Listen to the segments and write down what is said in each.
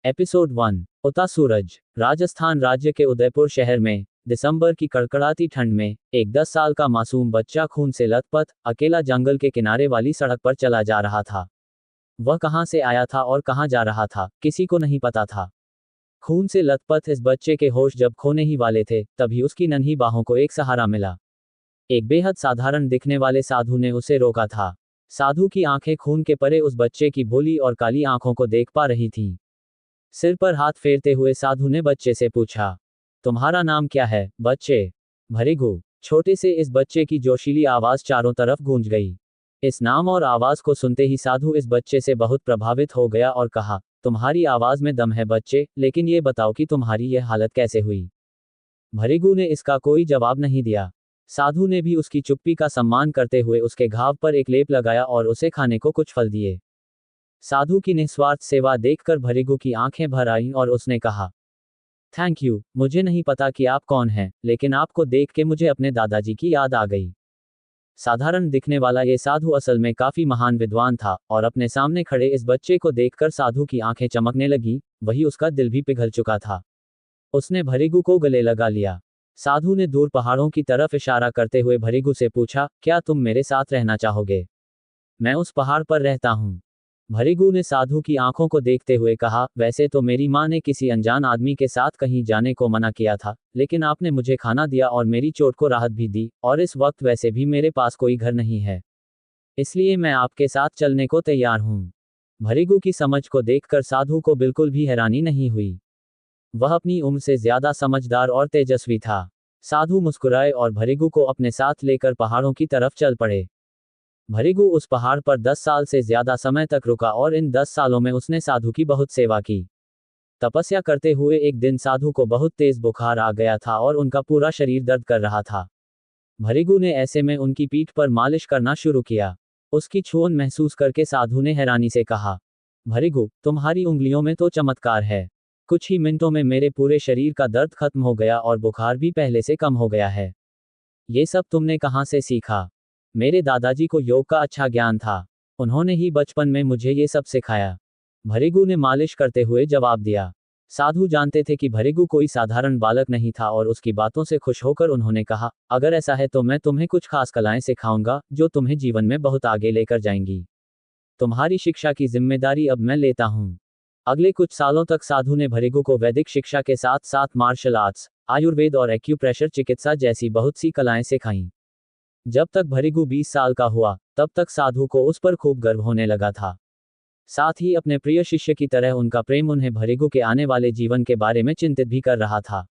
Episode 1। उता सूरज। राजस्थान राज्य के उदयपुर शहर में दिसंबर की कड़कड़ाती ठंड में एक 10 साल का मासूम बच्चा खून से लथपथ अकेला जंगल के किनारे वाली सड़क पर चला जा रहा था। वह कहां से आया था और कहां जा रहा था, किसी को नहीं पता था। खून से लथपथ इस बच्चे के होश जब खोने ही वाले थे, तभी उसकी नन्ही बाहों को एक सहारा मिला। एक बेहद साधारण दिखने वाले साधु ने उसे रोका था। साधु की आंखें खून के परे उस बच्चे की भोली और काली आंखों को देख पा रही थीं। सिर पर हाथ फेरते हुए साधु ने बच्चे से पूछा, तुम्हारा नाम क्या है, बच्चे? भरिगु। छोटे से इस बच्चे की जोशीली आवाज चारों तरफ गूंज गई। इस नाम और आवाज को सुनते ही साधु इस बच्चे से बहुत प्रभावित हो गया और कहा, तुम्हारी आवाज में दम है बच्चे, लेकिन ये बताओ कि तुम्हारी यह हालत कैसे हुई? भरिगु ने इसका कोई जवाब नहीं दिया। साधु ने भी उसकी चुप्पी का सम्मान करते हुए उसके घाव पर एक लेप लगाया और उसे खाने को कुछ फल दिए। साधु की निस्वार्थ सेवा देखकर भरिगु की आंखें भर आईं और उसने कहा, थैंक यू, मुझे नहीं पता कि आप कौन हैं, लेकिन आपको देख के मुझे अपने दादाजी की याद आ गई। साधारण दिखने वाला ये साधु असल में काफी महान विद्वान था और अपने सामने खड़े इस बच्चे को देखकर साधु की आंखें चमकने लगी, वही उसका दिल भी पिघल चुका था। उसने भरिगु को गले लगा लिया। साधु ने दूर पहाड़ों की तरफ इशारा करते हुए भरिगु से पूछा, क्या तुम मेरे साथ रहना चाहोगे? मैं उस पहाड़ पर रहता हूँ। भरिगु ने साधु की आंखों को देखते हुए कहा, वैसे तो मेरी माँ ने किसी अनजान आदमी के साथ कहीं जाने को मना किया था, लेकिन आपने मुझे खाना दिया और मेरी चोट को राहत भी दी, और इस वक्त वैसे भी मेरे पास कोई घर नहीं है, इसलिए मैं आपके साथ चलने को तैयार हूँ। भरिगु की समझ को देखकर साधु को बिल्कुल भी हैरानी नहीं हुई। वह अपनी उम्र से ज्यादा समझदार और तेजस्वी था। साधु मुस्कुराए और भरिगु को अपने साथ लेकर पहाड़ों की तरफ चल पड़े। भरिगु उस पहाड़ पर 10 साल से ज्यादा समय तक रुका और इन 10 सालों में उसने साधु की बहुत सेवा की। तपस्या करते हुए एक दिन साधु को बहुत तेज बुखार आ गया था और उनका पूरा शरीर दर्द कर रहा था। भरिगु ने ऐसे में उनकी पीठ पर मालिश करना शुरू किया। उसकी छूअन महसूस करके साधु ने हैरानी से कहा, भरिगु, तुम्हारी उंगलियों में तो चमत्कार है। कुछ ही मिनटों में मेरे पूरे शरीर का दर्द खत्म हो गया और बुखार भी पहले से कम हो गया है। ये सब तुमने कहाँ से सीखा? मेरे दादाजी को योग का अच्छा ज्ञान था, उन्होंने ही बचपन में मुझे ये सब सिखाया। भरिगु ने मालिश करते हुए जवाब दिया। साधु जानते थे कि भरिगु कोई साधारण बालक नहीं था और उसकी बातों से खुश होकर उन्होंने कहा, अगर ऐसा है तो मैं तुम्हें कुछ खास कलाएं सिखाऊंगा जो तुम्हें जीवन में बहुत आगे लेकर जाएंगी। तुम्हारी शिक्षा की जिम्मेदारी अब मैं लेता हूँ। अगले कुछ सालों तक साधु ने भरिगु को वैदिक शिक्षा के साथ साथ मार्शल आर्ट्स, आयुर्वेद और एक्यूप्रेशर चिकित्सा जैसी बहुत सी कलाएं सिखाईं। जब तक भरिगु 20 साल का हुआ, तब तक साधु को उस पर खूब गर्व होने लगा था। साथ ही अपने प्रिय शिष्य की तरह उनका प्रेम उन्हें भरिगु के आने वाले जीवन के बारे में चिंतित भी कर रहा था।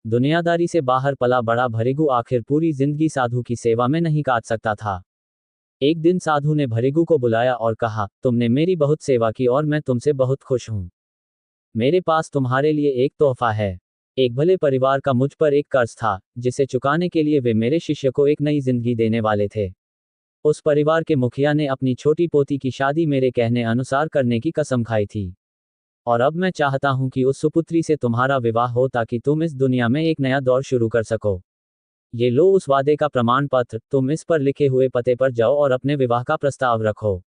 दुनियादारी से बाहर पला बड़ा भरिगु आखिर पूरी जिंदगी साधु की सेवा में नहीं काट सकता था। एक दिन साधु ने भरिगु को बुलाया और कहा, तुमने मेरी बहुत सेवा की और मैं तुमसे बहुत खुश हूं। मेरे पास तुम्हारे लिए एक तोहफा है। एक भले परिवार का मुझ पर एक कर्ज था, जिसे चुकाने के लिए वे मेरे शिष्य को एक नई जिंदगी देने वाले थे। उस परिवार के मुखिया ने अपनी छोटी पोती की शादी मेरे कहने अनुसार करने की कसम खाई थी। और अब मैं चाहता हूं कि उस सुपुत्री से तुम्हारा विवाह हो ताकि तुम इस दुनिया में एक नया दौर शुरू कर सको। ये लो उस वादे का प्रमाण पत्र, तुम इस पर लिखे हुए पते पर जाओ और अपने विवाह का प्रस्ताव रखो।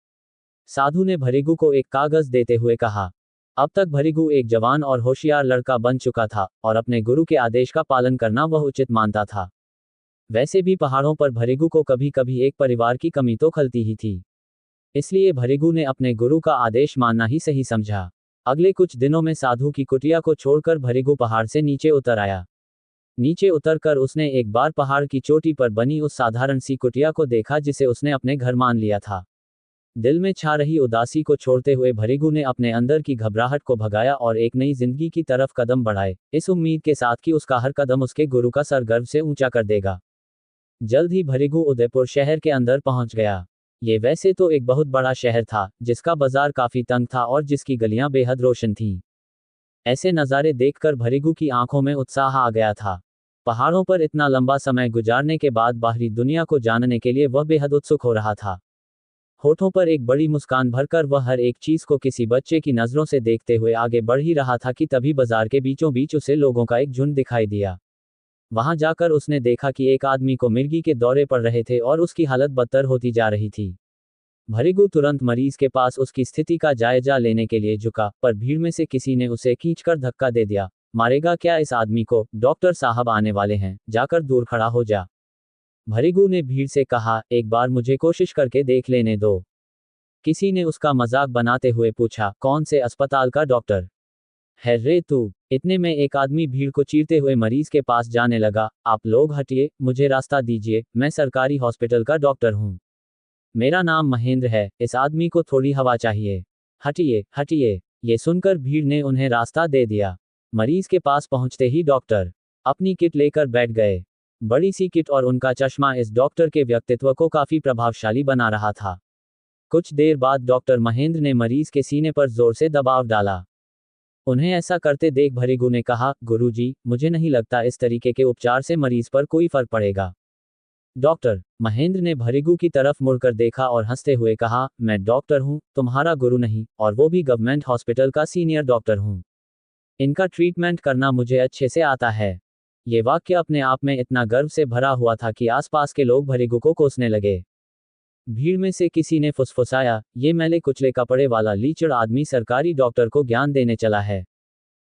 साधु ने भरिगु को एक कागज देते हुए कहा। अब तक भरिगु एक जवान और होशियार लड़का बन चुका था और अपने गुरु के आदेश का पालन करना वह उचित मानता था। वैसे भी पहाड़ों पर भरिगु को कभी कभी एक परिवार की कमी तो खलती ही थी, इसलिए भरिगु ने अपने गुरु का आदेश मानना ही सही समझा। अगले कुछ दिनों में साधु की कुटिया को छोड़कर भरिगु पहाड़ से नीचे उतर आया। नीचे उतरकर उसने एक बार पहाड़ की चोटी पर बनी उस साधारण सी कुटिया को देखा जिसे उसने अपने घर मान लिया था। दिल में छा रही उदासी को छोड़ते हुए भरिगु ने अपने अंदर की घबराहट को भगाया और एक नई जिंदगी की तरफ कदम बढ़ाए, इस उम्मीद के साथ कि उसका हर कदम उसके गुरु का सर गर्व से ऊंचा कर देगा। जल्द ही भरिगु उदयपुर शहर के अंदर पहुंच गया। ये वैसे तो एक बहुत बड़ा शहर था, जिसका बाजार काफी तंग था और जिसकी गलियां बेहद रोशन थीं। ऐसे नज़ारे देखकर भरिगु की आंखों में उत्साह आ गया था। पहाड़ों पर इतना लंबा समय गुजारने के बाद बाहरी दुनिया को जानने के लिए वह बेहद उत्सुक हो रहा था। होठों पर एक बड़ी मुस्कान भरकर वह हर एक चीज को किसी बच्चे की नजरों से देखते हुए आगे बढ़ ही रहा था कि तभी बाजार के बीचों बीच उसे लोगों का एक झुंड दिखाई दिया। वहां जाकर उसने देखा कि एक आदमी को मिर्गी के दौरे पड़ रहे थे और उसकी हालत बदतर होती जा रही थी। भरिगु तुरंत मरीज के पास उसकी स्थिति का जायजा लेने के लिए झुका, पर भीड़ में से किसी ने उसे खींचकर धक्का दे दिया। मारेगा क्या इस आदमी को, डॉक्टर साहब आने वाले हैं, जाकर दूर खड़ा हो जा। भरिगु ने भीड़ से कहा, एक बार मुझे कोशिश करके देख लेने दो। किसी ने उसका मजाक बनाते हुए पूछा, कौन से अस्पताल का डॉक्टर है रे तू? इतने में एक आदमी भीड़ को चीरते हुए मरीज के पास जाने लगा। आप लोग हटिए, मुझे रास्ता दीजिए, मैं सरकारी हॉस्पिटल का डॉक्टर हूँ। मेरा नाम महेंद्र है, इस आदमी को थोड़ी हवा चाहिए। हटिए हटिए। ये सुनकर भीड़ ने उन्हें रास्ता दे दिया। मरीज के पास पहुंचते ही डॉक्टर अपनी किट लेकर बैठ गए। बड़ी सी किट और उनका चश्मा इस डॉक्टर के व्यक्तित्व को काफी प्रभावशाली बना रहा था। कुछ देर बाद डॉक्टर महेंद्र ने मरीज के सीने पर जोर से दबाव डाला। उन्हें ऐसा करते देख भरिगु ने कहा, गुरुजी, मुझे नहीं लगता इस तरीके के उपचार से मरीज पर कोई फर्क पड़ेगा। डॉक्टर महेंद्र ने भरिगु की तरफ मुड़कर देखा और हंसते हुए कहा, मैं डॉक्टर हूं, तुम्हारा गुरु नहीं, और वो भी गवर्नमेंट हॉस्पिटल का सीनियर डॉक्टर हूं। इनका ट्रीटमेंट करना मुझे अच्छे से आता है। ये वाक्य अपने आप में इतना गर्व से भरा हुआ था कि आसपास के लोग भरिगु को कोसने लगे। भीड़ में से किसी ने फुसफुसाया, ये मैले कुचले कपड़े वाला लीचड़ आदमी सरकारी डॉक्टर को ज्ञान देने चला है।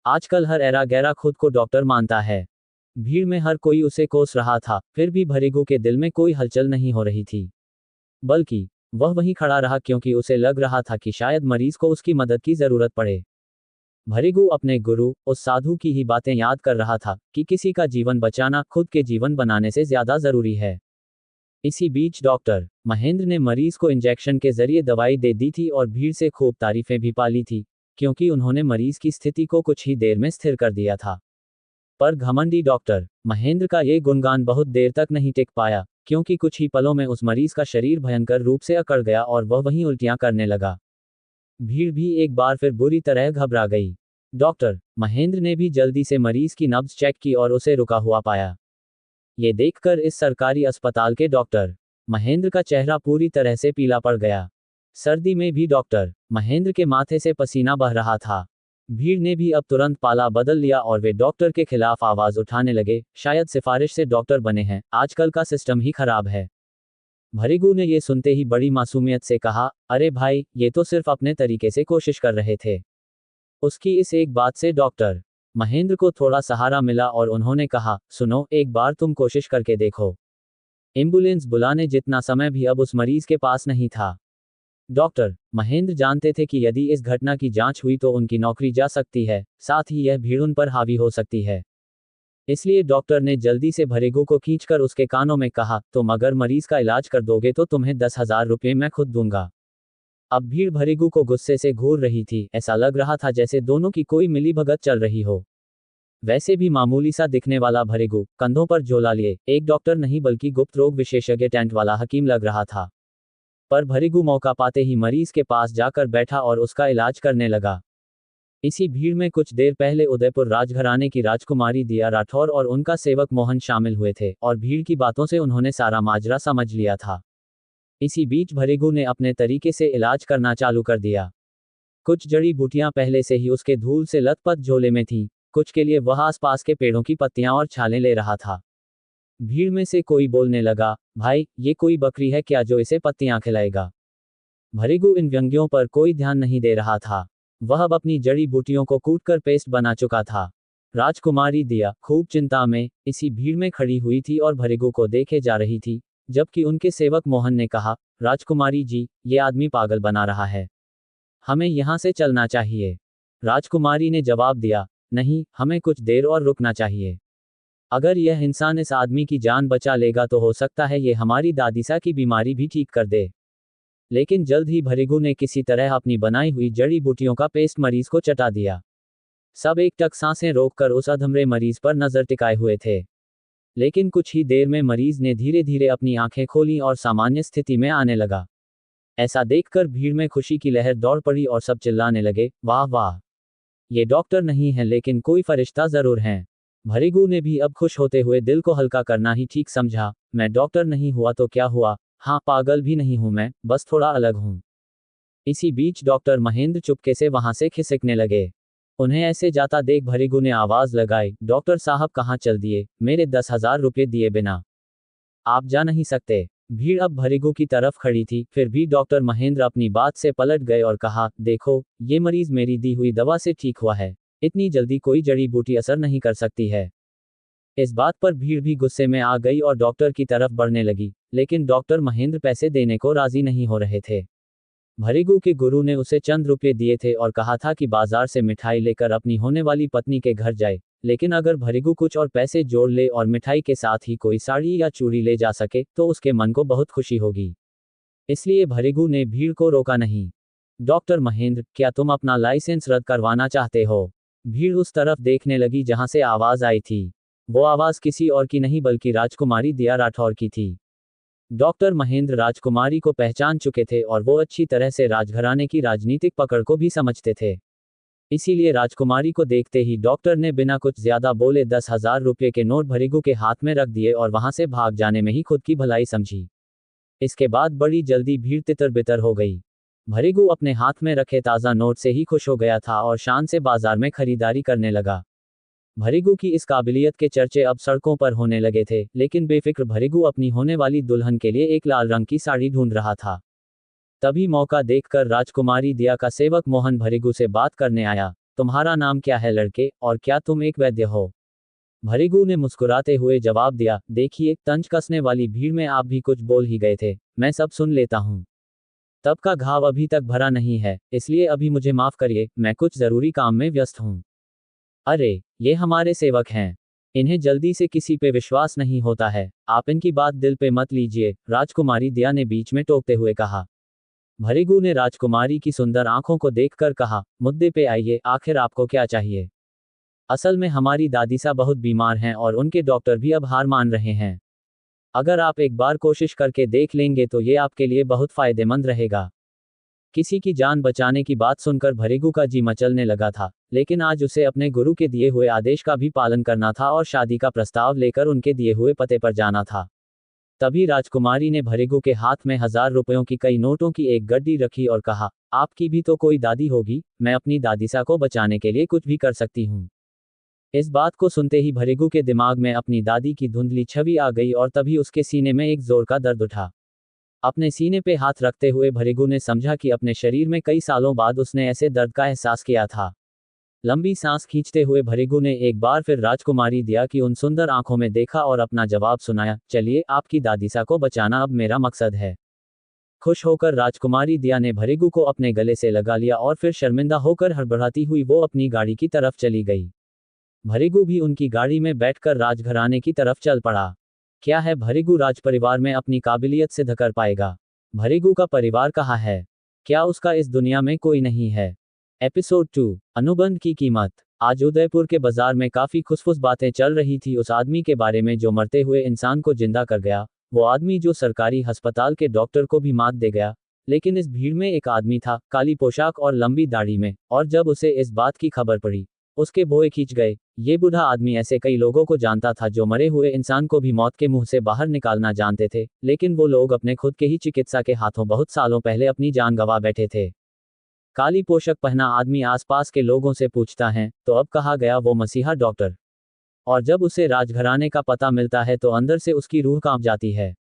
आजकल हर ऐरा गैरा खुद को डॉक्टर मानता है। भीड़ में हर कोई उसे कोस रहा था, फिर भी भरिगु के दिल में कोई हलचल नहीं हो रही थी। बल्कि वह वहीं खड़ा रहा, क्योंकि उसे लग रहा था कि शायद मरीज को उसकी मदद की जरूरत पड़े। भरिगु अपने गुरु, उस साधु की ही बातें याद कर रहा था कि किसी का जीवन बचाना खुद के जीवन बनाने से ज्यादा जरूरी है। इसी बीच डॉक्टर महेंद्र ने मरीज को इंजेक्शन के जरिए दवाई दे दी थी और भीड़ से खूब तारीफें भी पाली थी, क्योंकि उन्होंने मरीज की स्थिति को कुछ ही देर में स्थिर कर दिया था। पर घमंडी डॉक्टर महेंद्र का ये गुणगान बहुत देर तक नहीं टिक पाया, क्योंकि कुछ ही पलों में उस मरीज का शरीर भयंकर रूप से अकड़ गया और वह वहीं उल्टियां करने लगा। भीड़ भी एक बार फिर बुरी तरह घबरा गई। डॉक्टर महेंद्र ने भी जल्दी से मरीज की नब्ज चेक की और उसे रुका हुआ पाया। ये देखकर इस सरकारी अस्पताल के डॉक्टर महेंद्र का चेहरा पूरी तरह से पीला पड़ गया। सर्दी में भी डॉक्टर महेंद्र के माथे से पसीना बह रहा था। भीड़ ने भी अब तुरंत पाला बदल लिया और वे डॉक्टर के खिलाफ आवाज उठाने लगे, शायद सिफारिश से डॉक्टर बने हैं, आजकल का सिस्टम ही खराब है। भरिगु ने ये सुनते ही बड़ी मासूमियत से कहा, अरे भाई, ये तो सिर्फ अपने तरीके से कोशिश कर रहे थे। उसकी इस एक बात से डॉक्टर महेंद्र को थोड़ा सहारा मिला और उन्होंने कहा, सुनो, एक बार तुम कोशिश करके देखो। एम्बुलेंस बुलाने जितना समय भी अब उस मरीज के पास नहीं था। डॉक्टर महेंद्र जानते थे कि यदि इस घटना की जांच हुई तो उनकी नौकरी जा सकती है, साथ ही यह भीड़ उन पर हावी हो सकती है। इसलिए डॉक्टर ने जल्दी से भरिगु को खींचकर उसके कानों में कहा, तुम अगर मरीज का इलाज कर दोगे तो तुम्हें 10,000 रुपये मैं खुद दूंगा। अब भीड़ भरिगु को गुस्से से घूर रही थी, ऐसा लग रहा था जैसे दोनों की कोई मिलीभगत चल रही हो। वैसे भी मामूली सा दिखने वाला भरिगु कंधों पर झोला लिए एक डॉक्टर नहीं बल्कि गुप्त रोग विशेषज्ञ टेंट वाला हकीम लग रहा था। पर भरिगु मौका पाते ही मरीज के पास जाकर बैठा और उसका इलाज करने लगा। इसी भीड़ में कुछ देर पहले उदयपुर राजघराने की राजकुमारी दिया राठौर और उनका सेवक मोहन शामिल हुए थे और भीड़ की बातों से उन्होंने सारा माजरा समझ लिया था। इसी बीच भरिगु ने अपने तरीके से इलाज करना चालू कर दिया। कुछ जड़ी बूटियां पहले से ही उसके धूल से लथपथ झोले में थीं, कुछ के लिए वह आसपास के पेड़ों की पत्तियां और छालें ले रहा था। भीड़ में से कोई बोलने लगा, भाई, ये कोई बकरी है क्या जो इसे पत्तियां खिलाएगा? भरिगु इन व्यंग्यों पर कोई ध्यान नहीं दे रहा था। वह अब अपनी जड़ी बूटियों को कूटकर पेस्ट बना चुका था। राजकुमारी दिया खूब चिंता में इसी भीड़ में खड़ी हुई थी और भरिगु को देखे जा रही थी, जबकि उनके सेवक मोहन ने कहा, राजकुमारी जी, ये आदमी पागल बना रहा है, हमें यहाँ से चलना चाहिए। राजकुमारी ने जवाब दिया, नहीं, हमें कुछ देर और रुकना चाहिए। अगर यह इंसान इस आदमी की जान बचा लेगा तो हो सकता है ये हमारी दादीसा की बीमारी भी ठीक कर दे। लेकिन जल्द ही भरिगु ने किसी तरह अपनी बनाई हुई जड़ी बूटियों का पेस्ट मरीज को चटा दिया। सब एकटक सांसें रोककर उस अधमरे मरीज पर नजर टिकाए हुए थे। लेकिन कुछ ही देर में मरीज ने धीरे धीरे अपनी आंखें खोलीं और सामान्य स्थिति में आने लगा। ऐसा देखकर भीड़ में खुशी की लहर दौड़ पड़ी और सब चिल्लाने लगे, वाह वाह, ये डॉक्टर नहीं है लेकिन कोई फरिश्ता जरूर हैं। भरिगु ने भी अब खुश होते हुए दिल को हल्का करना ही ठीक समझा, मैं डॉक्टर नहीं हुआ तो क्या हुआ, हाँ, पागल भी नहीं हूं मैं, बस थोड़ा अलग हूं। इसी बीच डॉक्टर महेंद्र चुपके से वहां से खिसकने लगे। उन्हें ऐसे जाता देख भरिगु ने आवाज लगाई, डॉक्टर साहब कहाँ चल दिए, मेरे 10,000 रुपये दिए बिना आप जा नहीं सकते। भीड़ अब भरिगु की तरफ खड़ी थी, फिर भी डॉक्टर महेंद्र अपनी बात से पलट गए और कहा, देखो, ये मरीज मेरी दी हुई दवा से ठीक हुआ है। इतनी जल्दी कोई जड़ी बूटी असर नहीं कर सकती है। इस बात पर भीड़ भी गुस्से में आ गई और डॉक्टर की तरफ बढ़ने लगी, लेकिन डॉक्टर महेंद्र पैसे देने को राजी नहीं हो रहे थे। भरिगु के गुरु ने उसे चंद रुपए दिए थे और कहा था कि बाजार से मिठाई लेकर अपनी होने वाली पत्नी के घर जाए, लेकिन अगर भरिगु कुछ और पैसे जोड़ ले और मिठाई के साथ ही कोई साड़ी या चूड़ी ले जा सके तो उसके मन को बहुत खुशी होगी। इसलिए भरिगु ने भीड़ को रोका नहीं। डॉक्टर महेंद्र, क्या तुम अपना लाइसेंस रद्द करवाना चाहते हो? भीड़ उस तरफ देखने लगी जहां से आवाज आई थी। वो आवाज किसी और की नहीं बल्कि राजकुमारी दिया राठौर की थी। डॉक्टर महेंद्र राजकुमारी को पहचान चुके थे और वो अच्छी तरह से राजघराने की राजनीतिक पकड़ को भी समझते थे। इसीलिए राजकुमारी को देखते ही डॉक्टर ने बिना कुछ ज्यादा बोले 10,000 रुपये के नोट भरिगु के हाथ में रख दिए और वहां से भाग जाने में ही खुद की भलाई समझी। इसके बाद बड़ी जल्दी भीड़ तितर बितर हो गई। भरिगु अपने हाथ में रखे ताज़ा नोट से ही खुश हो गया था और शान से बाजार में खरीदारी करने लगा। भरिगु की इस काबिलियत के चर्चे अब सड़कों पर होने लगे थे, लेकिन बेफिक्र भरिगु अपनी होने वाली दुल्हन के लिए एक लाल रंग की साड़ी ढूंढ रहा था। तभी मौका देखकर राजकुमारी दिया का सेवक मोहन भरिगु से बात करने आया। तुम्हारा नाम क्या है लड़के, और क्या तुम एक वैद्य हो? भरिगु ने मुस्कुराते हुए जवाब दिया, देखिए, तंज कसने वाली भीड़ में आप भी कुछ बोल ही गए थे, मैं सब सुन लेता हूँ। तब का घाव अभी तक भरा नहीं है, इसलिए अभी मुझे माफ करिए, मैं कुछ जरूरी काम में व्यस्त हूँ। अरे, ये हमारे सेवक हैं। इन्हें जल्दी से किसी पे विश्वास नहीं होता है, आप इनकी बात दिल पे मत लीजिए, राजकुमारी दिया ने बीच में टोकते हुए कहा। भरिगु ने राजकुमारी की सुंदर आंखों को देखकर कहा, मुद्दे पे आइए, आखिर आपको क्या चाहिए? असल में हमारी दादीसा बहुत बीमार हैं और उनके डॉक्टर भी अब हार मान रहे हैं। अगर आप एक बार कोशिश करके देख लेंगे तो ये आपके लिए बहुत फायदेमंद रहेगा। किसी की जान बचाने की बात सुनकर भरिगु का जी मचलने लगा था, लेकिन आज उसे अपने गुरु के दिए हुए आदेश का भी पालन करना था और शादी का प्रस्ताव लेकर उनके दिए हुए पते पर जाना था। तभी राजकुमारी ने भरिगु के हाथ में 1,000 रुपयों की कई नोटों की एक गड्डी रखी और कहा, आपकी भी तो कोई दादी होगी, मैं अपनी दादीसा को बचाने के लिए कुछ भी कर सकती हूँ। इस बात को सुनते ही भरिगु के दिमाग में अपनी दादी की धुंधली छवि आ गई और तभी उसके सीने में एक जोर का दर्द उठा। अपने सीने पे हाथ रखते हुए भरिगु ने समझा कि अपने शरीर में कई सालों बाद उसने ऐसे दर्द का एहसास किया था। लंबी सांस खींचते हुए भरिगु ने एक बार फिर राजकुमारी दिया की उन सुंदर आंखों में देखा और अपना जवाब सुनाया, चलिए, आपकी दादीसा को बचाना अब मेरा मकसद है। खुश होकर राजकुमारी दिया ने भरिगु को अपने गले से लगा लिया और फिर शर्मिंदा होकर हड़बड़ाती हुई वो अपनी गाड़ी की तरफ चली गई। भरिगु भी उनकी गाड़ी में बैठकर राजघराने की तरफ चल पड़ा। क्या है भरिगु राजपरिवार में अपनी काबिलियत सिद्ध कर पाएगा? भरिगु का परिवार कहाँ है? क्या उसका इस दुनिया में कोई नहीं है? एपिसोड 2, अनुबंध की कीमत। आज उदयपुर के बाजार में काफी खुसफुस बातें चल रही थी उस आदमी के बारे में जो मरते हुए इंसान को जिंदा कर गया, वो आदमी जो सरकारी अस्पताल के डॉक्टर को भी मात दे गया। लेकिन इस भीड़ में एक आदमी था, काली पोशाक और लंबी दाढ़ी में, और जब उसे इस बात की खबर पड़ी, उसके भौं खींच गए। ये बूढ़ा आदमी ऐसे कई लोगों को जानता था जो मरे हुए इंसान को भी मौत के मुंह से बाहर निकालना जानते थे, लेकिन वो लोग अपने खुद के ही चिकित्सा के हाथों बहुत सालों पहले अपनी जान गंवा बैठे थे। काली पोशाक पहना आदमी आसपास के लोगों से पूछता है, तो अब कहा गया वो मसीहा डॉक्टर। और जब उसे राजघराने का पता मिलता है तो अंदर से उसकी रूह कांप जाती है।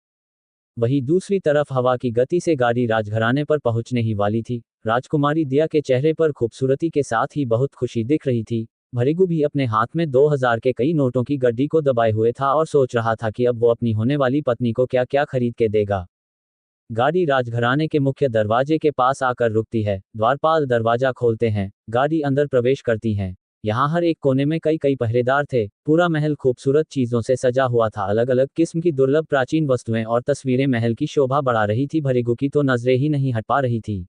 वहीं दूसरी तरफ हवा की गति से गाड़ी राजघराने पर पहुंचने ही वाली थी। राजकुमारी दिया के चेहरे पर खूबसूरती के साथ ही बहुत खुशी दिख रही थी। भरिगु भी अपने हाथ में 2,000 के कई नोटों की गड्डी को दबाए हुए था और सोच रहा था कि अब वो अपनी होने वाली पत्नी को क्या क्या खरीद के देगा। गाड़ी राजघराने के मुख्य दरवाजे के पास आकर रुकती है। द्वारपाल दरवाजा खोलते हैं, गाड़ी अंदर प्रवेश करती है। यहाँ हर एक कोने में कई कई पहरेदार थे। पूरा महल खूबसूरत चीजों से सजा हुआ था। अलग अलग किस्म की दुर्लभ प्राचीन वस्तुएं और तस्वीरें महल की शोभा बढ़ा रही थी। भरिगु की तो नजरें ही नहीं हट पा रही थी।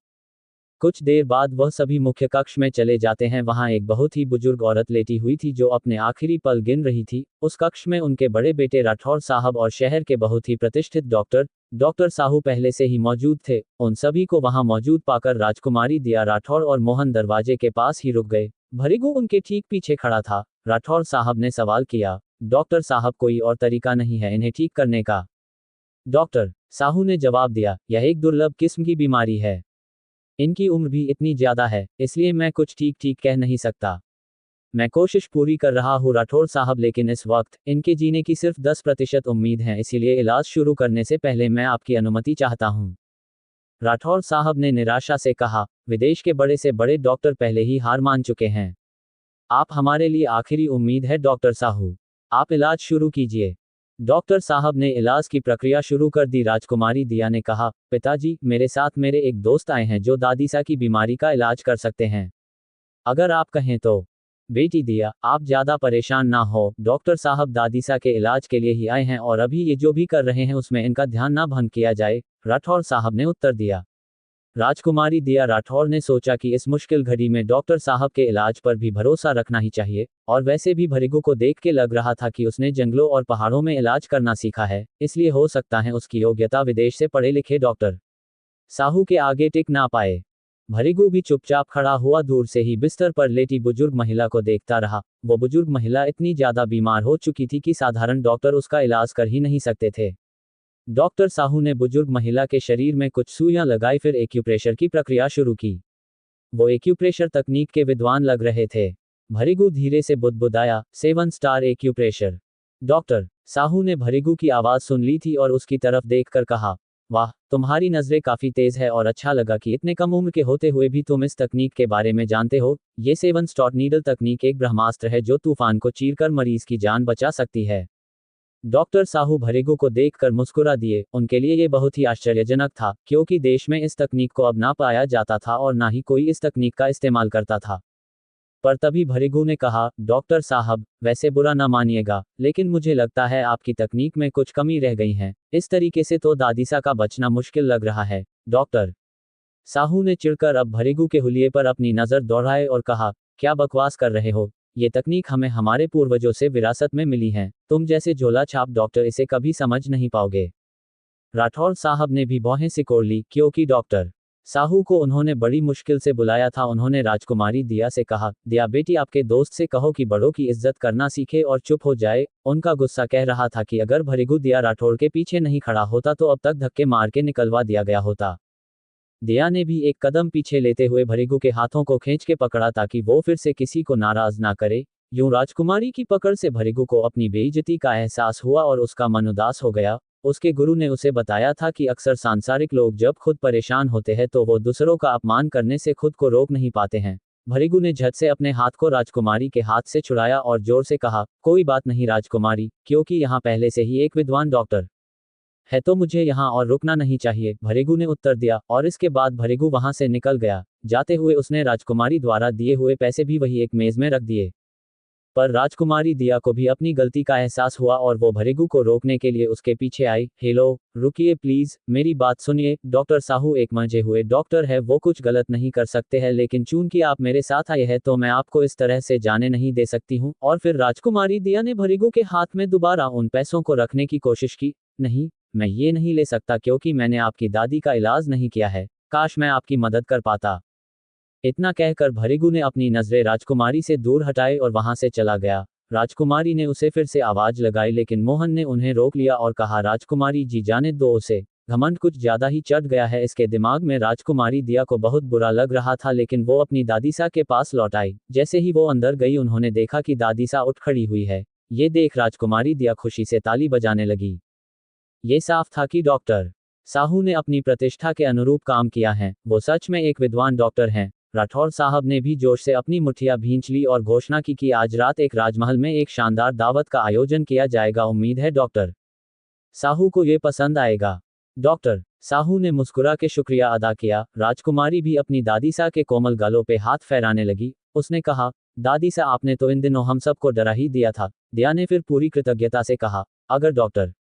कुछ देर बाद वह सभी मुख्य कक्ष में चले जाते हैं। वहां एक बहुत ही बुजुर्ग औरत लेटी हुई थी जो अपने आखिरी पल गिन रही थी। उस कक्ष में उनके बड़े बेटे राठौर साहब और शहर के बहुत ही प्रतिष्ठित डॉक्टर साहू पहले से ही मौजूद थे। उन सभी को वहां मौजूद पाकर राजकुमारी दिया राठौर और मोहन दरवाजे के पास ही रुक गए। भरिगु उनके ठीक पीछे खड़ा था। राठौर साहब ने सवाल किया, डॉक्टर साहब, कोई और तरीका नहीं है इन्हें ठीक करने का? डॉक्टर साहू ने जवाब दिया, यह एक दुर्लभ किस्म की बीमारी है। इनकी उम्र भी इतनी ज्यादा है, इसलिए मैं कुछ ठीक ठीक कह नहीं सकता। मैं कोशिश पूरी कर रहा हूँ राठौर साहब, लेकिन इस वक्त इनके जीने की सिर्फ 10% उम्मीद है, इसीलिए इलाज शुरू करने से पहले मैं आपकी अनुमति चाहता हूँ। राठौर साहब ने निराशा से कहा, विदेश के बड़े से बड़े डॉक्टर पहले ही हार मान चुके हैं। आप हमारे लिए आखिरी उम्मीद है डॉक्टर साहू। आप इलाज शुरू कीजिए। डॉक्टर साहब ने इलाज की प्रक्रिया शुरू कर दी। राजकुमारी दिया ने कहा, पिताजी, मेरे साथ मेरे एक दोस्त आए हैं जो दादीसा की बीमारी का इलाज कर सकते हैं, अगर आप कहें तो। बेटी दिया, आप ज्यादा परेशान ना हो, डॉक्टर साहब दादीसा के इलाज के लिए ही आए हैं और अभी ये जो भी कर रहे हैं उसमें इनका ध्यान ना भंग किया जाए, राठौर साहब ने उत्तर दिया। राजकुमारी दिया राठौर ने सोचा कि इस मुश्किल घड़ी में डॉक्टर साहब के इलाज पर भी भरोसा रखना ही चाहिए, और वैसे भी भरिगु को देख के लग रहा था कि उसने जंगलों और पहाड़ों में इलाज करना सीखा है, इसलिए हो सकता है उसकी योग्यता विदेश से पढ़े लिखे डॉक्टर साहू के आगे टिक ना पाए। भरिगु भी चुपचाप खड़ा हुआ दूर से ही बिस्तर पर लेटी बुजुर्ग महिला को देखता रहा। वो बुजुर्ग महिला इतनी ज्यादा बीमार हो चुकी थी कि साधारण डॉक्टर उसका इलाज कर ही नहीं सकते थे। डॉक्टर साहू ने बुजुर्ग महिला के शरीर में कुछ सुइयां लगाई, फिर एक्यूप्रेशर की प्रक्रिया शुरू की। वो एक्यूप्रेशर तकनीक के विद्वान लग रहे थे। भरिगु धीरे से बुदबुदाया, 7 स्टार एक्यूप्रेशर। डॉक्टर साहू ने भरिगु की आवाज सुन ली थी और उसकी तरफ देखकर कहा, वाह, तुम्हारी नजरें काफी तेज है और अच्छा लगा कि इतने कम उम्र के होते हुए भी तुम इस तकनीक के बारे में जानते हो। ये 7 स्टार नीडल तकनीक एक ब्रह्मास्त्र है जो तूफान को चीरकर मरीज की जान बचा सकती है। डॉक्टर साहू भरिगु को देखकर मुस्कुरा दिए। उनके लिए ये बहुत ही आश्चर्यजनक था, क्योंकि देश में इस तकनीक को अब ना पाया जाता था और ना ही कोई इस तकनीक का इस्तेमाल करता था। पर तभी भरिगु ने कहा, डॉक्टर साहब, वैसे बुरा ना मानिएगा, लेकिन मुझे लगता है आपकी तकनीक में कुछ कमी रह गई है। इस तरीके से तो दादीसा का बचना मुश्किल लग रहा है। डॉक्टर साहू ने चिढ़कर अब भरिगु के हुलिये पर अपनी नजर दौड़ाए और कहा, क्या बकवास कर रहे हो? ये तकनीक हमें हमारे पूर्वजों से विरासत में मिली है, तुम जैसे झोला छाप डॉक्टर इसे कभी समझ नहीं पाओगे। राठौर साहब ने भी भौहें सिकोड़ ली, क्योंकि डॉक्टर साहू को उन्होंने बड़ी मुश्किल से बुलाया था। उन्होंने राजकुमारी दिया से कहा, दिया बेटी, आपके दोस्त से कहो कि बड़ों की इज्जत करना सीखे और चुप हो जाए। उनका गुस्सा कह रहा था कि अगर भरिगु दिया राठौर के पीछे नहीं खड़ा होता तो अब तक धक्के मार के निकलवा दिया गया होता। दिया ने भी एक कदम पीछे लेते हुए भरिगु के हाथों को खींच के पकड़ा ताकि वो फिर से किसी को नाराज ना करे। यूं राजकुमारी की पकड़ से भरिगु को अपनी बेइज्जती का एहसास हुआ और उसका मन उदास हो गया। उसके गुरु ने उसे बताया था कि अक्सर सांसारिक लोग जब खुद परेशान होते हैं तो वो दूसरों का अपमान करने से खुद को रोक नहीं पाते हैं। भरिगु ने झट से अपने हाथ को राजकुमारी के हाथ से छुड़ाया और जोर से कहा, कोई बात नहीं राजकुमारी, क्योंकि यहाँ पहले से ही एक विद्वान डॉक्टर है तो मुझे यहाँ और रुकना नहीं चाहिए, भरिगु ने उत्तर दिया। और इसके बाद भरिगु वहां से निकल गया। जाते हुए उसने राजकुमारी द्वारा दिए हुए पैसे भी वही एक मेज में रख दिए। पर राजकुमारी दिया को भी अपनी गलती का एहसास हुआ और वो भरिगु को रोकने के लिए उसके पीछे आई। हेलो, रुकिए प्लीज, मेरी बात सुनिए। डॉक्टर साहू एक मंजे हुए डॉक्टर है, वो कुछ गलत नहीं कर सकते हैं, लेकिन चूंकि आप मेरे साथ आए हैं तो मैं आपको इस तरह से जाने नहीं दे सकती हूँ। और फिर राजकुमारी दिया ने भरिगु के हाथ में दोबारा उन पैसों को रखने की कोशिश की। नहीं, मैं ये नहीं ले सकता क्योंकि मैंने आपकी दादी का इलाज नहीं किया है। काश मैं आपकी मदद कर पाता। इतना कहकर भरिगु ने अपनी नजरें राजकुमारी से दूर हटाई और वहां से चला गया। राजकुमारी ने उसे फिर से आवाज लगाई, लेकिन मोहन ने उन्हें रोक लिया और कहा, राजकुमारी जी, जाने दो उसे, घमंड कुछ ज्यादा ही चढ़ गया है इसके दिमाग में। राजकुमारी दिया को बहुत बुरा लग रहा था, लेकिन वो अपनी दादीसा के पास लौट आई। जैसे ही वो अंदर गई उन्होंने देखा कि दादीसा उठ खड़ी हुई है। ये देख राजकुमारी दिया खुशी से ताली बजाने लगी। ये साफ था कि डॉक्टर साहू ने अपनी प्रतिष्ठा के अनुरूप काम किया है, वो सच में एक विद्वान डॉक्टर हैं। राठौर साहब ने भी जोश से अपनी मुठ्ठियां भींच ली और घोषणा की कि आज रात एक राजमहल में एक शानदार दावत का आयोजन किया जाएगा। उम्मीद है डॉक्टर साहू को ये पसंद आएगा। डॉक्टर साहू ने मुस्कुरा के शुक्रिया अदा किया। राजकुमारी भी अपनी दादीसा के कोमल गालों पे हाथ फहराने लगी। उसने कहा, दादीसा, आपने तो इन दिनों हम सबको डरा ही दिया था। दिया ने फिर पूरी कृतज्ञता से कहा, अगर डॉक्टर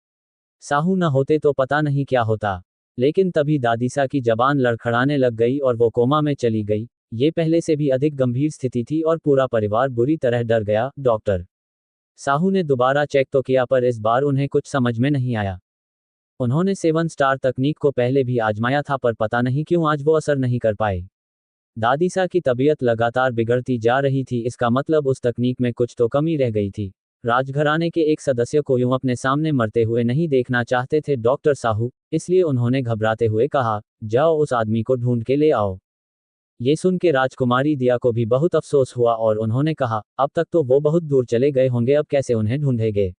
साहू न होते तो पता नहीं क्या होता। लेकिन तभी दादीसा की जबान लड़खड़ाने लग गई और वो कोमा में चली गई। ये पहले से भी अधिक गंभीर स्थिति थी और पूरा परिवार बुरी तरह डर गया। डॉक्टर साहू ने दोबारा चेक तो किया, पर इस बार उन्हें कुछ समझ में नहीं आया। उन्होंने 7 स्टार तकनीक को पहले भी आजमाया था, पर पता नहीं क्यों आज वो असर नहीं कर पाए। दादीसा की तबीयत लगातार बिगड़ती जा रही थी, इसका मतलब उस तकनीक में कुछ तो कमी रह गई थी। राजघराने के एक सदस्य को यूं अपने सामने मरते हुए नहीं देखना चाहते थे डॉक्टर साहू, इसलिए उन्होंने घबराते हुए कहा, जाओ उस आदमी को ढूंढ के ले आओ। ये सुन के राजकुमारी दिया को भी बहुत अफसोस हुआ और उन्होंने कहा, अब तक तो वो बहुत दूर चले गए होंगे, अब कैसे उन्हें ढूंढेंगे।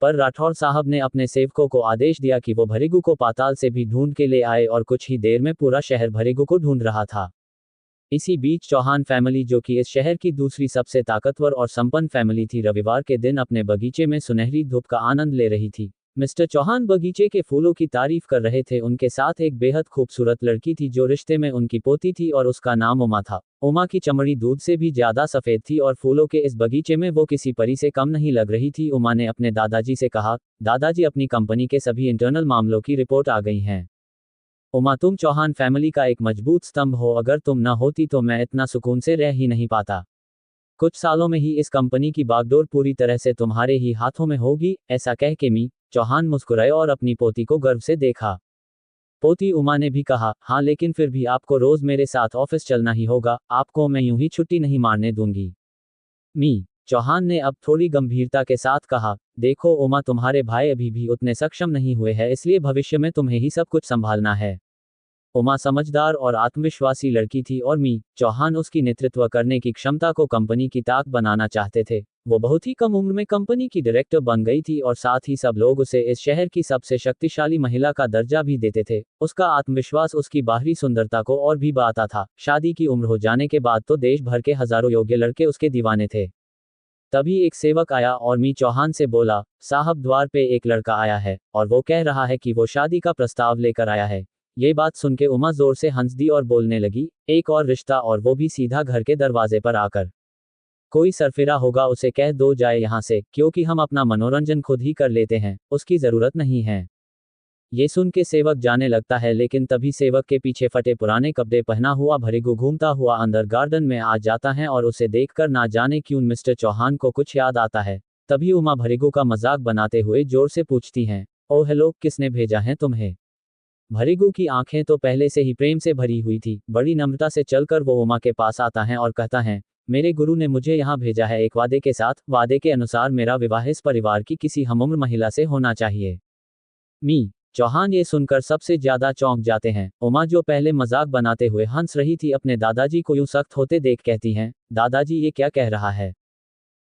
पर राठौर साहब ने अपने सेवकों को आदेश दिया कि वो भृगु को पाताल से भी ढूंढ के ले आए और कुछ ही देर में पूरा शहर भृगु को ढूंढ रहा था। इसी बीच चौहान फैमिली, जो कि इस शहर की दूसरी सबसे ताकतवर और संपन्न फैमिली थी, रविवार के दिन अपने बगीचे में सुनहरी धूप का आनंद ले रही थी। मिस्टर चौहान बगीचे के फूलों की तारीफ कर रहे थे। उनके साथ एक बेहद खूबसूरत लड़की थी जो रिश्ते में उनकी पोती थी और उसका नाम उमा था। उमा की चमड़ी दूध से भी ज्यादा सफेद थी और फूलों के इस बगीचे में वो किसी परी से कम नहीं लग रही थी। उमा ने अपने दादाजी से कहा, दादाजी, अपनी कंपनी के सभी इंटरनल मामलों की रिपोर्ट आ गई हैं। उमा, तुम चौहान फैमिली का एक मजबूत स्तंभ हो, अगर तुम न होती तो मैं इतना सुकून से रह ही नहीं पाता। कुछ सालों में ही इस कंपनी की बागडोर पूरी तरह से तुम्हारे ही हाथों में होगी। ऐसा कह के मी चौहान मुस्कुराए और अपनी पोती को गर्व से देखा। पोती उमा ने भी कहा, हाँ, लेकिन फिर भी आपको रोज मेरे साथ ऑफिस चलना ही होगा, आपको मैं यूं ही छुट्टी नहीं मारने दूंगी। मी चौहान ने अब थोड़ी गंभीरता के साथ कहा, देखो उमा, तुम्हारे भाई अभी भी उतने सक्षम नहीं हुए हैं, इसलिए भविष्य में तुम्हें ही सब कुछ संभालना है। उमा समझदार और आत्मविश्वासी लड़की थी और मी चौहान उसकी नेतृत्व करने की क्षमता को कंपनी की ताक बनाना चाहते थे। वो बहुत ही कम उम्र में कंपनी की डायरेक्टर बन गई थी और साथ ही सब लोग उसे इस शहर की सबसे शक्तिशाली महिला का दर्जा भी देते थे। उसका आत्मविश्वास उसकी बाहरी सुंदरता को और भी बढ़ाता था। शादी की उम्र हो जाने के बाद तो देश भर के हजारों योग्य लड़के उसके दीवाने थे। तभी एक सेवक आया और मी चौहान से बोला, साहब, द्वार पे एक लड़का आया है और वो कह रहा है कि वो शादी का प्रस्ताव लेकर आया है। ये बात सुन के उमा जोर से हंस दी और बोलने लगी, एक और रिश्ता, और वो भी सीधा घर के दरवाजे पर आकर। कोई सरफिरा होगा, उसे कह दो जाए यहाँ से, क्योंकि हम अपना मनोरंजन खुद ही कर लेते हैं, उसकी जरूरत नहीं है। ये सुन के सेवक जाने लगता है, लेकिन तभी सेवक के पीछे फटे पुराने कपड़े पहना हुआ भृगु घूमता हुआ अंदर गार्डन में आ जाता है और उसे देखकर ना जाने क्यों मिस्टर चौहान को कुछ याद आता है। तभी उमा भृगु का मजाक बनाते हुए जोर से पूछती हैं, ओह हेलो, किसने भेजा है तुम्हें? भृगु की आंखें तो पहले से ही प्रेम से भरी हुई थी। बड़ी नम्रता से चलकर वो उमा के पास आता है और कहता है, मेरे गुरु ने मुझे यहाँ भेजा है एक वादे के साथ। वादे के अनुसार मेरा विवाह इस परिवार की किसी हमउम्र महिला से होना चाहिए। मी चौहान ये सुनकर सबसे ज्यादा चौंक जाते हैं। उमा, जो पहले मजाक बनाते हुए हंस रही थी, अपने दादाजी को यूं सख्त होते देख कहती हैं, दादाजी, ये क्या कह रहा है?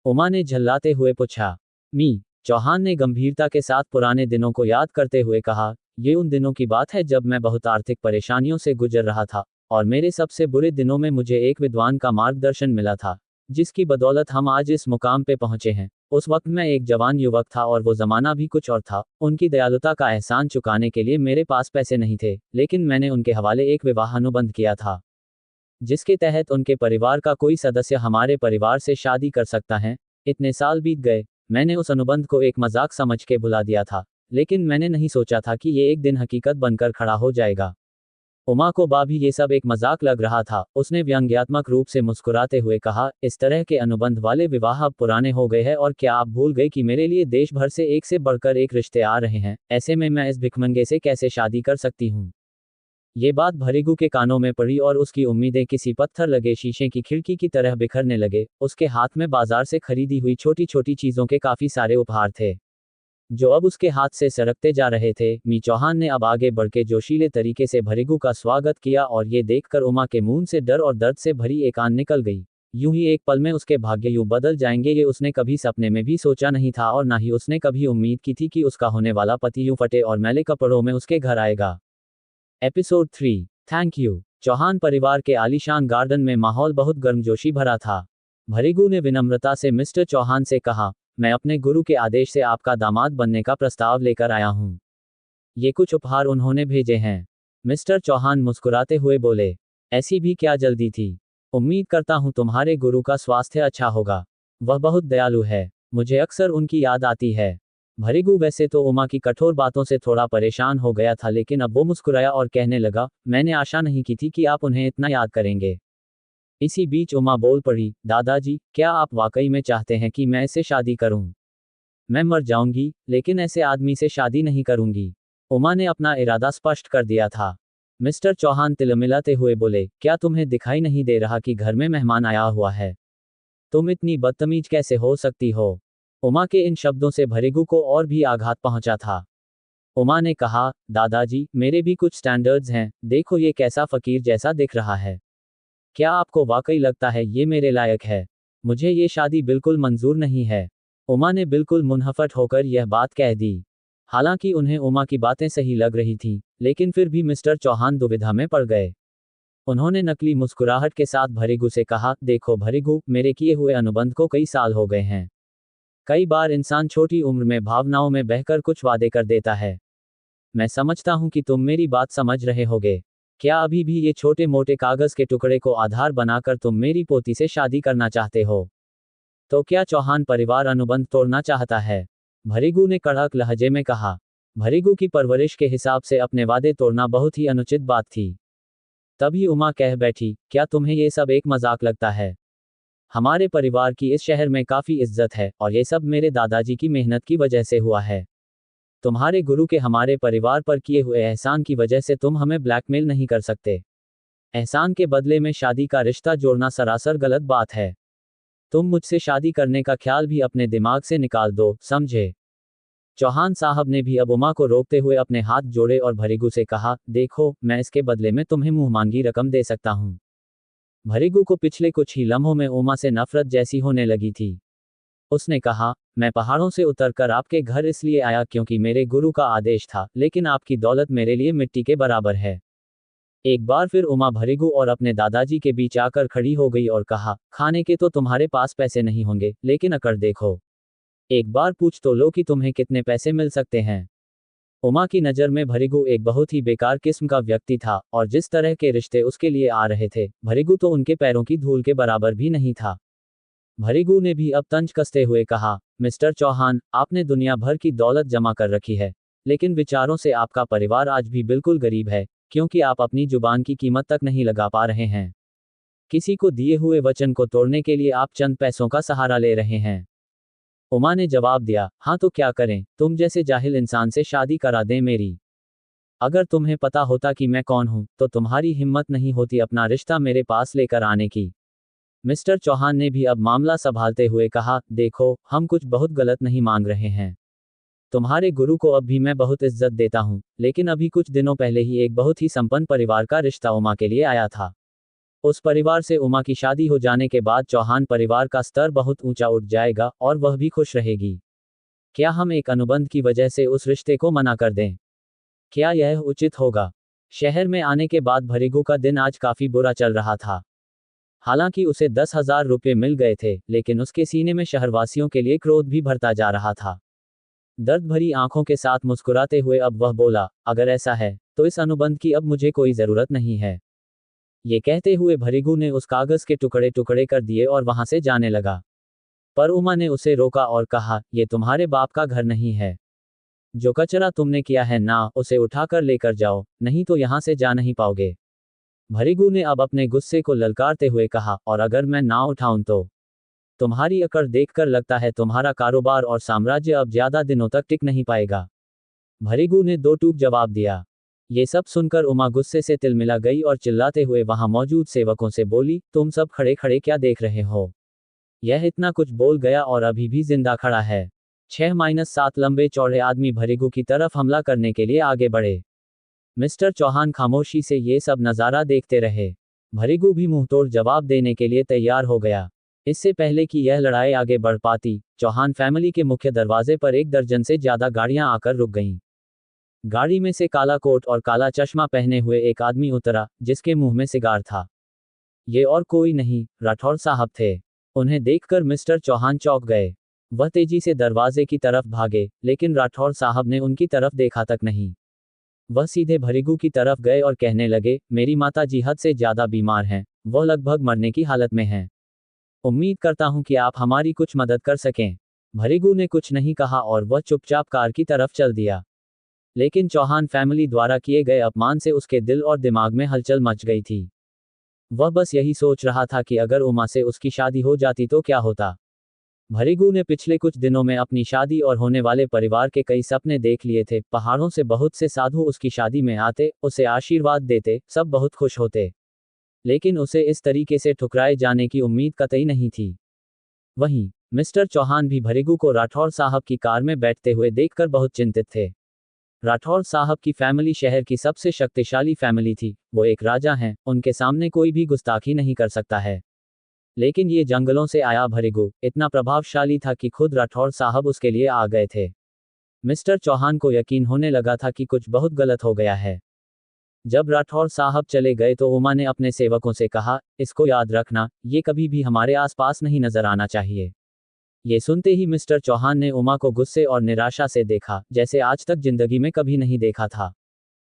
उमा ने झल्लाते हुए पूछा। मी चौहान ने गंभीरता के साथ पुराने दिनों को याद करते हुए कहा, ये उन दिनों की बात है जब मैं बहुत आर्थिक परेशानियों से गुजर रहा था और मेरे सबसे बुरे दिनों में मुझे एक विद्वान का मार्गदर्शन मिला था, जिसकी बदौलत हम आज इस मुकाम पे पहुंचे हैं। उस वक्त मैं एक जवान युवक था और वो जमाना भी कुछ और था। उनकी दयालुता का एहसान चुकाने के लिए मेरे पास पैसे नहीं थे, लेकिन मैंने उनके हवाले एक विवाह अनुबंध किया था, जिसके तहत उनके परिवार का कोई सदस्य हमारे परिवार से शादी कर सकता है। इतने साल बीत गए, मैंने उस अनुबंध को एक मजाक समझ के भुला दिया था, लेकिन मैंने नहीं सोचा था कि ये एक दिन हकीकत बनकर खड़ा हो जाएगा। उमा को भी ये सब एक मजाक लग रहा था। उसने व्यंग्यात्मक रूप से मुस्कुराते हुए कहा, इस तरह के अनुबंध वाले विवाह अब पुराने हो गए हैं, और क्या आप भूल गए कि मेरे लिए देश भर से एक से बढ़कर एक रिश्ते आ रहे हैं? ऐसे में मैं इस भिखमंगे से कैसे शादी कर सकती हूँ? ये बात भृगु के कानों में पड़ी और उसकी उम्मीदें किसी पत्थर लगे शीशे की खिड़की की तरह बिखरने लगे। उसके हाथ में बाजार से खरीदी हुई छोटी छोटी चीजों के काफी सारे उपहार थे, जो अब उसके हाथ से सरकते जा रहे थे। मी चौहान ने अब आगे बढ़ के जोशीले तरीके से भृगु का स्वागत किया और ये देखकर उमा के मुंह से डर और दर्द से भरी एक आन निकल गई। यूं ही एक पल में उसके भाग्य यूं बदल जाएंगे, ये उसने कभी सपने में भी सोचा नहीं था और ना ही उसने कभी उम्मीद की थी कि उसका होने वाला पति यूं फटे और मैले कपड़ों में उसके घर आएगा। Episode 3, thank you. चौहान परिवार के आलीशान गार्डन में माहौल बहुत गर्मजोशी भरा था। भृगु ने विनम्रता से मिस्टर चौहान से कहा, मैं अपने गुरु के आदेश से आपका दामाद बनने का प्रस्ताव लेकर आया हूँ। ये कुछ उपहार उन्होंने भेजे हैं। मिस्टर चौहान मुस्कुराते हुए बोले, ऐसी भी क्या जल्दी थी? उम्मीद करता हूँ तुम्हारे गुरु का स्वास्थ्य अच्छा होगा। वह बहुत दयालु है, मुझे अक्सर उनकी याद आती है। भृगु वैसे तो उमा की कठोर बातों से थोड़ा परेशान हो गया था, लेकिन अब वो मुस्कुराया और कहने लगा, मैंने आशा नहीं की थी कि आप उन्हें इतना याद करेंगे। इसी बीच उमा बोल पड़ी, दादाजी, क्या आप वाकई में चाहते हैं कि मैं इससे शादी करूं? मैं मर जाऊंगी, लेकिन ऐसे आदमी से शादी नहीं करूंगी। उमा ने अपना इरादा स्पष्ट कर दिया था। मिस्टर चौहान तिलमिलाते हुए बोले, क्या तुम्हें दिखाई नहीं दे रहा कि घर में मेहमान आया हुआ है? तुम इतनी बदतमीज कैसे हो सकती हो? उमा के इन शब्दों से भृगु को और भी आघात पहुंचा था। उमा ने कहा, दादाजी, मेरे भी कुछ स्टैंडर्ड्स हैं, देखो ये कैसा फकीर जैसा दिख रहा है। क्या आपको वाकई लगता है ये मेरे लायक है? मुझे ये शादी बिल्कुल मंजूर नहीं है। उमा ने बिल्कुल मुनहफट होकर यह बात कह दी। हालांकि उन्हें उमा की बातें सही लग रही थीं, लेकिन फिर भी मिस्टर चौहान दुविधा में पड़ गए। उन्होंने नकली मुस्कुराहट के साथ भृगु से कहा, देखो भृगु, मेरे किए हुए अनुबंध को कई साल हो गए हैं। कई बार इंसान छोटी उम्र में भावनाओं में बहकर कुछ वादे कर देता है। मैं समझता हूं कि तुम मेरी बात समझ रहे होगे। क्या अभी भी ये छोटे मोटे कागज के टुकड़े को आधार बनाकर तुम मेरी पोती से शादी करना चाहते हो? तो क्या चौहान परिवार अनुबंध तोड़ना चाहता है? भृगु ने कड़क लहजे में कहा। भृगु की परवरिश के हिसाब से अपने वादे तोड़ना बहुत ही अनुचित बात थी। तभी उमा कह बैठी, क्या तुम्हें ये सब एक मजाक लगता है? हमारे परिवार की इस शहर में काफी इज्जत है, और ये सब मेरे दादाजी की मेहनत की वजह से हुआ है। तुम्हारे गुरु के हमारे परिवार पर किए हुए एहसान की वजह से तुम हमें ब्लैकमेल नहीं कर सकते। एहसान के बदले में शादी का रिश्ता जोड़ना सरासर गलत बात है। तुम मुझसे शादी करने का ख्याल भी अपने दिमाग से निकाल दो, समझे? चौहान साहब ने भी अब उमा को रोकते हुए अपने हाथ जोड़े और भृगु से कहा, देखो, मैं इसके बदले में तुम्हें मुंहमांगी रकम दे सकता हूं। भृगु को पिछले कुछ ही लम्हों में उमा से नफरत जैसी होने लगी थी। उसने कहा, मैं पहाड़ों से उतरकर आपके घर इसलिए आया क्योंकि मेरे गुरु का आदेश था, लेकिन आपकी दौलत मेरे लिए मिट्टी के बराबर है। एक बार फिर उमा भृगु और अपने दादाजी के बीच आकर खड़ी हो गई और कहा, खाने के तो तुम्हारे पास पैसे नहीं होंगे, लेकिन अकड़ देखो। एक बार पूछ तो लो कि तुम्हें कितने पैसे मिल सकते हैं। उमा की नज़र में भृगु एक बहुत ही बेकार किस्म का व्यक्ति था, और जिस तरह के रिश्ते उसके लिए आ रहे थे, भृगु तो उनके पैरों की धूल के बराबर भी नहीं था। भृगु ने भी अब तंज कसते हुए कहा, मिस्टर चौहान, आपने दुनिया भर की दौलत जमा कर रखी है, लेकिन विचारों से आपका परिवार आज भी बिल्कुल गरीब है, क्योंकि आप अपनी जुबान की कीमत तक नहीं लगा पा रहे हैं। किसी को दिए हुए वचन को तोड़ने के लिए आप चंद पैसों का सहारा ले रहे हैं। उमा ने जवाब दिया, हाँ तो क्या करें, तुम जैसे जाहिल इंसान से शादी करा दें मेरी। अगर तुम्हें पता होता कि मैं कौन हूं, तो तुम्हारी हिम्मत नहीं होती अपना रिश्ता मेरे पास लेकर आने की। मिस्टर चौहान ने भी अब मामला संभालते हुए कहा, देखो, हम कुछ बहुत गलत नहीं मांग रहे हैं। तुम्हारे गुरु को अब भी मैं बहुत इज्जत देता हूं, लेकिन अभी कुछ दिनों पहले ही एक बहुत ही संपन्न परिवार का रिश्ता उमा के लिए आया था। उस परिवार से उमा की शादी हो जाने के बाद चौहान परिवार का स्तर बहुत ऊंचा उठ जाएगा, और वह भी खुश रहेगी। क्या हम एक अनुबंध की वजह से उस रिश्ते को मना कर दें? क्या यह उचित होगा? शहर में आने के बाद भृगु का दिन आज काफी बुरा चल रहा था। हालांकि उसे 10,000 रुपये मिल गए थे, लेकिन उसके सीने में शहरवासियों के लिए क्रोध भी भरता जा रहा था। दर्द भरी आंखों के साथ मुस्कुराते हुए अब वह बोला, अगर ऐसा है, तो इस अनुबंध की अब मुझे कोई जरूरत नहीं है। ये कहते हुए भृगु ने उस कागज के टुकड़े टुकड़े कर दिए और वहां से जाने लगा। पर उमा ने उसे रोका और कहा, ये तुम्हारे बाप का घर नहीं है। जो कचरा तुमने किया है ना, उसे उठाकर लेकर जाओ, नहीं तो यहां से जा नहीं पाओगे। भृगु ने अब अपने गुस्से को ललकारते हुए कहा, और अगर मैं ना उठाऊं तो? तुम्हारी अकड़ देखकर लगता है तुम्हारा कारोबार और साम्राज्य अब ज्यादा दिनों तक टिक नहीं पाएगा। भृगु ने दो टूक जवाब दिया। ये सब सुनकर उमा गुस्से से तिलमिला गई और चिल्लाते हुए वहां मौजूद सेवकों से बोली, तुम सब खड़े खड़े क्या देख रहे हो? यह इतना कुछ बोल गया और अभी भी जिंदा खड़ा है। 6-7 लंबे चौड़े आदमी भृगु की तरफ हमला करने के लिए आगे बढ़े। मिस्टर चौहान खामोशी से ये सब नज़ारा देखते रहे। भृगु भी मुंहतोड़ जवाब देने के लिए तैयार हो गया। इससे पहले कि यह लड़ाई आगे बढ़ पाती, चौहान फैमिली के मुख्य दरवाजे पर 1 दर्जन से ज्यादा गाड़ियां आकर रुक गईं। गाड़ी में से काला कोट और काला चश्मा पहने हुए एक आदमी उतरा, जिसके मुंह में सिगार था। ये और कोई नहीं, राठौड़ साहब थे। उन्हें देखकर मिस्टर चौहान चौंक गए। वह तेजी से दरवाजे की तरफ भागे, लेकिन राठौड़ साहब ने उनकी तरफ देखा तक नहीं। वह सीधे भृगु की तरफ गए और कहने लगे, मेरी माता जी हद से ज्यादा बीमार हैं, वह लगभग मरने की हालत में हैं। उम्मीद करता हूं कि आप हमारी कुछ मदद कर सकें। भृगु ने कुछ नहीं कहा और वह चुपचाप कार की तरफ चल दिया। लेकिन चौहान फैमिली द्वारा किए गए अपमान से उसके दिल और दिमाग में हलचल मच गई थी। वह बस यही सोच रहा था कि अगर उमा से उसकी शादी हो जाती तो क्या होता। भृगु ने पिछले कुछ दिनों में अपनी शादी और होने वाले परिवार के कई सपने देख लिए थे। पहाड़ों से बहुत से साधु उसकी शादी में आते, उसे आशीर्वाद देते, सब बहुत खुश होते। लेकिन उसे इस तरीके से ठुकराए जाने की उम्मीद कतई नहीं थी। वहीं मिस्टर चौहान भी भृगु को राठौड़ साहब की कार में बैठते हुए देखकर बहुत चिंतित थे। राठौर साहब की फैमिली शहर की सबसे शक्तिशाली फैमिली थी। वो एक राजा हैं, उनके सामने कोई भी गुस्ताखी नहीं कर सकता है। लेकिन ये जंगलों से आया भृगु इतना प्रभावशाली था कि खुद राठौर साहब उसके लिए आ गए थे। मिस्टर चौहान को यकीन होने लगा था कि कुछ बहुत गलत हो गया है। जब राठौर साहब चले गए तो उमा ने अपने सेवकों से कहा, इसको याद रखना, ये कभी भी हमारे आसपास नहीं नजर आना चाहिए। ये सुनते ही मिस्टर चौहान ने उमा को गुस्से और निराशा से देखा, जैसे आज तक जिंदगी में कभी नहीं देखा था।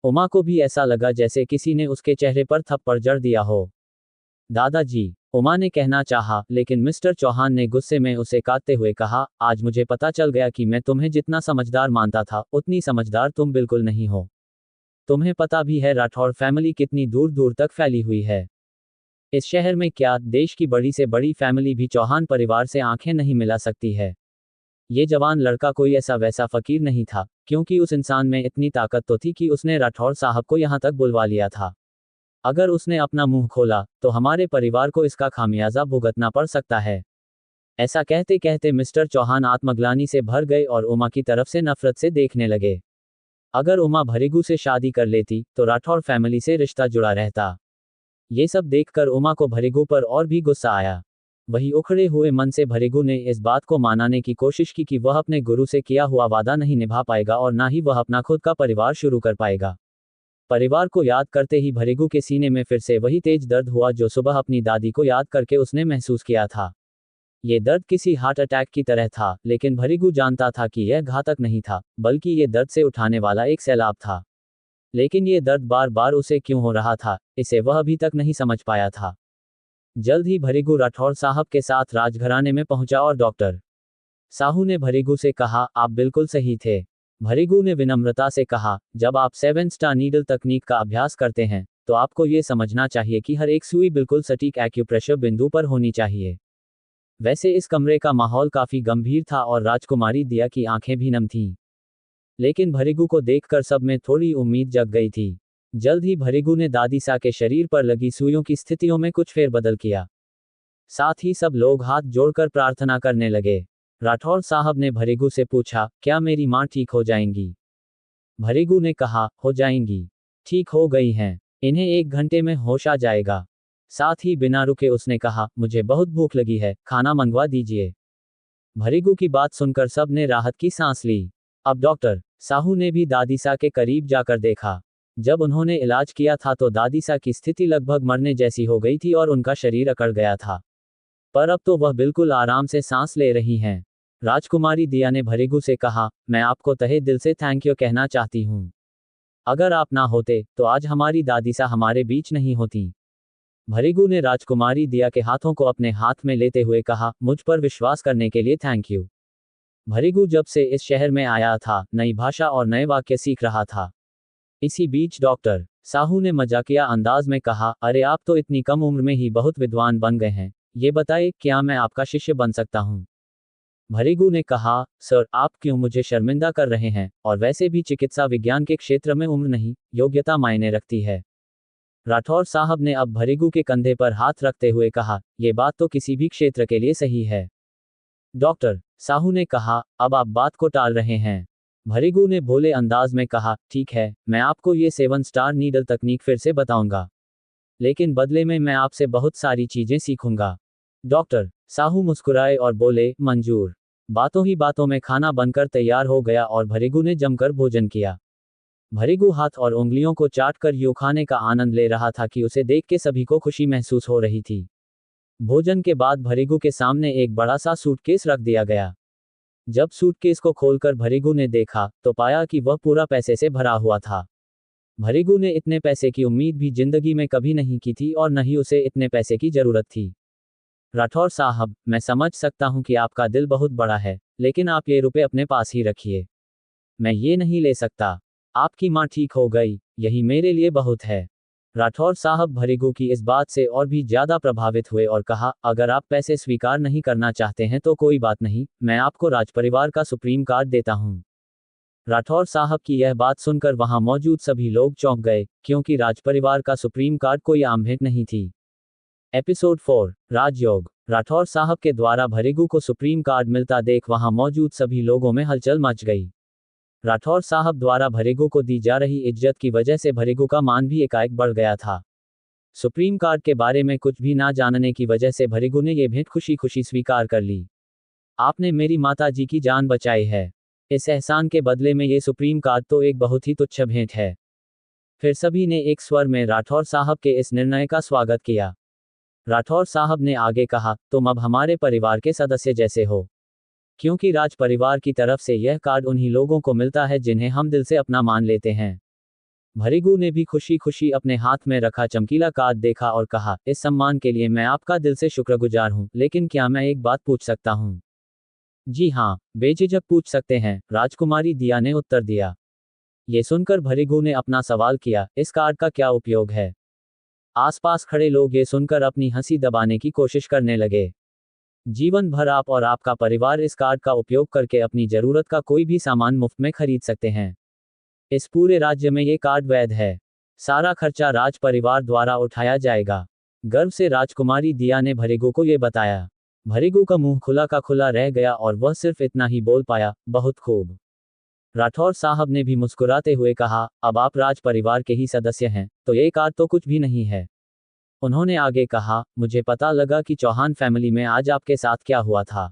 उमा को भी ऐसा लगा जैसे किसी ने उसके चेहरे पर थप्पड़ जड़ दिया हो। दादाजी, उमा ने कहना चाहा, लेकिन मिस्टर चौहान ने गुस्से में उसे काटते हुए कहा, आज मुझे पता चल गया कि मैं तुम्हें जितना समझदार मानता था उतनी समझदार तुम बिल्कुल नहीं हो। तुम्हें पता भी है राठौर फैमिली कितनी दूर दूर तक फैली हुई है। इस शहर में क्या, देश की बड़ी से बड़ी फैमिली भी चौहान परिवार से आंखें नहीं मिला सकती है। ये जवान लड़का कोई ऐसा वैसा फकीर नहीं था, क्योंकि उस इंसान में इतनी ताकत तो थी कि उसने राठौर साहब को यहाँ तक बुलवा लिया था। अगर उसने अपना मुंह खोला तो हमारे परिवार को इसका खामियाजा भुगतना पड़ सकता है। ऐसा कहते कहते मिस्टर चौहान आत्मग्लानि से भर गए और उमा की तरफ से नफरत से देखने लगे। अगर उमा भृगु से शादी कर लेती तो राठौर फैमिली से रिश्ता जुड़ा रहता। ये सब देखकर उमा को भृगु पर और भी गुस्सा आया। वही उखड़े हुए मन से भृगु ने इस बात को मनाने की कोशिश की कि वह अपने गुरु से किया हुआ वादा नहीं निभा पाएगा और ना ही वह अपना खुद का परिवार शुरू कर पाएगा। परिवार को याद करते ही भृगु के सीने में फिर से वही तेज दर्द हुआ जो सुबह अपनी दादी को याद करके उसने महसूस किया था। ये दर्द किसी हार्ट अटैक की तरह था, लेकिन भृगु जानता था कि यह घातक नहीं था, बल्कि ये दर्द से उठाने वाला एक सैलाब था। लेकिन ये दर्द बार बार उसे क्यों हो रहा था, इसे वह अभी तक नहीं समझ पाया था। जल्द ही भृगु राठौर साहब के साथ राजघराने में पहुंचा और डॉक्टर साहू ने भृगु से कहा, आप बिल्कुल सही थे। भृगु ने विनम्रता से कहा, जब आप 7 स्टार नीडल तकनीक का अभ्यास करते हैं तो आपको ये समझना चाहिए कि हर एक सुई बिल्कुल सटीक एक्यूप्रेशर बिंदु पर होनी चाहिए। वैसे इस कमरे का माहौल काफी गंभीर था और राजकुमारी दिया की आंखें भी नम थीं। लेकिन भृगु को देखकर सब में थोड़ी उम्मीद जग गई थी। जल्द ही भृगु ने दादीसा के शरीर पर लगी सुइयों की स्थितियों में कुछ फेरबदल किया। साथ ही सब लोग हाथ जोड़कर प्रार्थना करने लगे। राठौर साहब ने भृगु से पूछा, क्या मेरी माँ ठीक हो जाएंगी? भृगु ने कहा, हो जाएंगी, ठीक हो गई हैं, इन्हें 1 घंटे में होश आ जाएगा। साथ ही बिना रुके उसने कहा, मुझे बहुत भूख लगी है, खाना मंगवा दीजिए। भृगु की बात सुनकर सब ने राहत की सांस ली। अब डॉक्टर साहू ने भी दादीसा के करीब जाकर देखा। जब उन्होंने इलाज किया था तो दादीसा की स्थिति लगभग मरने जैसी हो गई थी और उनका शरीर अकड़ गया था, पर अब तो वह बिल्कुल आराम से सांस ले रही हैं। राजकुमारी दिया ने भृगु से कहा, मैं आपको तहे दिल से थैंक यू कहना चाहती हूँ। अगर आप ना होते तो आज हमारी दादीसा हमारे बीच नहीं होती। भृगु ने राजकुमारी दिया के हाथों को अपने हाथ में लेते हुए कहा, मुझ पर विश्वास करने के लिए थैंक यू। भृगु जब से इस शहर में आया था, नई भाषा और नए वाक्य सीख रहा था। इसी बीच डॉक्टर साहू ने मजाकिया अंदाज में कहा, अरे आप तो इतनी कम उम्र में ही बहुत विद्वान बन गए हैं, ये बताइए क्या मैं आपका शिष्य बन सकता हूँ? भृगु ने कहा, सर आप क्यों मुझे शर्मिंदा कर रहे हैं, और वैसे भी चिकित्सा विज्ञान के क्षेत्र में उम्र नहीं, योग्यता मायने रखती है। राठौर साहब ने अब भृगु के कंधे पर हाथ रखते हुए कहा, ये बात तो किसी भी क्षेत्र के लिए सही है। डॉक्टर साहू ने कहा, अब आप बात को टाल रहे हैं। भृगु ने भोले अंदाज में कहा, ठीक है, मैं आपको ये 7 स्टार नीडल तकनीक फिर से बताऊंगा, लेकिन बदले में मैं आपसे बहुत सारी चीजें सीखूंगा। डॉक्टर साहू मुस्कुराए और बोले, मंजूर। बातों ही बातों में खाना बनकर तैयार हो गया और भृगु ने जमकर भोजन किया। भृगु हाथ और उंगलियों को चाटकर यूं खाने का आनंद ले रहा था कि उसे देख के सभी को खुशी महसूस हो रही थी। भोजन के बाद भृगु के सामने एक बड़ा सा सूटकेस रख दिया गया। जब सूटकेस को खोलकर भृगु ने देखा तो पाया कि वह पूरा पैसे से भरा हुआ था। भृगु ने इतने पैसे की उम्मीद भी जिंदगी में कभी नहीं की थी और न ही उसे इतने पैसे की जरूरत थी। राठौर साहब, मैं समझ सकता हूं कि आपका दिल बहुत बड़ा है, लेकिन आप ये रुपए अपने पास ही रखिए। मैं ये नहीं ले सकता। आपकी माँ ठीक हो गई, यही मेरे लिए बहुत है। राठौर साहब भृगु की इस बात से और भी ज्यादा प्रभावित हुए और कहा, अगर आप पैसे स्वीकार नहीं करना चाहते हैं तो कोई बात नहीं, मैं आपको राजपरिवार का सुप्रीम कार्ड देता हूँ। राठौर साहब की यह बात सुनकर वहां मौजूद सभी लोग चौंक गए, क्योंकि राजपरिवार का सुप्रीम कार्ड कोई आम भेंट नहीं थी। एपिसोड 4 राजयोग। राठौर साहब के द्वारा भृगु को सुप्रीम कार्ड मिलता देख वहां मौजूद सभी लोगों में हलचल मच गई। राठौर साहब द्वारा भरिगु को दी जा रही इज्जत की वजह से भरिगु का मान भी एकाएक बढ़ गया था। सुप्रीम कोर्ट के बारे में कुछ भी ना जानने की वजह से भरिगु ने यह भेंट खुशी खुशी स्वीकार कर ली। आपने मेरी माता जी की जान बचाई है। इस एहसान के बदले में ये सुप्रीम कोर्ट तो एक बहुत ही तुच्छ भेंट है। फिर सभी ने एक स्वर में राठौर साहब के इस निर्णय का स्वागत किया। राठौर साहब ने आगे कहा, तुम अब हमारे परिवार के सदस्य जैसे हो, क्योंकि राज परिवार की तरफ से यह कार्ड उन्हीं लोगों को मिलता है जिन्हें हम दिल से अपना मान लेते हैं। भरिगु ने भी खुशी खुशी अपने हाथ में रखा चमकीला कार्ड देखा और कहा, इस सम्मान के लिए मैं आपका दिल से शुक्रगुजार हूं, लेकिन क्या मैं एक बात पूछ सकता हूं? जी हाँ, बेझिझक पूछ सकते हैं, राजकुमारी दिया ने उत्तर दिया। ये सुनकर भरिगु ने अपना सवाल किया, इस कार्ड का क्या उपयोग है? आसपास खड़े लोग ये सुनकर अपनी हंसी दबाने की कोशिश करने लगे। जीवन भर आप और आपका परिवार इस कार्ड का उपयोग करके अपनी जरूरत का कोई भी सामान मुफ्त में खरीद सकते हैं। इस पूरे राज्य में ये कार्ड वैध है। सारा खर्चा राज परिवार द्वारा उठाया जाएगा। गर्व से राजकुमारी दिया ने भरिगु को ये बताया। भरिगु का मुंह खुला का खुला रह गया और वह सिर्फ इतना ही बोल पाया, बहुत खूब। राठौर साहब ने भी मुस्कुराते हुए कहा, अब आप राज परिवार के ही सदस्य हैं, तो ये कार्ड तो कुछ भी नहीं है। उन्होंने आगे कहा, मुझे पता लगा कि चौहान फैमिली में आज आपके साथ क्या हुआ था।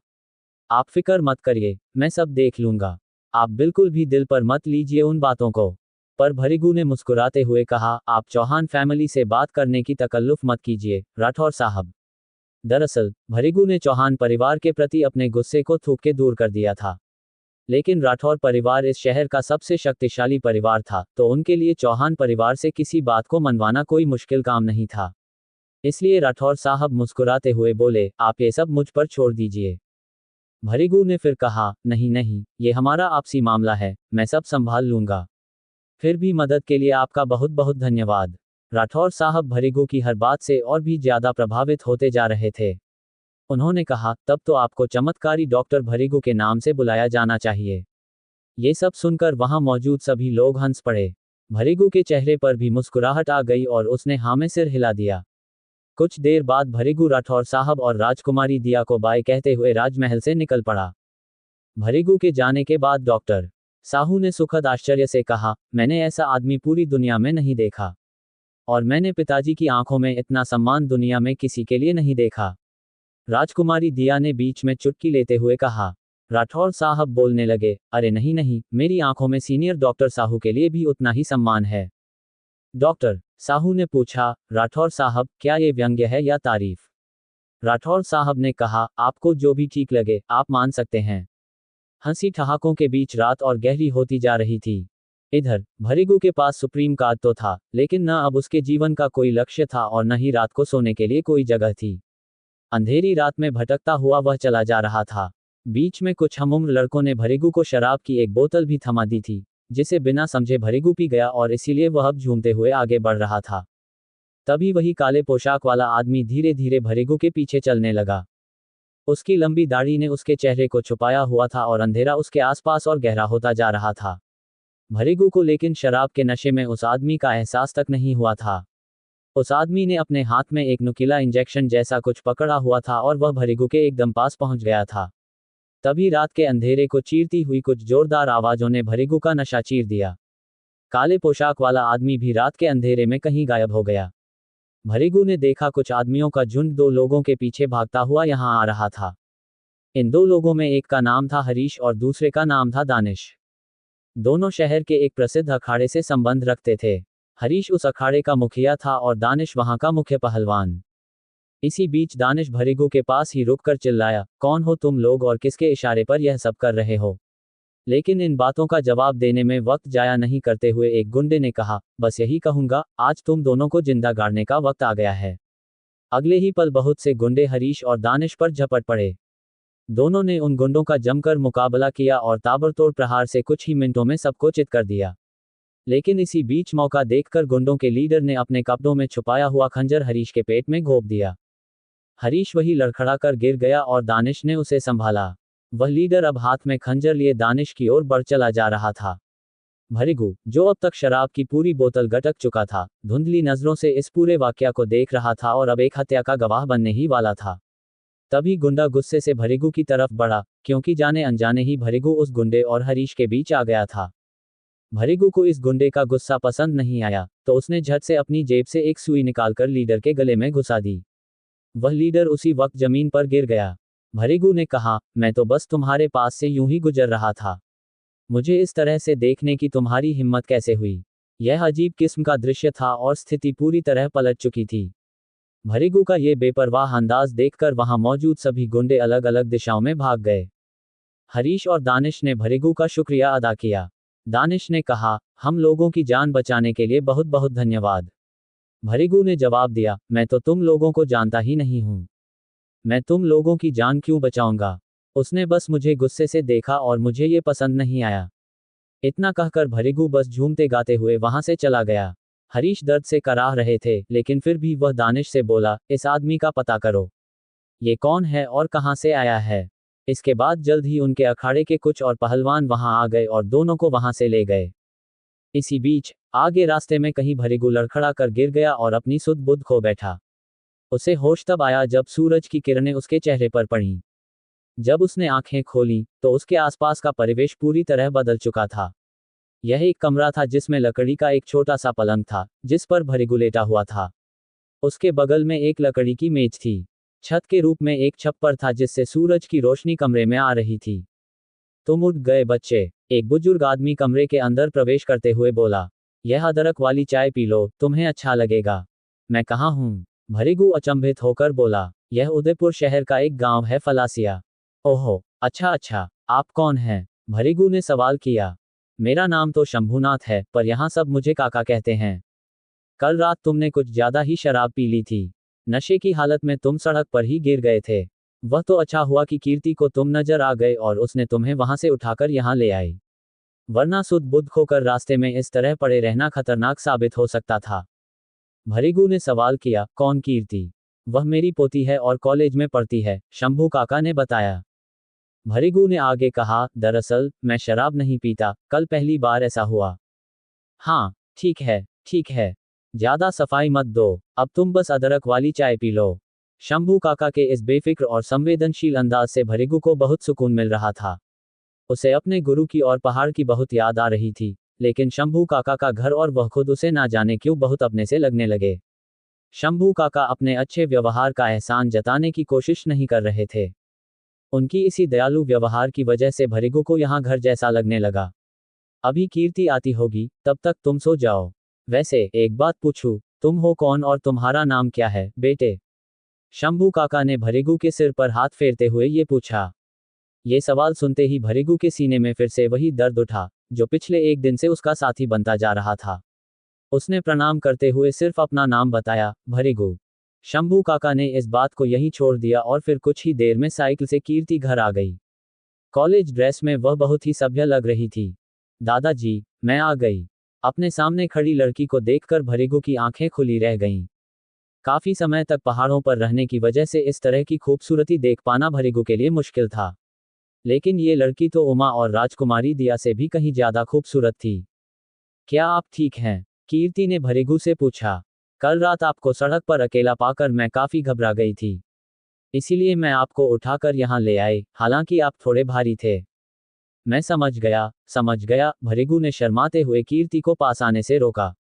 आप फिक्र मत करिए, मैं सब देख लूंगा। आप बिल्कुल भी दिल पर मत लीजिए उन बातों को। पर भरिगु ने मुस्कुराते हुए कहा, आप चौहान फैमिली से बात करने की तकल्लुफ मत कीजिए, राठौर साहब। दरअसल भरिगु ने चौहान परिवार के प्रति अपने गुस्से को थूक के दूर कर दिया था। लेकिन राठौर परिवार इस शहर का सबसे शक्तिशाली परिवार था, तो उनके लिए चौहान परिवार से किसी बात को मनवाना कोई मुश्किल काम नहीं था। इसलिए राठौर साहब मुस्कुराते हुए बोले, आप ये सब मुझ पर छोड़ दीजिए। भरिगु ने फिर कहा, नहीं नहीं, ये हमारा आपसी मामला है, मैं सब संभाल लूंगा। फिर भी मदद के लिए आपका बहुत बहुत धन्यवाद। राठौर साहब भरिगु की हर बात से और भी ज्यादा प्रभावित होते जा रहे थे। उन्होंने कहा, तब तो आपको चमत्कारी डॉक्टर भरिगु के नाम से बुलाया जाना चाहिए। ये सब सुनकर वहां मौजूद सभी लोग हंस पड़े। भरिगु के चेहरे पर भी मुस्कुराहट आ गई और उसने हाँ में सिर हिला दिया। कुछ देर बाद भरिगु राठौर साहब और राजकुमारी दिया को बाय कहते हुए राजमहल से निकल पड़ा। भरिगु के जाने के बाद डॉक्टर साहू ने सुखद आश्चर्य से कहा, मैंने ऐसा आदमी पूरी दुनिया में नहीं देखा, और मैंने पिताजी की आंखों में इतना सम्मान दुनिया में किसी के लिए नहीं देखा। राजकुमारी दिया ने बीच में चुटकी लेते हुए कहा। राठौर साहब बोलने लगे, अरे नहीं नहीं, मेरी आंखों में सीनियर डॉक्टर साहू के लिए भी उतना ही सम्मान है। डॉक्टर साहू ने पूछा, राठौर साहब, क्या ये व्यंग्य है या तारीफ? राठौर साहब ने कहा, आपको जो भी ठीक लगे आप मान सकते हैं। हंसी ठहाकों के बीच रात और गहरी होती जा रही थी। इधर भरिगु के पास सुप्रीम कार्ड तो था, लेकिन न अब उसके जीवन का कोई लक्ष्य था और न ही रात को सोने के लिए कोई जगह थी। अंधेरी रात में भटकता हुआ वह चला जा रहा था। बीच में कुछ हमउम्र लड़कों ने भरिगु को शराब की एक बोतल भी थमा दी थी, जिसे बिना समझे भरिगु पी गया और इसीलिए वह अब झूमते हुए आगे बढ़ रहा था। तभी वही काले पोशाक वाला आदमी धीरे धीरे भरिगु के पीछे चलने लगा। उसकी लंबी दाढ़ी ने उसके चेहरे को छुपाया हुआ था और अंधेरा उसके आसपास और गहरा होता जा रहा था। भरिगु को लेकिन शराब के नशे में उस आदमी का एहसास तक नहीं हुआ था। उस आदमी ने अपने हाथ में एक नुकीला इंजेक्शन जैसा कुछ पकड़ा हुआ था और वह भरिगु के एकदम पास पहुंच गया था। तभी रात के अंधेरे को चीरती हुई कुछ जोरदार आवाजों ने भरिगु का नशा चीर दिया। काले पोशाक वाला आदमी भी रात के अंधेरे में कहीं गायब हो गया। भरिगु ने देखा कुछ आदमियों का झुंड दो लोगों के पीछे भागता हुआ यहां आ रहा था। इन दो लोगों में एक का नाम था हरीश और दूसरे का नाम था दानिश। दोनों शहर के एक प्रसिद्ध अखाड़े से संबंध रखते थे। हरीश उस अखाड़े का मुखिया था और दानिश वहां का मुख्य पहलवान। इसी बीच दानिश भरिगु के पास ही रुककर चिल्लाया, कौन हो तुम लोग और किसके इशारे पर यह सब कर रहे हो? लेकिन इन बातों का जवाब देने में वक्त जाया नहीं करते हुए एक गुंडे ने कहा, बस यही कहूंगा, आज तुम दोनों को जिंदा गाड़ने का वक्त आ गया है। अगले ही पल बहुत से गुंडे हरीश और दानिश पर झपट पड़े। दोनों ने उन गुंडों का जमकर मुकाबला किया और ताबड़तोड़ प्रहार से कुछ ही मिनटों में सबको चित कर दिया। लेकिन इसी बीच मौका देखकर गुंडों के लीडर ने अपने कपड़ों में छुपाया हुआ खंजर हरीश के पेट में घोंप दिया। हरीश वही लड़खड़ा कर गिर गया और दानिश ने उसे संभाला। वह लीडर अब हाथ में खंजर लिए दानिश की ओर बढ़ चला जा रहा था। भरिगु, जो अब तक शराब की पूरी बोतल गटक चुका था, धुंधली नजरों से इस पूरे वाकया को देख रहा था और अब एक हत्या का गवाह बनने ही वाला था। तभी गुंडा गुस्से से भरिगु की तरफ बढ़ा, क्योंकि जाने अनजाने ही भरिगु उस गुंडे और हरीश के बीच आ गया था। भरिगु को इस गुंडे का गुस्सा पसंद नहीं आया, तो उसने झट से अपनी जेब से एक सुई निकालकर लीडर के गले में घुसा दी। वह लीडर उसी वक्त जमीन पर गिर गया। भरिगु ने कहा, मैं तो बस तुम्हारे पास से यूं ही गुजर रहा था। मुझे इस तरह से देखने की तुम्हारी हिम्मत कैसे हुई? यह अजीब किस्म का दृश्य था और स्थिति पूरी तरह पलट चुकी थी। भरिगु का ये बेपरवाह अंदाज देखकर वहां मौजूद सभी गुंडे अलग अलग दिशाओं में भाग गए। हरीश और दानिश ने भरिगु का शुक्रिया अदा किया। दानिश ने कहा, हम लोगों की जान बचाने के लिए बहुत बहुत धन्यवाद। भरिगु ने जवाब दिया, मैं तो तुम लोगों को जानता ही नहीं हूं। मैं तुम लोगों की जान क्यों बचाऊंगा? उसने बस मुझे गुस्से से देखा और मुझे ये पसंद नहीं आया। इतना कहकर भरिगु बस झूमते गाते हुए वहां से चला गया। हरीश दर्द से कराह रहे थे, लेकिन फिर भी वह दानिश से बोला, इस आदमी का पता करो। ये कौन है और कहां से आया है? इसके बाद जल्द ही उनके अखाड़े के कुछ और पहलवान वहां आ गए और दोनों को वहां से ले गए। इसी बीच आगे रास्ते में कहीं भरिगु लड़खड़ा कर गिर गया और अपनी सुध बुध खो बैठा। उसे होश तब आया जब सूरज की किरणें उसके चेहरे पर पड़ीं। जब उसने आंखें खोलीं, तो उसके आसपास का परिवेश पूरी तरह बदल चुका था। यह एक कमरा था जिसमें लकड़ी का एक छोटा सा पलंग था, जिस पर भरिगु लेटा हुआ था। उसके बगल में एक लकड़ी की मेज थी। छत के रूप में एक छप्पर था जिससे सूरज की रोशनी कमरे में आ रही थी। तुम उठ गए बच्चे, एक बुजुर्ग आदमी कमरे के अंदर प्रवेश करते हुए बोला। यह अदरक वाली चाय पी लो, तुम्हें अच्छा लगेगा। मैं कहाँ हूँ? भरिगु अचंभित होकर बोला। यह उदयपुर शहर का एक गांव है, फलासिया। ओहो, अच्छा अच्छा, आप कौन हैं? भरिगु ने सवाल किया। मेरा नाम तो शंभुनाथ है, पर यहाँ सब मुझे काका कहते हैं। कल रात तुमने कुछ ज्यादा ही शराब पी ली थी। नशे की हालत में तुम सड़क पर ही गिर गए थे। वह तो अच्छा हुआ कि कीर्ति को तुम नजर आ गए और उसने तुम्हें वहां से उठाकर यहाँ ले आई, वरना सुध बुध खोकर रास्ते में इस तरह पड़े रहना खतरनाक साबित हो सकता था। भरिगु ने सवाल किया, कौन कीर्ति? वह मेरी पोती है और कॉलेज में पढ़ती है, शंभू काका ने बताया। भरिगु ने आगे कहा, दरअसल मैं शराब नहीं पीता, कल पहली बार ऐसा हुआ। हाँ, ठीक है ठीक है, ज्यादा सफाई मत दो, अब तुम बस अदरक वाली चाय पी लो। शंभू काका के इस बेफिक्र और संवेदनशील अंदाज से भरिगु को बहुत सुकून मिल रहा था। उसे अपने गुरु की और पहाड़ की बहुत याद आ रही थी, लेकिन शंभू काका का घर और वह खुद उसे ना जाने क्यों बहुत अपने से लगने लगे। शंभू काका अपने अच्छे व्यवहार का एहसान जताने की कोशिश नहीं कर रहे थे। उनकी इसी दयालु व्यवहार की वजह से भरिगु को यहाँ घर जैसा लगने लगा। अभी कीर्ति आती होगी, तब तक तुम सो जाओ। वैसे एक बात पूछूं, तुम हो कौन और तुम्हारा नाम क्या है, बेटे? शंभू काका ने भरिगु के सिर पर हाथ फेरते हुए ये पूछा। ये सवाल सुनते ही भरिगु के सीने में फिर से वही दर्द उठा, जो पिछले एक दिन से उसका साथी बनता जा रहा था। उसने प्रणाम करते हुए सिर्फ अपना नाम बताया, भरिगु। शंभू काका ने इस बात को यहीं छोड़ दिया और फिर कुछ ही देर में साइकिल से कीर्ति घर आ गई। कॉलेज ड्रेस में वह बहुत ही सभ्य लग रही थी। दादाजी, मैं आ गई। अपने सामने खड़ी लड़की को देखकर भरिगु की आंखें खुली रह गईं। काफी समय तक पहाड़ों पर रहने की वजह से इस तरह की खूबसूरती देख पाना भरिगु के लिए मुश्किल था। लेकिन ये लड़की तो उमा और राजकुमारी दिया से भी कहीं ज्यादा खूबसूरत थी। क्या आप ठीक हैं? कीर्ति ने भरिगु से पूछा। कल रात आपको सड़क पर अकेला पाकर मैं काफी घबरा गई थी, इसीलिए मैं आपको उठाकर यहाँ ले आई, हालांकि आप थोड़े भारी थे। मैं समझ गया, भरिगु ने शर्माते हुए कीर्ति को पास आने से रोका।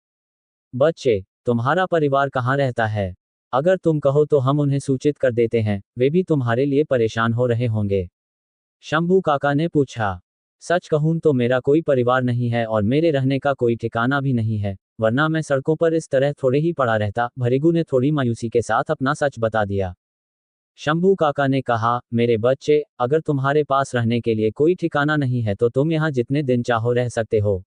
बच्चे, तुम्हारा परिवार कहाँ रहता है? अगर तुम कहो तो हम उन्हें सूचित कर देते हैं, वे भी तुम्हारे लिए परेशान हो रहे होंगे। शंभू काका ने पूछा। सच कहूं तो मेरा कोई परिवार नहीं है और मेरे रहने का कोई ठिकाना भी नहीं है, वरना मैं सड़कों पर इस तरह थोड़े ही पड़ा रहता, भरिगु ने थोड़ी मायूसी के साथ अपना सच बता दिया। शंभू काका ने कहा, मेरे बच्चे, अगर तुम्हारे पास रहने के लिए कोई ठिकाना नहीं है तो तुम यहाँ जितने दिन चाहो रह सकते हो।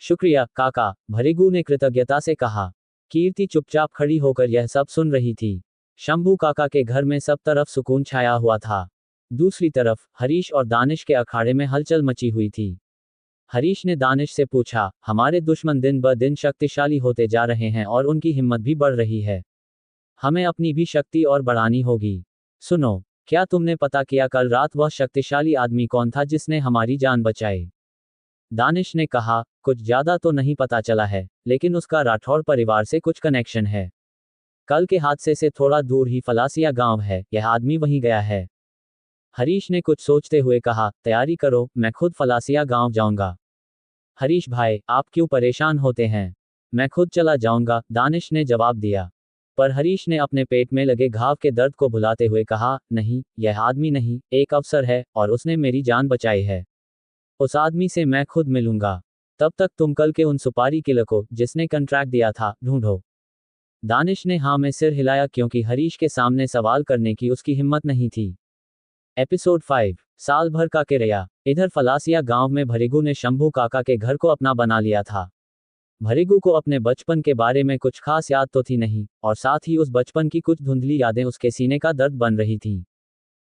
शुक्रिया काका, भरिगु ने कृतज्ञता से कहा। कीर्ति चुपचाप खड़ी होकर यह सब सुन रही थी। शंभू काका के घर में सब तरफ सुकून छाया हुआ था। दूसरी तरफ हरीश और दानिश के अखाड़े में हलचल मची हुई थी। हरीश ने दानिश से पूछा, हमारे दुश्मन दिन ब दिन शक्तिशाली होते जा रहे हैं और उनकी हिम्मत भी बढ़ रही है। हमें अपनी भी शक्ति और बढ़ानी होगी। सुनो, क्या तुमने पता किया कल रात वह शक्तिशाली आदमी कौन था जिसने हमारी जान बचाई? दानिश ने कहा, कुछ ज्यादा तो नहीं पता चला है, लेकिन उसका राठौड़ परिवार से कुछ कनेक्शन है। कल के हादसे से थोड़ा दूर ही फलासिया गांव है, यह आदमी वहीं गया है। हरीश ने कुछ सोचते हुए कहा, तैयारी करो, मैं खुद फलासिया गांव जाऊंगा। हरीश भाई, आप क्यों परेशान होते हैं? मैं खुद चला जाऊंगा, दानिश ने जवाब दिया। पर हरीश ने अपने पेट में लगे घाव के दर्द को भुलाते हुए कहा, नहीं, यह आदमी नहीं, एक अफसर है, और उसने मेरी जान बचाई है। उस आदमी से मैं खुद मिलूंगा। तब तक तुम कल के उन सुपारी किलर को, जिसने कॉन्ट्रैक्ट दिया था, ढूंढो। दानिश ने हाँ में सिर हिलाया, क्योंकि हरीश के सामने सवाल करने की उसकी हिम्मत नहीं थी। एपिसोड 5, साल भर का किराया। इधर फलासिया गांव में भरिगू ने शंभू काका के घर को अपना बना लिया था। भरिगू को अपने बचपन के बारे में कुछ खास याद तो थी नहीं, और साथ ही उस बचपन की कुछ धुंधली यादें उसके सीने का दर्द बन रही थीं।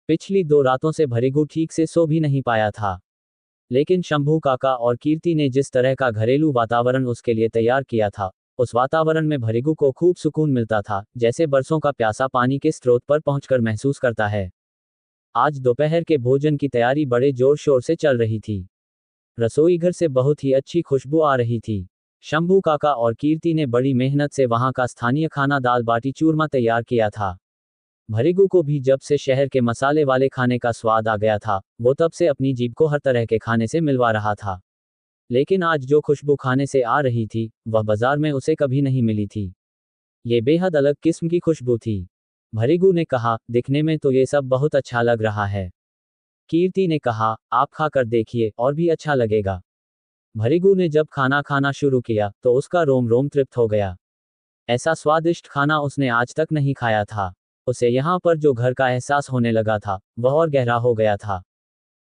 पिछली 2 रातों से भरिगू ठीक से सो भी नहीं पाया था। लेकिन शंभू काका और कीर्ति ने जिस तरह का घरेलू वातावरण उसके लिए तैयार किया था, उस वातावरण में भरिगू को खूब सुकून मिलता था, जैसे बरसों का प्यासा पानी के स्रोत पर पहुंचकर महसूस करता है। आज दोपहर के भोजन की तैयारी बड़े जोर शोर से चल रही थी। रसोई घर से बहुत ही अच्छी खुशबू आ रही थी। शंभू काका और कीर्ति ने बड़ी मेहनत से वहां का स्थानीय खाना दाल बाटी चूरमा तैयार किया था। भरिगू को भी जब से शहर के मसाले वाले खाने का स्वाद आ गया था, वो तब से अपनी जीभ को हर तरह के खाने से मिलवा रहा था। लेकिन आज जो खुशबू खाने से आ रही थी, वह बाजार में उसे कभी नहीं मिली थी। ये बेहद अलग किस्म की खुशबू थी। भरिगू ने कहा, दिखने में तो ये सब बहुत अच्छा लग रहा है। कीर्ति ने कहा, आप खाकर देखिए, और भी अच्छा लगेगा। भरिगू ने जब खाना खाना शुरू किया, तो उसका रोम रोम तृप्त हो गया। ऐसा स्वादिष्ट खाना उसने आज तक नहीं खाया था। उसे यहाँ पर जो घर का एहसास होने लगा था, वह और गहरा हो गया था।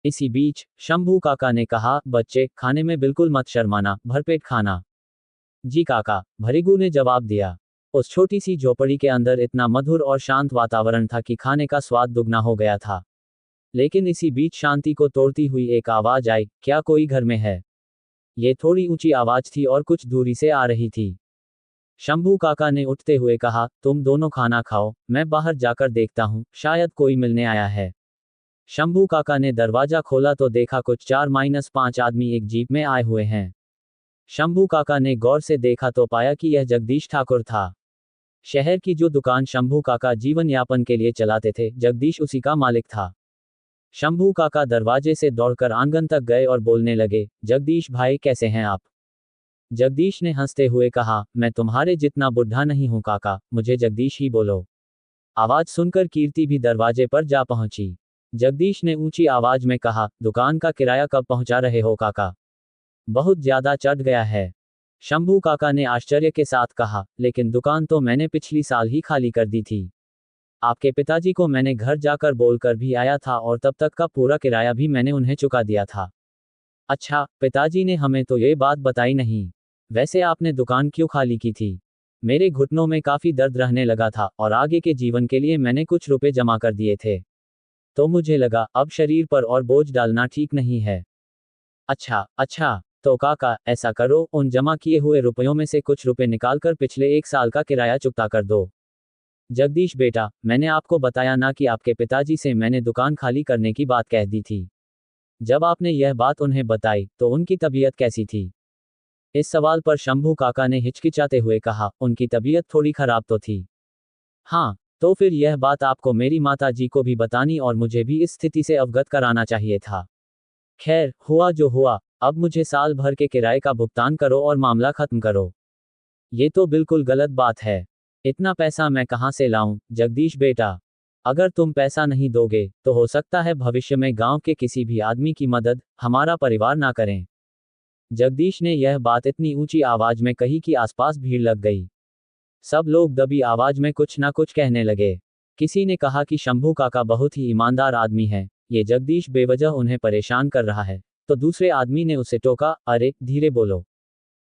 इसी बीच शंभू काका ने कहा, बच्चे, खाने में बिल्कुल मत शर्माना, भरपेट खाना। जी काका, भरिगू ने जवाब दिया। उस छोटी सी झोपड़ी के अंदर इतना मधुर और शांत वातावरण था कि खाने का स्वाद दुगना हो गया था। लेकिन इसी बीच शांति को तोड़ती हुई एक आवाज आई, क्या कोई घर में है? ये थोड़ी ऊंची आवाज थी और कुछ दूरी से आ रही थी। शंभू काका ने उठते हुए कहा, तुम दोनों खाना खाओ, मैं बाहर जाकर देखता हूँ, शायद कोई मिलने आया है। शंभू काका ने दरवाजा खोला तो देखा कुछ 4-5 आदमी एक जीप में आए हुए हैं। शंभू काका ने गौर से देखा तो पाया कि यह जगदीश ठाकुर था। शहर की जो दुकान शंभू काका जीवन यापन के लिए चलाते थे, जगदीश उसी का मालिक था। शंभू काका दरवाजे से दौड़कर आंगन तक गए और बोलने लगे, जगदीश भाई, कैसे हैं आप? जगदीश ने हंसते हुए कहा, मैं तुम्हारे जितना बुढ़ा नहीं हूं काका, मुझे जगदीश ही बोलो। आवाज सुनकर कीर्ति भी दरवाजे पर जा पहुंची। जगदीश ने ऊंची आवाज में कहा, दुकान का किराया कब पहुंचा रहे हो काका? बहुत ज्यादा चढ़ गया है। शंभू काका ने आश्चर्य के साथ कहा, लेकिन दुकान तो मैंने पिछली साल ही खाली कर दी थी। आपके पिताजी को मैंने घर जाकर बोलकर भी आया था, और तब तक का पूरा किराया भी मैंने उन्हें चुका दिया था। अच्छा, पिताजी ने हमें तो ये बात बताई नहीं। वैसे आपने दुकान क्यों खाली की थी? मेरे घुटनों में काफी दर्द रहने लगा था, और आगे के जीवन के लिए मैंने कुछ रुपए जमा कर दिए थे। तो मुझे लगा, अब शरीर पर और बोझ डालना ठीक नहीं है। अच्छा, तो काका, ऐसा करो, उन जमा किए हुए रुपयों में से कुछ रुपए निकालकर पिछले 1 साल का किराया चुकता कर दो। जगदीश बेटा, मैंने आपको बताया ना कि आपके पिताजी से मैंने दुकान खाली करने की बात कह दी थी। जब आपने यह बात उन्हें बताई, तो उनकी तबीयत कैसी थी? इस सवाल पर शंभू काका ने हिचकिचाते हुए कहा, उनकी तबीयत थोड़ी खराब तो थी। हाँ, तो फिर यह बात आपको मेरी माता जी को भी बतानी और मुझे भी इस स्थिति से अवगत कराना चाहिए था। खैर, हुआ जो हुआ, अब मुझे साल भर के किराए का भुगतान करो और मामला खत्म करो। ये तो बिल्कुल गलत बात है। इतना पैसा मैं कहाँ से लाऊं, जगदीश बेटा? अगर तुम पैसा नहीं दोगे, तो हो सकता है भविष्य में गांव के किसी भी आदमी की मदद हमारा परिवार ना करें। जगदीश ने यह बात इतनी ऊंची आवाज में कही कि आसपास भीड़ लग गई। सब लोग दबी आवाज में कुछ ना कुछ कहने लगे। किसी ने कहा कि शंभू काका बहुत ही ईमानदार आदमी है, ये जगदीश बेवजह उन्हें परेशान कर रहा है। तो दूसरे आदमी ने उसे टोका, अरे, धीरे बोलो।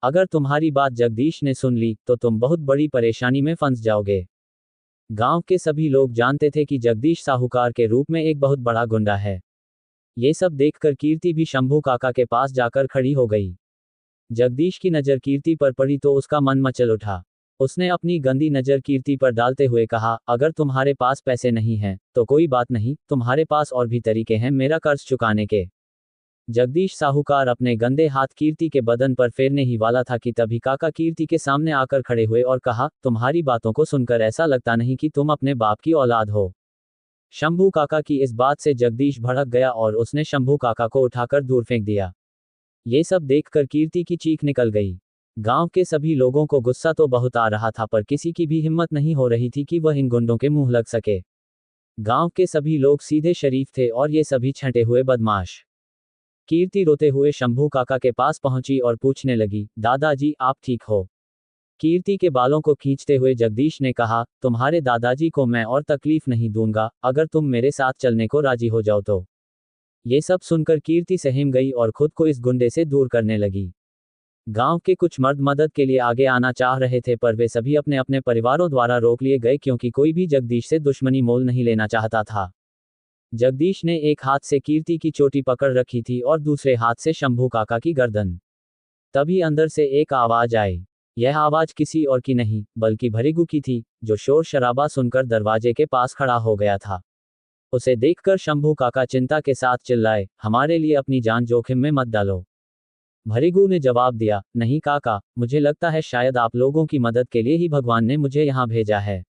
अगर तुम्हारी बात जगदीश ने सुन ली, तो तुम बहुत बड़ी परेशानी में फंस जाओगे। गांव के सभी लोग जानते थे कि जगदीश साहूकार के रूप में एक बहुत बड़ा गुंडा है। ये सब देखकर कीर्ति भी शंभू काका के पास जाकर खड़ी हो गई। जगदीश की नज़र कीर्ति पर पड़ी तो उसका मन मचल उठा। उसने अपनी गंदी नज़र कीर्ति पर डालते हुए कहा, अगर तुम्हारे पास पैसे नहीं हैं, तो कोई बात नहीं, तुम्हारे पास और भी तरीके हैं मेरा कर्ज चुकाने के। जगदीश साहूकार अपने गंदे हाथ कीर्ति के बदन पर फेरने ही वाला था कि तभी काका कीर्ति के सामने आकर खड़े हुए और कहा, तुम्हारी बातों को सुनकर ऐसा लगता नहीं कि तुम अपने बाप की औलाद हो। शंभू काका की इस बात से जगदीश भड़क गया और उसने शंभू काका को उठाकर दूर फेंक दिया। ये सब देखकर कीर्ति की चीख निकल गई। गांव के सभी लोगों को गुस्सा तो बहुत आ रहा था, पर किसी की भी हिम्मत नहीं हो रही थी कि वह इन गुंडों के मुंह लग सके। गांव के सभी लोग सीधे शरीफ थे और ये सभी छंटे हुए बदमाश। कीर्ति रोते हुए शंभू काका के पास पहुंची और पूछने लगी, दादाजी आप ठीक हो? कीर्ति के बालों को खींचते हुए जगदीश ने कहा, तुम्हारे दादाजी को मैं और तकलीफ नहीं दूंगा, अगर तुम मेरे साथ चलने को राजी हो जाओ तो। ये सब सुनकर कीर्ति सहम गई और खुद को इस गुंडे से दूर करने लगी। गांव के कुछ मर्द मदद के लिए आगे आना चाह रहे थे, पर वे सभी अपने अपने परिवारों द्वारा रोक लिए गए, क्योंकि कोई भी जगदीश से दुश्मनी मोल नहीं लेना चाहता था। जगदीश ने एक हाथ से कीर्ति की चोटी पकड़ रखी थी और दूसरे हाथ से शंभू काका की गर्दन। तभी अंदर से एक आवाज आई। यह आवाज किसी और की नहीं बल्कि भरिगू की थी, जो शोर शराबा सुनकर दरवाजे के पास खड़ा हो गया था। उसे देखकर शंभू काका चिंता के साथ चिल्लाए, हमारे लिए अपनी जान जोखिम में मत डालो। भरिगू ने जवाब दिया, नहीं काका, मुझे लगता है शायद आप लोगों की मदद के लिए ही भगवान ने मुझे यहाँ भेजा है।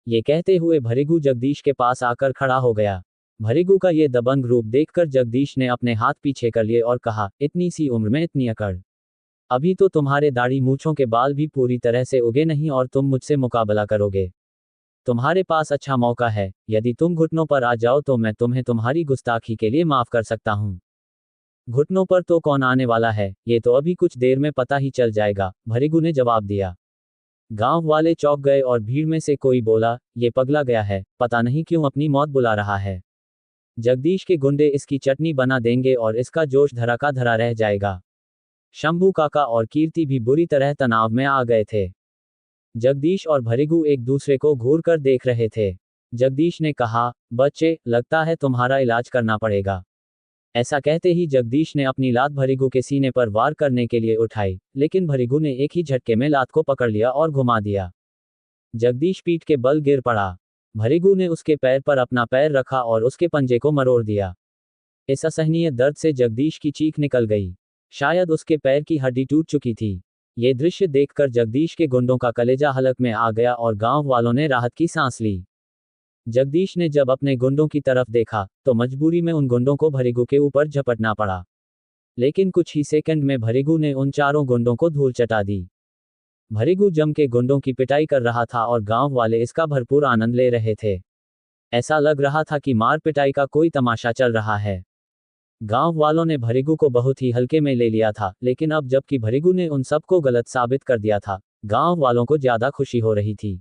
ये कहते हुए भरिगू जगदीश के पास आकर खड़ा हो गया। भरिगू का ये दबंग रूप देखकर जगदीश ने अपने हाथ पीछे कर लिए और कहा, इतनी सी उम्र में इतनी अकड़? अभी तो तुम्हारे दाढ़ी मूंछों के बाल भी पूरी तरह से उगे नहीं और तुम मुझसे मुकाबला करोगे? तुम्हारे पास अच्छा मौका है, यदि तुम घुटनों पर आ जाओ तो मैं तुम्हें तुम्हारी गुस्ताखी के लिए माफ कर सकता हूँ। घुटनों पर तो कौन आने वाला है, ये तो अभी कुछ देर में पता ही चल जाएगा, भरिगू ने जवाब दिया। गांव वाले चौंक गए और भीड़ में से कोई बोला, ये पगला गया है, पता नहीं क्यों अपनी मौत बुला रहा है। जगदीश के गुंडे इसकी चटनी बना देंगे और इसका जोश धरा का धरा रह जाएगा। शंभू काका और कीर्ति भी बुरी तरह तनाव में आ गए थे। जगदीश और भरिगू एक दूसरे को घूर कर देख रहे थे। जगदीश ने कहा, बच्चे, लगता है तुम्हारा इलाज करना पड़ेगा। ऐसा कहते ही जगदीश ने अपनी लात भरिगू के सीने पर वार करने के लिए उठाई, लेकिन भरिगू ने एक ही झटके में लात को पकड़ लिया और घुमा दिया। जगदीश पीठ के बल गिर पड़ा। भरिगू ने उसके पैर पर अपना पैर रखा और उसके पंजे को मरोड़ दिया। इस असहनीय दर्द से जगदीश की चीख निकल गई। शायद उसके पैर की हड्डी टूट चुकी थी। ये दृश्य देखकर जगदीश के गुंडों का कलेजा हलक में आ गया और गांव वालों ने राहत की सांस ली। जगदीश ने जब अपने गुंडों की तरफ देखा तो मजबूरी में उन गुंडों को भरिगू के ऊपर झपटना पड़ा। लेकिन कुछ ही सेकंड में भरिगू ने उन चारों गुंडों को धूल चटा दी। भरिगू जम के गुंडों की पिटाई कर रहा था और गांव वाले इसका भरपूर आनंद ले रहे थे। ऐसा लग रहा था कि मार पिटाई का कोई तमाशा चल रहा है। गांव वालों ने भरिगू को बहुत ही हल्के में ले लिया था, लेकिन अब जबकि भरिगू ने उन सबको गलत साबित कर दिया था, गांव वालों को ज्यादा खुशी हो रही थी।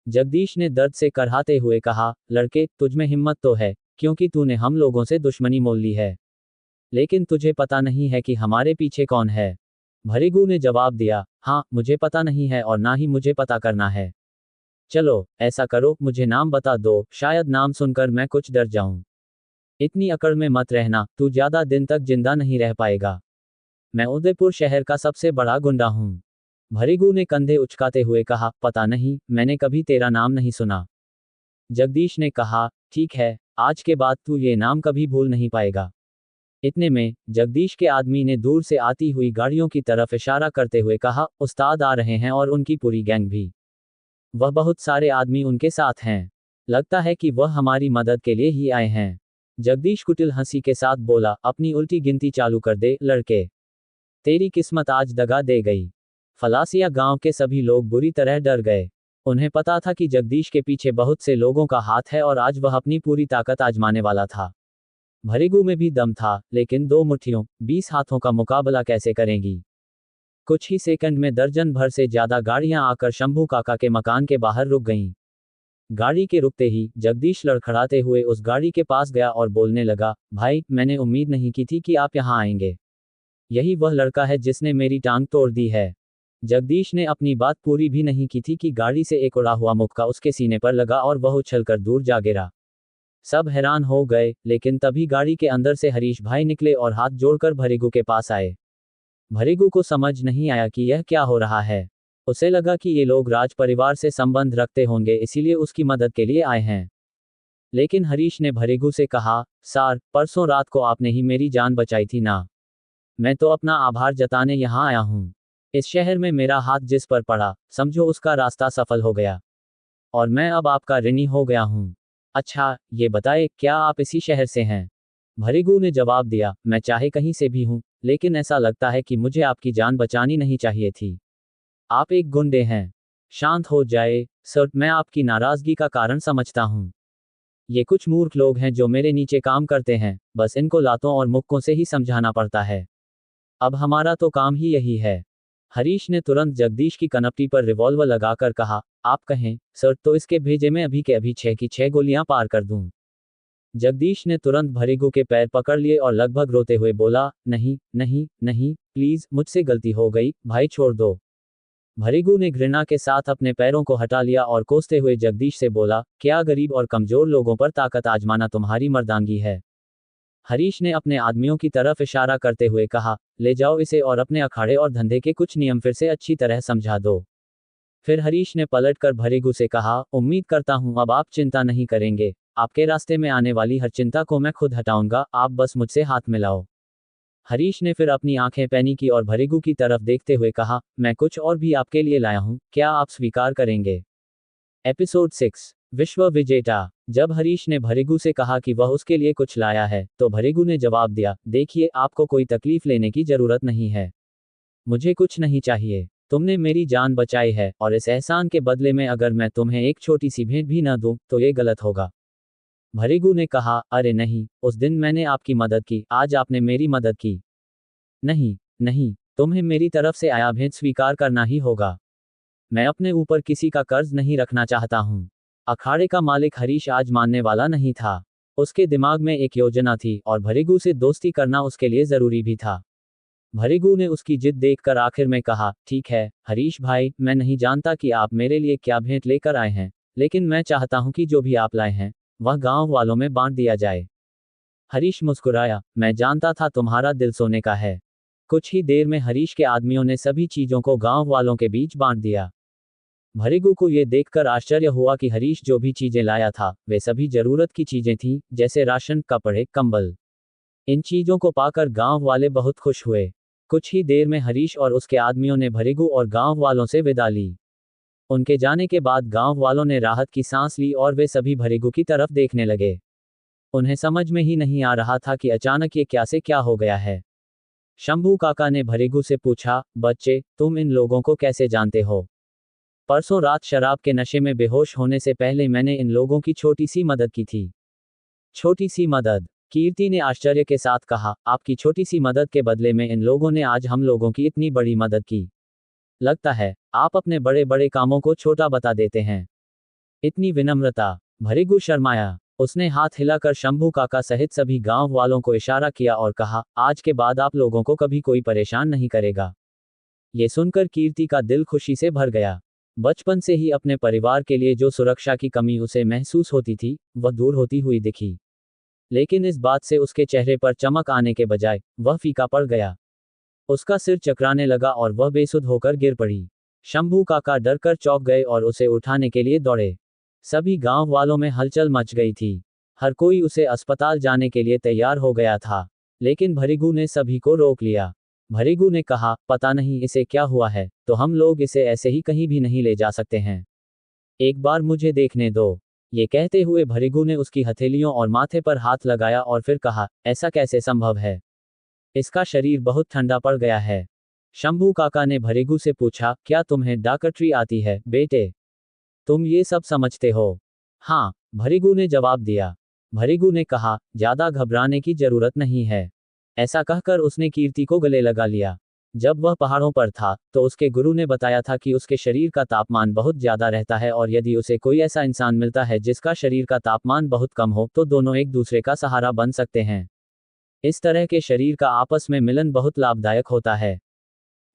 जगदीश ने दर्द से करहाते हुए कहा, लड़के, तुझमें हिम्मत तो है, क्योंकि तूने हम लोगों से दुश्मनी मोल ली है। लेकिन तुझे पता नहीं है कि हमारे पीछे कौन है। भरिगू ने जवाब दिया, हाँ, मुझे पता नहीं है और ना ही मुझे पता करना है। चलो, ऐसा करो, मुझे नाम बता दो, शायद नाम सुनकर मैं कुछ डर जाऊं। इतनी अकड़ में मत रहना, तू ज्यादा दिन तक जिंदा नहीं रह पाएगा। मैं उदयपुर शहर का सबसे बड़ा गुंडा हूं। भरिगू ने कंधे उचकाते हुए कहा, पता नहीं, मैंने कभी तेरा नाम नहीं सुना। जगदीश ने कहा, ठीक है, आज के बाद तू ये नाम कभी भूल नहीं पाएगा। इतने में जगदीश के आदमी ने दूर से आती हुई गाड़ियों की तरफ इशारा करते हुए कहा, उस्ताद आ रहे हैं और उनकी पूरी गैंग भी। वह बहुत सारे आदमी उनके साथ हैं। लगता है कि वह हमारी मदद के लिए ही आए हैं। जगदीश कुटिल हंसी के साथ बोला, अपनी उल्टी गिनती चालू कर दे, लड़के। तेरी किस्मत आज दगा दे गई। फलासिया गांव के सभी लोग बुरी तरह डर गए। उन्हें पता था कि जगदीश के पीछे बहुत से लोगों का हाथ है और आज वह अपनी पूरी ताकत आजमाने वाला था। भरिगू में भी दम था, लेकिन 2 मुट्ठियों 20 हाथों का मुकाबला कैसे करेंगी। कुछ ही सेकंड में दर्जन भर से ज्यादा गाड़ियां आकर शंभू काका के मकान के बाहर रुक गईं। गाड़ी के रुकते ही जगदीश लड़खड़ाते हुए उस गाड़ी के पास गया और बोलने लगा, भाई, मैंने उम्मीद नहीं की थी कि आप यहाँ आएंगे। यही वह लड़का है जिसने मेरी टांग तोड़ दी है। जगदीश ने अपनी बात पूरी भी नहीं की थी कि गाड़ी से एक उड़ा हुआ मुक्का उसके सीने पर लगा और वह उछलकर दूर जा गिरा। सब हैरान हो गए, लेकिन तभी गाड़ी के अंदर से हरीश भाई निकले और हाथ जोड़कर भरिगू के पास आए। भरिगू को समझ नहीं आया कि यह क्या हो रहा है। उसे लगा कि ये लोग राज परिवार से संबंध रखते होंगे, इसीलिए उसकी मदद के लिए आए हैं। लेकिन हरीश ने भरिगू से कहा, सार, परसों रात को आपने ही मेरी जान बचाई थी ना। मैं तो अपना आभार जताने यहाँ आया हूँ। इस शहर में मेरा हाथ जिस पर पड़ा, समझो उसका रास्ता सफल हो गया और मैं अब आपका ऋणी हो गया हूँ। अच्छा, ये बताए, क्या आप इसी शहर से हैं? भरिगू ने जवाब दिया, मैं चाहे कहीं से भी हूँ, लेकिन ऐसा लगता है कि मुझे आपकी जान बचानी नहीं चाहिए थी। आप एक गुंडे हैं। शांत हो जाए, सर, मैं आपकी नाराजगी का कारण समझता हूँ। ये कुछ मूर्ख लोग हैं जो मेरे नीचे काम करते हैं, बस इनको लातों और मुक्कों से ही समझाना पड़ता है। अब हमारा तो काम ही यही है। हरीश ने तुरंत जगदीश की कनपटी पर रिवॉल्वर लगाकर कहा, आप कहें, सर, तो इसके भेजे में अभी के अभी 6 की 6 गोलियां पार कर दूं। जगदीश ने तुरंत भरीगू के पैर पकड़ लिए और लगभग रोते हुए बोला, नहीं नहीं नहीं, प्लीज, मुझसे गलती हो गई, भाई छोड़ दो। भरीगू ने घृणा के साथ अपने पैरों को हटा लिया और कोसते हुए जगदीश से बोला, क्या गरीब और कमजोर लोगों पर ताकत आजमाना तुम्हारी मर्दानगी है? हरीश ने अपने आदमियों की तरफ इशारा करते हुए कहा, ले जाओ इसे और अपने अखाड़े और धंधे के कुछ नियम फिर से अच्छी तरह समझा दो। फिर हरीश ने पलटकर भरीगू से कहा, उम्मीद करता हूं अब आप चिंता नहीं करेंगे। आपके रास्ते में आने वाली हर चिंता को मैं खुद हटाऊंगा, आप बस मुझसे हाथ मिलाओ। हरीश ने फिर अपनी आंखें पैनी की और भरीगू की तरफ देखते हुए कहा, मैं कुछ और भी आपके लिए लाया हूं, क्या आप स्वीकार करेंगे? एपिसोड 6, विश्व विजेता। जब हरीश ने भरीगू से कहा कि वह उसके लिए कुछ लाया है, तो भरीगू ने जवाब दिया, देखिए, आपको कोई तकलीफ लेने की जरूरत नहीं है। मुझे कुछ नहीं चाहिए। तुमने मेरी जान बचाई है, और इस एहसान के बदले में अगर मैं तुम्हें एक छोटी सी भेंट भी न दूं, तो ये गलत होगा। भरीगू ने कहा, अरे नहीं, उस दिन मैंने आपकी मदद की, आज आपने मेरी मदद की। नहीं नहीं, तुम्हें मेरी तरफ से आया भेंट स्वीकार करना ही होगा। मैं अपने ऊपर किसी का कर्ज नहीं रखना चाहता हूँ। अखाड़े का मालिक हरीश आज मानने वाला नहीं था। उसके दिमाग में एक योजना थी और भरीगू से दोस्ती करना उसके लिए जरूरी भी था। भरीगू ने उसकी जिद देखकर आखिर में कहा, ठीक है हरीश भाई, मैं नहीं जानता कि आप मेरे लिए क्या भेंट लेकर आए हैं, लेकिन मैं चाहता हूं कि जो भी आप लाए हैं वह गांव वालों में बांट दिया जाए। हरीश मुस्कुराया, मैं जानता था तुम्हारा दिल सोने का है। कुछ ही देर में हरीश के आदमियों ने सभी चीजों को गांव वालों के बीच बांट दिया। भरीगू को यह देखकर आश्चर्य हुआ कि हरीश जो भी चीजें लाया था वे सभी जरूरत की चीजें थीं, जैसे राशन, कपड़े, कंबल। इन चीजों को पाकर गांव वाले बहुत खुश हुए। कुछ ही देर में हरीश और उसके आदमियों ने भरीगू और गांव वालों से विदा ली। उनके जाने के बाद गांव वालों ने राहत की सांस ली और वे सभी भरीगू की तरफ देखने लगे। उन्हें समझ में ही नहीं आ रहा था कि अचानक ये क्या से क्या हो गया है। शंभू काका ने भरीगू से पूछा, बच्चे, तुम इन लोगों को कैसे जानते हो? परसों रात शराब के नशे में बेहोश होने से पहले मैंने इन लोगों की छोटी सी मदद की थी। छोटी सी मदद? कीर्ति ने आश्चर्य के साथ कहा, आपकी छोटी सी मदद के बदले में इन लोगों ने आज हम लोगों की इतनी बड़ी मदद की। लगता है आप अपने बड़े बड़े कामों को छोटा बता देते हैं। इतनी विनम्रता? भरीगू शर्माया। उसने हाथ हिलाकर शंभू काका सहित सभी गांव वालों को इशारा किया और कहा, आज के बाद आप लोगों को कभी कोई परेशान नहीं करेगा। ये सुनकर कीर्ति का दिल खुशी से भर गया। बचपन से ही अपने परिवार के लिए जो सुरक्षा की कमी उसे महसूस होती थी, वह दूर होती हुई दिखी। लेकिन इस बात से उसके चेहरे पर चमक आने के बजाय वह फीका पड़ गया। उसका सिर चकराने लगा और वह बेसुध होकर गिर पड़ी। शंभू काका डरकर चौंक गए और उसे उठाने के लिए दौड़े। सभी गांव वालों में हलचल मच गई थी। हर कोई उसे अस्पताल जाने के लिए तैयार हो गया था, लेकिन भरीगू ने सभी को रोक लिया। भरीगू ने कहा, पता नहीं इसे क्या हुआ है, तो हम लोग इसे ऐसे ही कहीं भी नहीं ले जा सकते हैं। एक बार मुझे देखने दो। ये कहते हुए भरीगू ने उसकी हथेलियों और माथे पर हाथ लगाया और फिर कहा, ऐसा कैसे संभव है? इसका शरीर बहुत ठंडा पड़ गया है। शंभू काका ने भरीगू से पूछा, क्या तुम्हें डॉक्टरी आती है बेटे? तुम ये सब समझते हो? हाँ, भरीगू ने जवाब दिया। भरीगू ने कहा, ज्यादा घबराने की जरूरत नहीं है। ऐसा कहकर उसने कीर्ति को गले लगा लिया। जब वह पहाड़ों पर था, तो उसके गुरु ने बताया था कि उसके शरीर का तापमान बहुत ज्यादा रहता है और यदि उसे कोई ऐसा इंसान मिलता है जिसका शरीर का तापमान बहुत कम हो, तो दोनों एक दूसरे का सहारा बन सकते हैं। इस तरह के शरीर का आपस में मिलन बहुत लाभदायक होता है।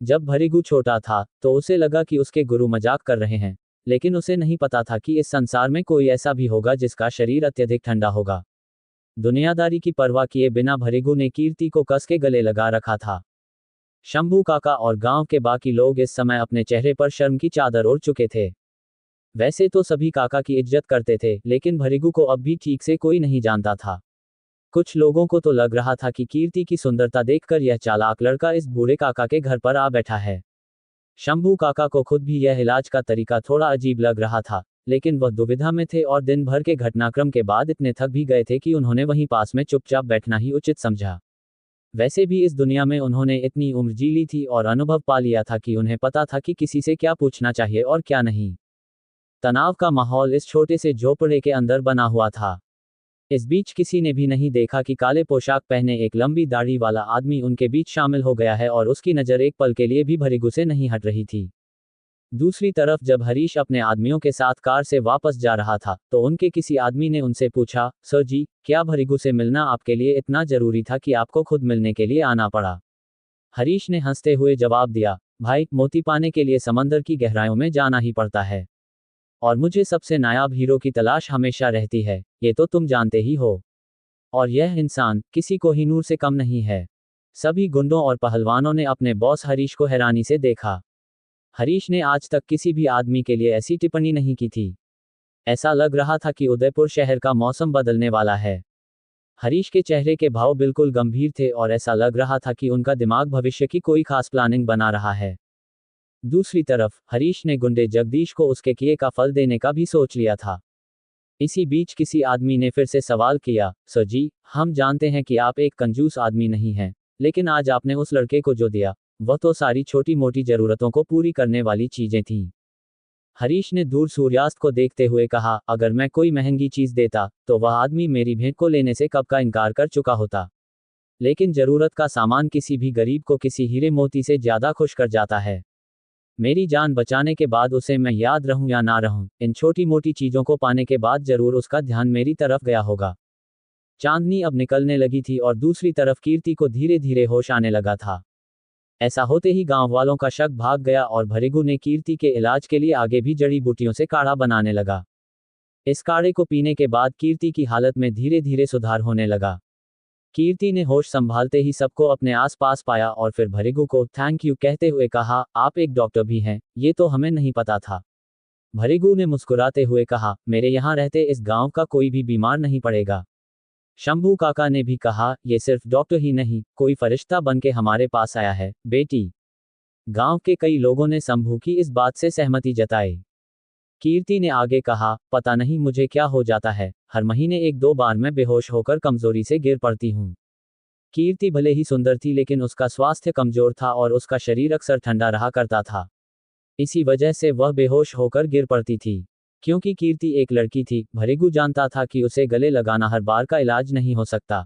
जब भरीगू छोटा था, तो उसे लगा कि उसके गुरु मजाक कर रहे हैं, लेकिन उसे नहीं पता था कि इस संसार में कोई ऐसा भी होगा जिसका शरीर अत्यधिक ठंडा होगा। दुनियादारी की परवाह किए बिना भरीगू ने कीर्ति को कस के गले लगा रखा था। शंभू काका और गांव के बाकी लोग इस समय अपने चेहरे पर शर्म की चादर ओढ़ चुके थे। वैसे तो सभी काका की इज्जत करते थे, लेकिन भरीगू को अब भी ठीक से कोई नहीं जानता था। कुछ लोगों को तो लग रहा था कि कीर्ति की सुंदरता देखकर यह चालाक लड़का इस बूढ़े काका के घर पर आ बैठा है। शंभू काका को खुद भी यह इलाज का तरीका थोड़ा अजीब लग रहा था, लेकिन वह दुविधा में थे और दिन भर के घटनाक्रम के बाद इतने थक भी गए थे कि उन्होंने वहीं पास में चुपचाप बैठना ही उचित समझा। वैसे भी इस दुनिया में उन्होंने इतनी उम्र जी ली थी और अनुभव पा लिया था कि उन्हें पता था कि किसी से क्या पूछना चाहिए और क्या नहीं। तनाव का माहौल इस छोटे से झोपड़े के अंदर बना हुआ था। इस बीच किसी ने भी नहीं देखा कि काले पोशाक पहने एक लंबी दाढ़ी वाला आदमी उनके बीच शामिल हो गया है और उसकी नज़र एक पल के लिए भी भृगु से नहीं हट रही थी। दूसरी तरफ जब हरीश अपने आदमियों के साथ कार से वापस जा रहा था तो उनके किसी आदमी ने उनसे पूछा, सर जी, क्या भृगु से मिलना आपके लिए इतना जरूरी था कि आपको खुद मिलने के लिए आना पड़ा? हरीश ने हंसते हुए जवाब दिया, भाई, मोती पाने के लिए समंदर की गहराइयों में जाना ही पड़ता है। और मुझे सबसे नायाब हीरो की तलाश हमेशा रहती है, ये तो तुम जानते ही हो। और यह इंसान किसी कोहिनूर से कम नहीं है। सभी गुंडों और पहलवानों ने अपने बॉस हरीश को हैरानी से देखा। हरीश ने आज तक किसी भी आदमी के लिए ऐसी टिप्पणी नहीं की थी। ऐसा लग रहा था कि उदयपुर शहर का मौसम बदलने वाला है। हरीश के चेहरे के भाव बिल्कुल गंभीर थे और ऐसा लग रहा था कि उनका दिमाग भविष्य की कोई खास प्लानिंग बना रहा है। दूसरी तरफ हरीश ने गुंडे जगदीश को उसके किए का फल देने का भी सोच लिया था। इसी बीच किसी आदमी ने फिर से सवाल किया, सर जी, हम जानते हैं कि आप एक कंजूस आदमी नहीं हैं, लेकिन आज आपने उस लड़के को जो दिया वह तो सारी छोटी मोटी जरूरतों को पूरी करने वाली चीजें थीं। हरीश ने दूर सूर्यास्त को देखते हुए कहा, अगर मैं कोई महंगी चीज देता तो वह आदमी मेरी भेंट को लेने से कब का इनकार कर चुका होता। लेकिन जरूरत का सामान किसी भी गरीब को किसी हीरे मोती से ज्यादा खुश कर जाता है। मेरी जान बचाने के बाद उसे मैं याद रहूं या ना रहूं, इन छोटी मोटी चीजों को पाने के बाद जरूर उसका ध्यान मेरी तरफ गया होगा। चांदनी अब निकलने लगी थी और दूसरी तरफ कीर्ति को धीरे धीरे होश आने लगा था। ऐसा होते ही गांव वालों का शक भाग गया और भृगु ने कीर्ति के इलाज के लिए आगे भी जड़ी बूटियों से काढ़ा बनाने लगा। इस काढ़े को पीने के बाद कीर्ति की हालत में धीरे धीरे सुधार होने लगा। कीर्ति ने होश संभालते ही सबको अपने आसपास पाया और फिर भृगु को थैंक यू कहते हुए कहा, आप एक डॉक्टर भी हैं, ये तो हमें नहीं पता था। भृगु ने मुस्कुराते हुए कहा, मेरे यहाँ रहते इस गांव का कोई भी बीमार नहीं पड़ेगा। शंभू काका ने भी कहा, ये सिर्फ डॉक्टर ही नहीं, कोई फरिश्ता बन के हमारे पास आया है बेटी। गांव के कई लोगों ने शंभू की इस बात से सहमति जताई। कीर्ति ने आगे कहा, पता नहीं मुझे क्या हो जाता है, हर महीने एक दो बार मैं बेहोश होकर कमजोरी से गिर पड़ती हूँ। कीर्ति भले ही सुंदर थी लेकिन उसका स्वास्थ्य कमजोर था और उसका शरीर अक्सर ठंडा रहा करता था। इसी वजह से वह बेहोश होकर गिर पड़ती थी। क्योंकि कीर्ति एक लड़की थी, भृगु जानता था कि उसे गले लगाना हर बार का इलाज नहीं हो सकता।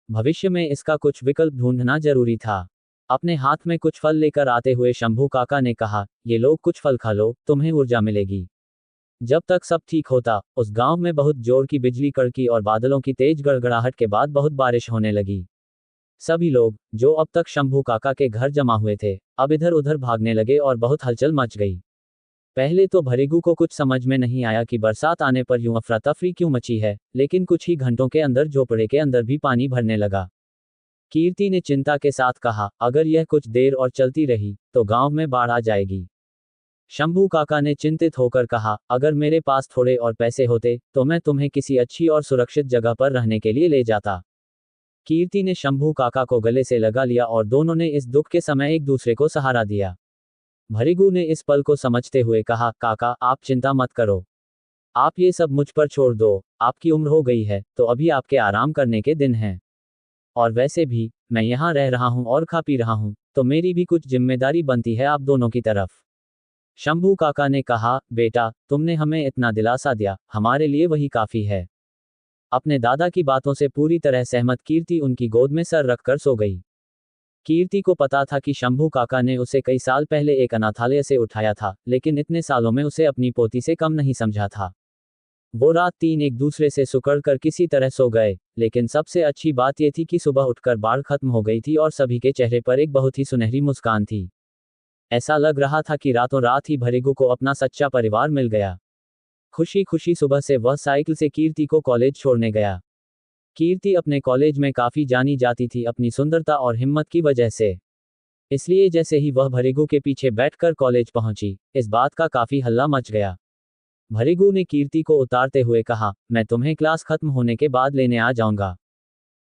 भविष्य में इसका कुछ विकल्प ढूंढना जरूरी था। अपने हाथ में कुछ फल लेकर आते हुए शंभू काका ने कहा, ये लो कुछ फल खा लो, तुम्हें ऊर्जा मिलेगी। जब तक सब ठीक होता, उस गांव में बहुत जोर की बिजली कड़की और बादलों की तेज गड़गड़ाहट के बाद बहुत बारिश होने लगी। सभी लोग, जो अब तक शंभू काका के घर जमा हुए थे, अब इधर उधर भागने लगे और बहुत हलचल मच गई। पहले तो भृगु को कुछ समझ में नहीं आया कि बरसात आने पर यूं अफरा तफरी क्यों मची है, लेकिन कुछ ही घंटों के अंदर झोपड़े के अंदर भी पानी भरने लगा। कीर्ति ने चिंता के साथ कहा, अगर यह कुछ देर और चलती रही तो गांव में बाढ़ आ जाएगी। शंभू काका ने चिंतित होकर कहा, अगर मेरे पास थोड़े और पैसे होते तो मैं तुम्हें किसी अच्छी और सुरक्षित जगह पर रहने के लिए ले जाता। कीर्ति ने शंभू काका को गले से लगा लिया और दोनों ने इस दुख के समय एक दूसरे को सहारा दिया। भृगु ने इस पल को समझते हुए कहा, काका, आप चिंता मत करो। आप ये सब मुझ पर छोड़ दो, आपकी उम्र हो गई है तो अभी आपके आराम करने के दिन हैं। और वैसे भी मैं यहाँ रह रहा हूँ और खा पी रहा हूँ, तो मेरी भी कुछ जिम्मेदारी बनती है आप दोनों की तरफ। शंभू काका ने कहा, बेटा, तुमने हमें इतना दिलासा दिया, हमारे लिए वही काफी है। अपने दादा की बातों से पूरी तरह सहमत कीर्ति उनकी गोद में सर रखकर सो गई। कीर्ति को पता था कि शंभू काका ने उसे कई साल पहले एक अनाथालय से उठाया था, लेकिन इतने सालों में उसे अपनी पोती से कम नहीं समझा था। वो रात तीन एक दूसरे से सुकड़ कर किसी तरह सो गए, लेकिन सबसे अच्छी बात यह थी कि सुबह उठकर बाढ़ खत्म हो गई थी और सभी के चेहरे पर एक बहुत ही सुनहरी मुस्कान थी। ऐसा लग रहा था कि रातों रात ही भृगु को अपना सच्चा परिवार मिल गया। खुशी खुशी सुबह से वह साइकिल से कीर्ति को कॉलेज छोड़ने गया। कीर्ति अपने कॉलेज में काफी जानी जाती थी अपनी सुंदरता और हिम्मत की वजह से। इसलिए जैसे ही वह भृगु के पीछे बैठकर कॉलेज पहुंची, इस बात का काफी हल्ला मच गया। भृगु ने कीर्ति को उतारते हुए कहा, मैं तुम्हें क्लास खत्म होने के बाद लेने आ जाऊंगा।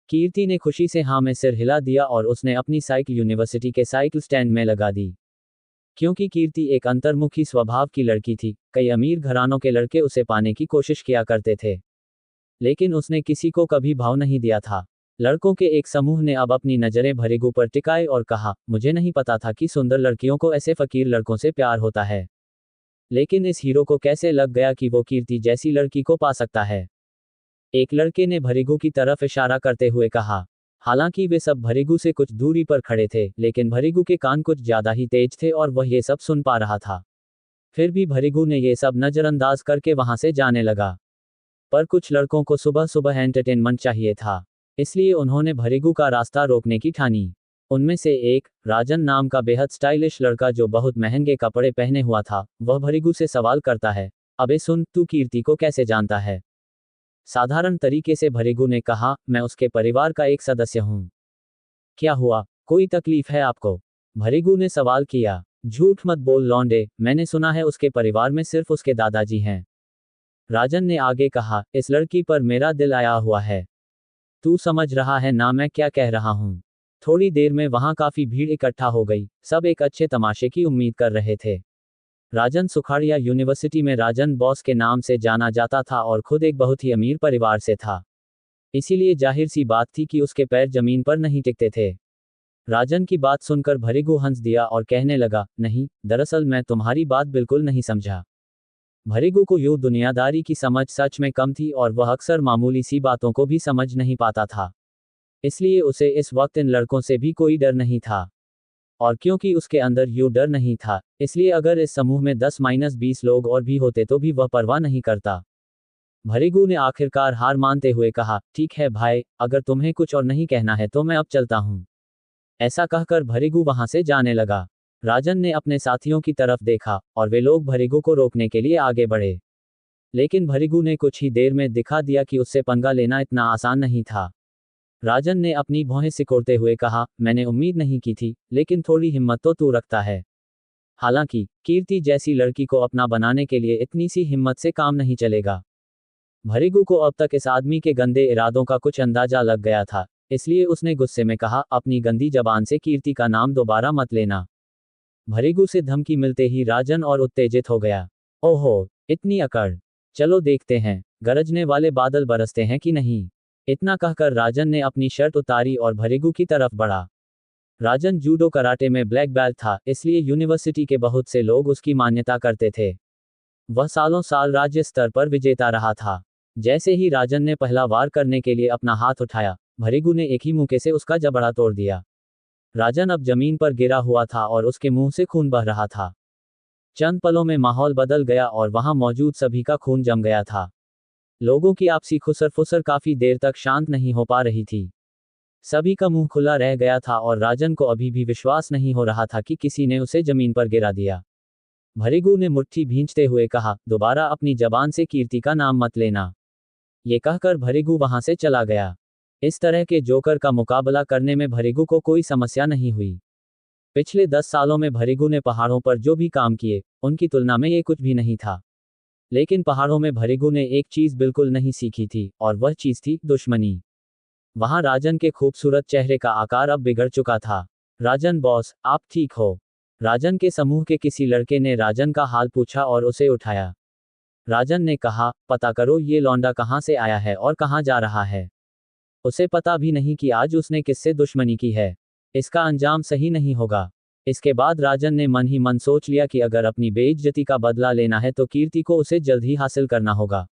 कीर्ति ने खुशी से हाँ में सिर हिला दिया और उसने अपनी साइकिल यूनिवर्सिटी के साइकिल स्टैंड में लगा दी। क्योंकि कीर्ति एक अंतर्मुखी स्वभाव की लड़की थी, कई अमीर घरानों के लड़के उसे पाने की कोशिश किया करते थे, लेकिन उसने किसी को कभी भाव नहीं दिया था। लड़कों के एक समूह ने अब अपनी नजरें भरिगु पर टिकाए और कहा, मुझे नहीं पता था कि सुंदर लड़कियों को ऐसे फकीर लड़कों से प्यार होता है। लेकिन इस हीरो को कैसे लग गया कि वो कीर्ति जैसी लड़की को पा सकता है। एक लड़के ने भरिगु की तरफ इशारा करते हुए कहा। हालांकि वे सब भरिगु से कुछ दूरी पर खड़े थे, लेकिन भरिगु के कान कुछ ज्यादा ही तेज थे और वह ये सब सुन पा रहा था। फिर भी भरिगु ने ये सब नजरअंदाज करके वहां से जाने लगा। पर कुछ लड़कों को सुबह सुबह एंटरटेनमेंट चाहिए था, इसलिए उन्होंने भरिगु का रास्ता रोकने की ठानी। उनमें से एक, राजन नाम का बेहद स्टाइलिश लड़का जो बहुत महंगे कपड़े पहने हुआ था, वह भरिगु से सवाल करता है, अबे सुन, तू कीर्ति को कैसे जानता है? साधारण तरीके से भरिगु ने कहा, मैं उसके परिवार का एक सदस्य हूं। क्या हुआ, कोई तकलीफ है आपको? भरिगु ने सवाल किया। झूठ मत बोल लौंडे, मैंने सुना है उसके परिवार में सिर्फ उसके दादाजी हैं। राजन ने आगे कहा, इस लड़की पर मेरा दिल आया हुआ है। तू समझ रहा है ना मैं क्या कह रहा हूं? थोड़ी देर में वहां काफी भीड़ इकट्ठा हो गई, सब एक अच्छे तमाशे की उम्मीद कर रहे थे। राजन सुखाड़िया यूनिवर्सिटी में राजन बॉस के नाम से जाना जाता था और खुद एक बहुत ही अमीर परिवार से था। इसीलिए जाहिर सी बात थी कि उसके पैर जमीन पर नहीं टिकते थे। राजन की बात सुनकर भरिगु हंस दिया और कहने लगा, नहीं, दरअसल मैं तुम्हारी बात बिल्कुल नहीं समझा। भरिगु को यूं दुनियादारी की समझ सच में कम थी और वह अक्सर मामूली सी बातों को भी समझ नहीं पाता था। इसलिए उसे इस वक्त इन लड़कों से भी कोई डर नहीं था। और क्योंकि उसके अंदर यूं डर नहीं था, इसलिए अगर इस समूह में 10-20 लोग और भी होते तो भी वह परवाह नहीं करता। भरिगु ने आखिरकार हार मानते हुए कहा, ठीक है भाई, अगर तुम्हें कुछ और नहीं कहना है तो मैं अब चलता हूं। ऐसा कहकर भरिगु वहां से जाने लगा। राजन ने अपने साथियों की तरफ देखा और वे लोग भरिगु को रोकने के लिए आगे बढ़े। लेकिन भरिगु ने कुछ ही देर में दिखा दिया कि उससे पंगा लेना इतना आसान नहीं था। राजन ने अपनी भौहें सिकोड़ते हुए कहा, मैंने उम्मीद नहीं की थी, लेकिन थोड़ी हिम्मत तो तू रखता है। हालांकि कीर्ति जैसी लड़की को अपना बनाने के लिए इतनी सी हिम्मत से काम नहीं चलेगा। भरिगु को अब तक इस आदमी के गंदे इरादों का कुछ अंदाजा लग गया था, इसलिए उसने गुस्से में कहा, अपनी गंदी जबान से कीर्ति का नाम दोबारा मत लेना। भरिगु से धमकी मिलते ही राजन और उत्तेजित हो गया। ओहो, इतनी अकड़! चलो देखते हैं, गरजने वाले बादल बरसते हैं कि नहीं। इतना कहकर राजन ने अपनी शर्ट उतारी और भरिगु की तरफ बढ़ा। राजन जूडो कराटे में ब्लैक बेल्ट था, इसलिए यूनिवर्सिटी के बहुत से लोग उसकी मान्यता करते थे। वह सालों साल राज्य स्तर पर विजेता रहा था। जैसे ही राजन ने पहला वार करने के लिए अपना हाथ उठाया, भरिगु ने एक ही मुक्के से उसका जबड़ा तोड़ दिया। राजन अब जमीन पर गिरा हुआ था और उसके मुंह से खून बह रहा था। चंद पलों में माहौल बदल गया और वहां मौजूद सभी का खून जम गया था। लोगों की आपसी खुसर फुसर काफी देर तक शांत नहीं हो पा रही थी। सभी का मुंह खुला रह गया था और राजन को अभी भी विश्वास नहीं हो रहा था कि किसी ने उसे जमीन पर गिरा दिया। भरिगु ने मुट्ठी भींचते हुए कहा, दोबारा अपनी जबान से कीर्ति का नाम मत लेना। ये कहकर भरिगु वहां से चला गया। इस तरह के जोकर का मुकाबला करने में भरिगु को कोई समस्या नहीं हुई। पिछले 10 सालों में भरिगु ने पहाड़ों पर जो भी काम किए, उनकी तुलना में ये कुछ भी नहीं था। लेकिन पहाड़ों में भरिगु ने एक चीज बिल्कुल नहीं सीखी थी, और वह चीज थी दुश्मनी। वहां राजन के खूबसूरत चेहरे का आकार अब बिगड़ चुका था। राजन बॉस, आप ठीक हो? राजन के समूह के किसी लड़के ने राजन का हाल पूछा और उसे उठाया। राजन ने कहा, पता करो ये लौंडा कहां से आया है और कहां जा रहा है। उसे पता भी नहीं कि आज उसने किससे दुश्मनी की है। इसका अंजाम सही नहीं होगा। इसके बाद राजन ने मन ही मन सोच लिया कि अगर अपनी बेइज्जती का बदला लेना है तो कीर्ति को उसे जल्द ही हासिल करना होगा।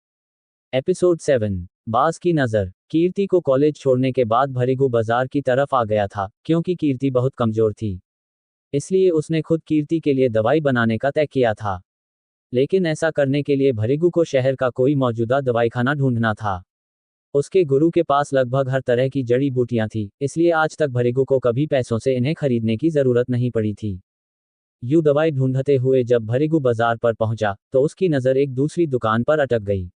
एपिसोड 7, बाज की नज़र। कीर्ति को कॉलेज छोड़ने के बाद भरिगु बाजार की तरफ आ गया था, क्योंकि कीर्ति बहुत कमजोर थी। इसलिए उसने खुद कीर्ति के लिए दवाई बनाने का तय किया था। लेकिन ऐसा करने के लिए भरिगु को शहर का कोई मौजूदा दवाईखाना ढूंढना था। उसके गुरु के पास लगभग हर तरह की जड़ी बूटियां थी, इसलिए आज तक भरिगु को कभी पैसों से इन्हें खरीदने की जरूरत नहीं पड़ी थी। यूं दवाई ढूंढते हुए जब भरिगु बाजार पर पहुंचा, तो उसकी नज़र एक दूसरी दुकान पर अटक गई।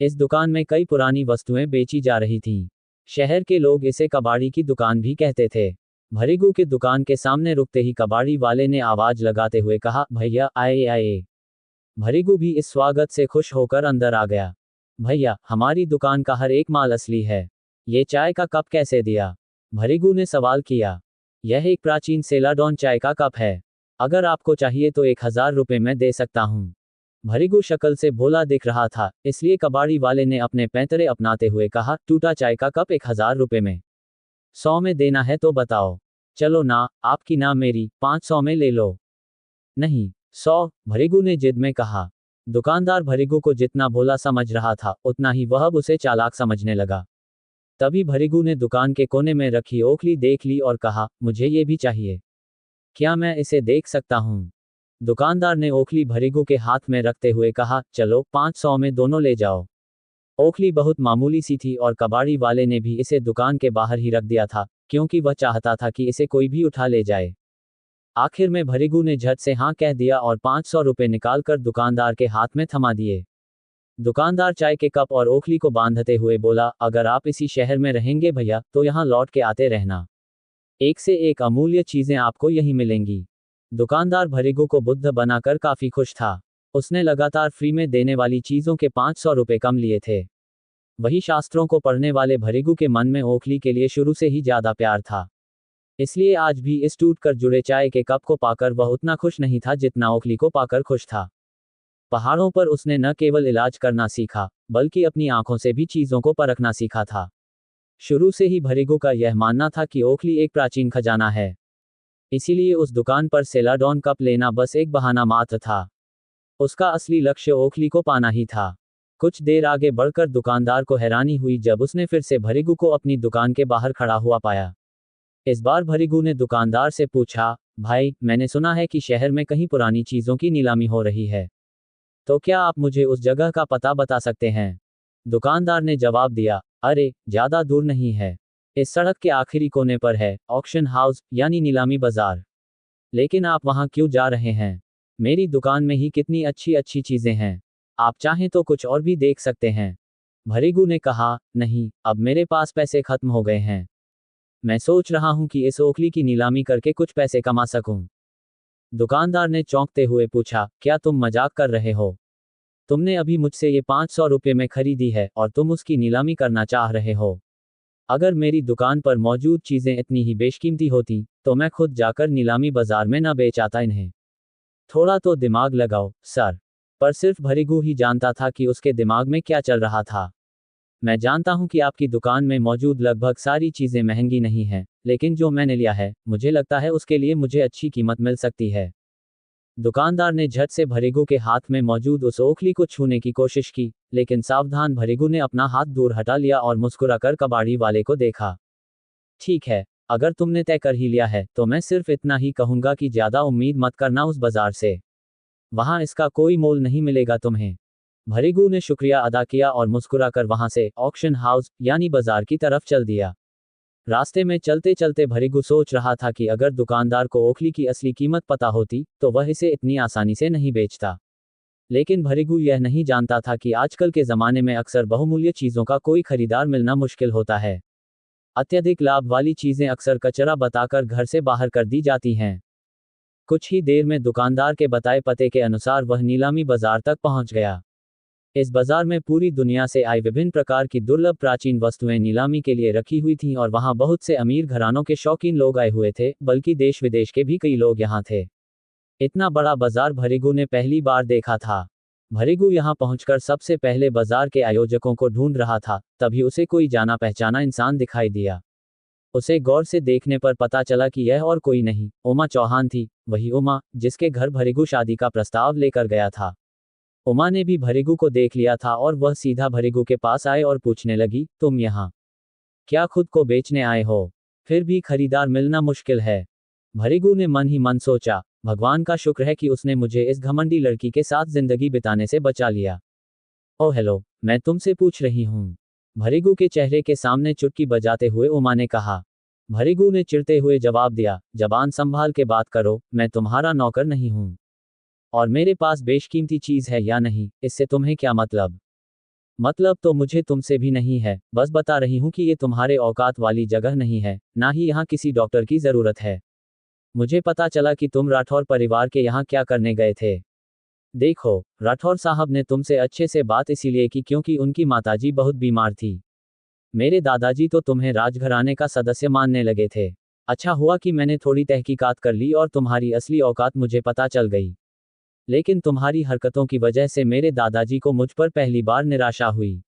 इस दुकान में कई पुरानी वस्तुएं बेची जा रही थीं। शहर के लोग इसे कबाड़ी की दुकान भी कहते थे। भरिगु के दुकान के सामने रुकते ही कबाड़ी वाले ने आवाज लगाते हुए कहा, भैया आए आए। भरिगु भी इस स्वागत से खुश होकर अंदर आ गया। भैया, हमारी दुकान का हर एक माल असली है। ये चाय का कप कैसे दिया? भरिगु ने सवाल किया। यह एक प्राचीन सेलाडोन चाय का कप है। अगर आपको चाहिए तो 1000 रुपये में दे सकता हूँ। भरिगु शक्ल से भोला दिख रहा था, इसलिए कबाड़ी वाले ने अपने पैंतरे अपनाते हुए कहा, टूटा चाय का कप 1000 रुपये में। 100 में देना है तो बताओ। चलो ना, आपकी ना मेरी, 500 में ले लो। नहीं, 100, भृगु ने जिद में कहा। दुकानदार भृगु को जितना भोला समझ रहा था उतना ही वह अब उसे चालाक समझने लगा। तभी भृगु ने दुकान के कोने में रखी ओखली देख ली और कहा, मुझे ये भी चाहिए। क्या मैं इसे देख सकता हूँ? दुकानदार ने ओखली भृगु के हाथ में रखते हुए कहा, चलो 500 में दोनों ले जाओ। ओखली बहुत मामूली सी थी और कबाड़ी वाले ने भी इसे दुकान के बाहर ही रख दिया था, क्योंकि वह चाहता था कि इसे कोई भी उठा ले जाए। आखिर में भृगु ने झट से हाँ कह दिया और 500 रुपये निकालकर दुकानदार के हाथ में थमा दिए। दुकानदार चाय के कप और ओखली को बांधते हुए बोला, अगर आप इसी शहर में रहेंगे भैया तो यहाँ लौट के आते रहना। एक से एक अमूल्य चीजें आपको यहीं मिलेंगी। दुकानदार भृगु को बुद्ध बनाकर काफी खुश था। उसने लगातार फ्री में देने वाली चीजों के 500 रुपये कम लिए थे। वही शास्त्रों को पढ़ने वाले भृगु के मन में ओखली के लिए शुरू से ही ज्यादा प्यार था। इसलिए आज भी इस टूट कर जुड़े चाय के कप को पाकर वह उतना खुश नहीं था जितना ओखली को पाकर खुश था। पहाड़ों पर उसने न केवल इलाज करना सीखा, बल्कि अपनी आंखों से भी चीजों को परखना सीखा था। शुरू से ही भृगु का यह मानना था कि ओखली एक प्राचीन खजाना है। इसीलिए उस दुकान पर सेलाडॉन कप लेना बस एक बहाना मात्र था। उसका असली लक्ष्य ओखली को पाना ही था। कुछ देर आगे बढ़कर दुकानदार को हैरानी हुई जब उसने फिर से भृगु को अपनी दुकान के बाहर खड़ा हुआ पाया। इस बार भृगु ने दुकानदार से पूछा, भाई, मैंने सुना है कि शहर में कहीं पुरानी चीजों की नीलामी हो रही है, तो क्या आप मुझे उस जगह का पता बता सकते हैं? दुकानदार ने जवाब दिया, अरे, ज्यादा दूर नहीं है। इस सड़क के आखिरी कोने पर है ऑक्शन हाउस, यानी नीलामी बाजार। लेकिन आप वहां क्यों जा रहे हैं? मेरी दुकान में ही कितनी अच्छी अच्छी चीजें हैं, आप चाहें तो कुछ और भी देख सकते हैं। भृगु ने कहा, नहीं, अब मेरे पास पैसे खत्म हो गए हैं। मैं सोच रहा हूं कि इस ओखली की नीलामी करके कुछ पैसे कमा सकूं। दुकानदार ने चौंकते हुए पूछा, क्या तुम मजाक कर रहे हो? तुमने अभी मुझसे ये 500 रुपये में खरीदी है और तुम उसकी नीलामी करना चाह रहे हो? अगर मेरी दुकान पर मौजूद चीजें इतनी ही बेशकीमती होती तो मैं खुद जाकर नीलामी बाजार में न बेच आता इन्हें। थोड़ा तो दिमाग लगाओ, सर। पर सिर्फ भृगु ही जानता था कि उसके दिमाग में क्या चल रहा था। मैं जानता हूं कि आपकी दुकान में मौजूद लगभग सारी चीजें महंगी नहीं हैं, लेकिन जो मैंने लिया है, मुझे लगता है उसके लिए मुझे अच्छी कीमत मिल सकती है। दुकानदार ने झट से भृगु के हाथ में मौजूद उस ओखली को छूने की कोशिश की, लेकिन सावधान भृगु ने अपना हाथ दूर हटा लिया और मुस्कुराकर कबाड़ी वाले को देखा। ठीक है, अगर तुमने तय कर ही लिया है तो मैं सिर्फ इतना ही कहूंगा कि ज्यादा उम्मीद मत करना उस बाजार से। वहां इसका कोई मोल नहीं मिलेगा तुम्हें। भृगु ने शुक्रिया अदा किया और मुस्कुराकर वहां से ऑक्शन हाउस यानी बाजार की तरफ चल दिया। रास्ते में चलते चलते भृगु सोच रहा था कि अगर दुकानदार को ओखली की असली कीमत पता होती तो वह इसे इतनी आसानी से नहीं बेचता। लेकिन भृगु यह नहीं जानता था कि आजकल के जमाने में अक्सर बहुमूल्य चीजों का कोई खरीदार मिलना मुश्किल होता है। अत्यधिक लाभ वाली चीजें अक्सर कचरा बताकर घर से बाहर कर दी जाती हैं। कुछ ही देर में दुकानदार के बताए पते के अनुसार वह नीलामी बाजार तक पहुंच गया। इस बाजार में पूरी दुनिया से आई विभिन्न प्रकार की दुर्लभ प्राचीन वस्तुएं नीलामी के लिए रखी हुई थीं और वहां बहुत से अमीर घरानों के शौकीन लोग आए हुए थे, बल्कि देश विदेश के भी कई लोग यहां थे। इतना बड़ा बाजार भृगु ने पहली बार देखा था। भृगु यहां पहुंचकर सबसे पहले बाजार के आयोजकों को ढूंढ रहा था, तभी उसे कोई जाना पहचाना इंसान दिखाई दिया। उसे गौर से देखने पर पता चला कि यह और कोई नहीं, उमा चौहान थी, वही उमा जिसके घर भृगु शादी का प्रस्ताव लेकर गया था। उमा ने भी भृगु को देख लिया था और वह सीधा भृगु के पास आए और पूछने लगी, तुम यहाँ क्या खुद को बेचने आए हो? फिर भी खरीदार मिलना मुश्किल है। भृगु ने मन ही मन सोचा, भगवान का शुक्र है कि उसने मुझे इस घमंडी लड़की के साथ जिंदगी बिताने से बचा लिया। ओह हेलो, मैं तुमसे पूछ रही हूँ। भृगु के चेहरे के सामने चुटकी बजाते हुए उमा ने कहा। भृगु ने चिढ़ते हुए जवाब दिया, जबान संभाल के बात करो, मैं तुम्हारा नौकर नहीं हूँ। और मेरे पास बेशकीमती चीज है या नहीं, इससे तुम्हें क्या मतलब? मतलब तो मुझे तुमसे भी नहीं है, बस बता रही हूँ कि ये तुम्हारे औकात वाली जगह नहीं है, ना ही यहाँ किसी डॉक्टर की जरूरत है। मुझे पता चला कि तुम राठौर परिवार के यहाँ क्या करने गए थे। देखो, राठौर साहब ने तुमसे अच्छे से बात इसीलिए की क्योंकि उनकी माताजी बहुत बीमार थी। मेरे दादाजी तो तुम्हें राजघराने का सदस्य मानने लगे थे। अच्छा हुआ कि मैंने थोड़ी तहकीकात कर ली और तुम्हारी असली औकात मुझे पता चल गई। लेकिन तुम्हारी हरकतों की वजह से मेरे दादाजी को मुझ पर पहली बार निराशा हुई।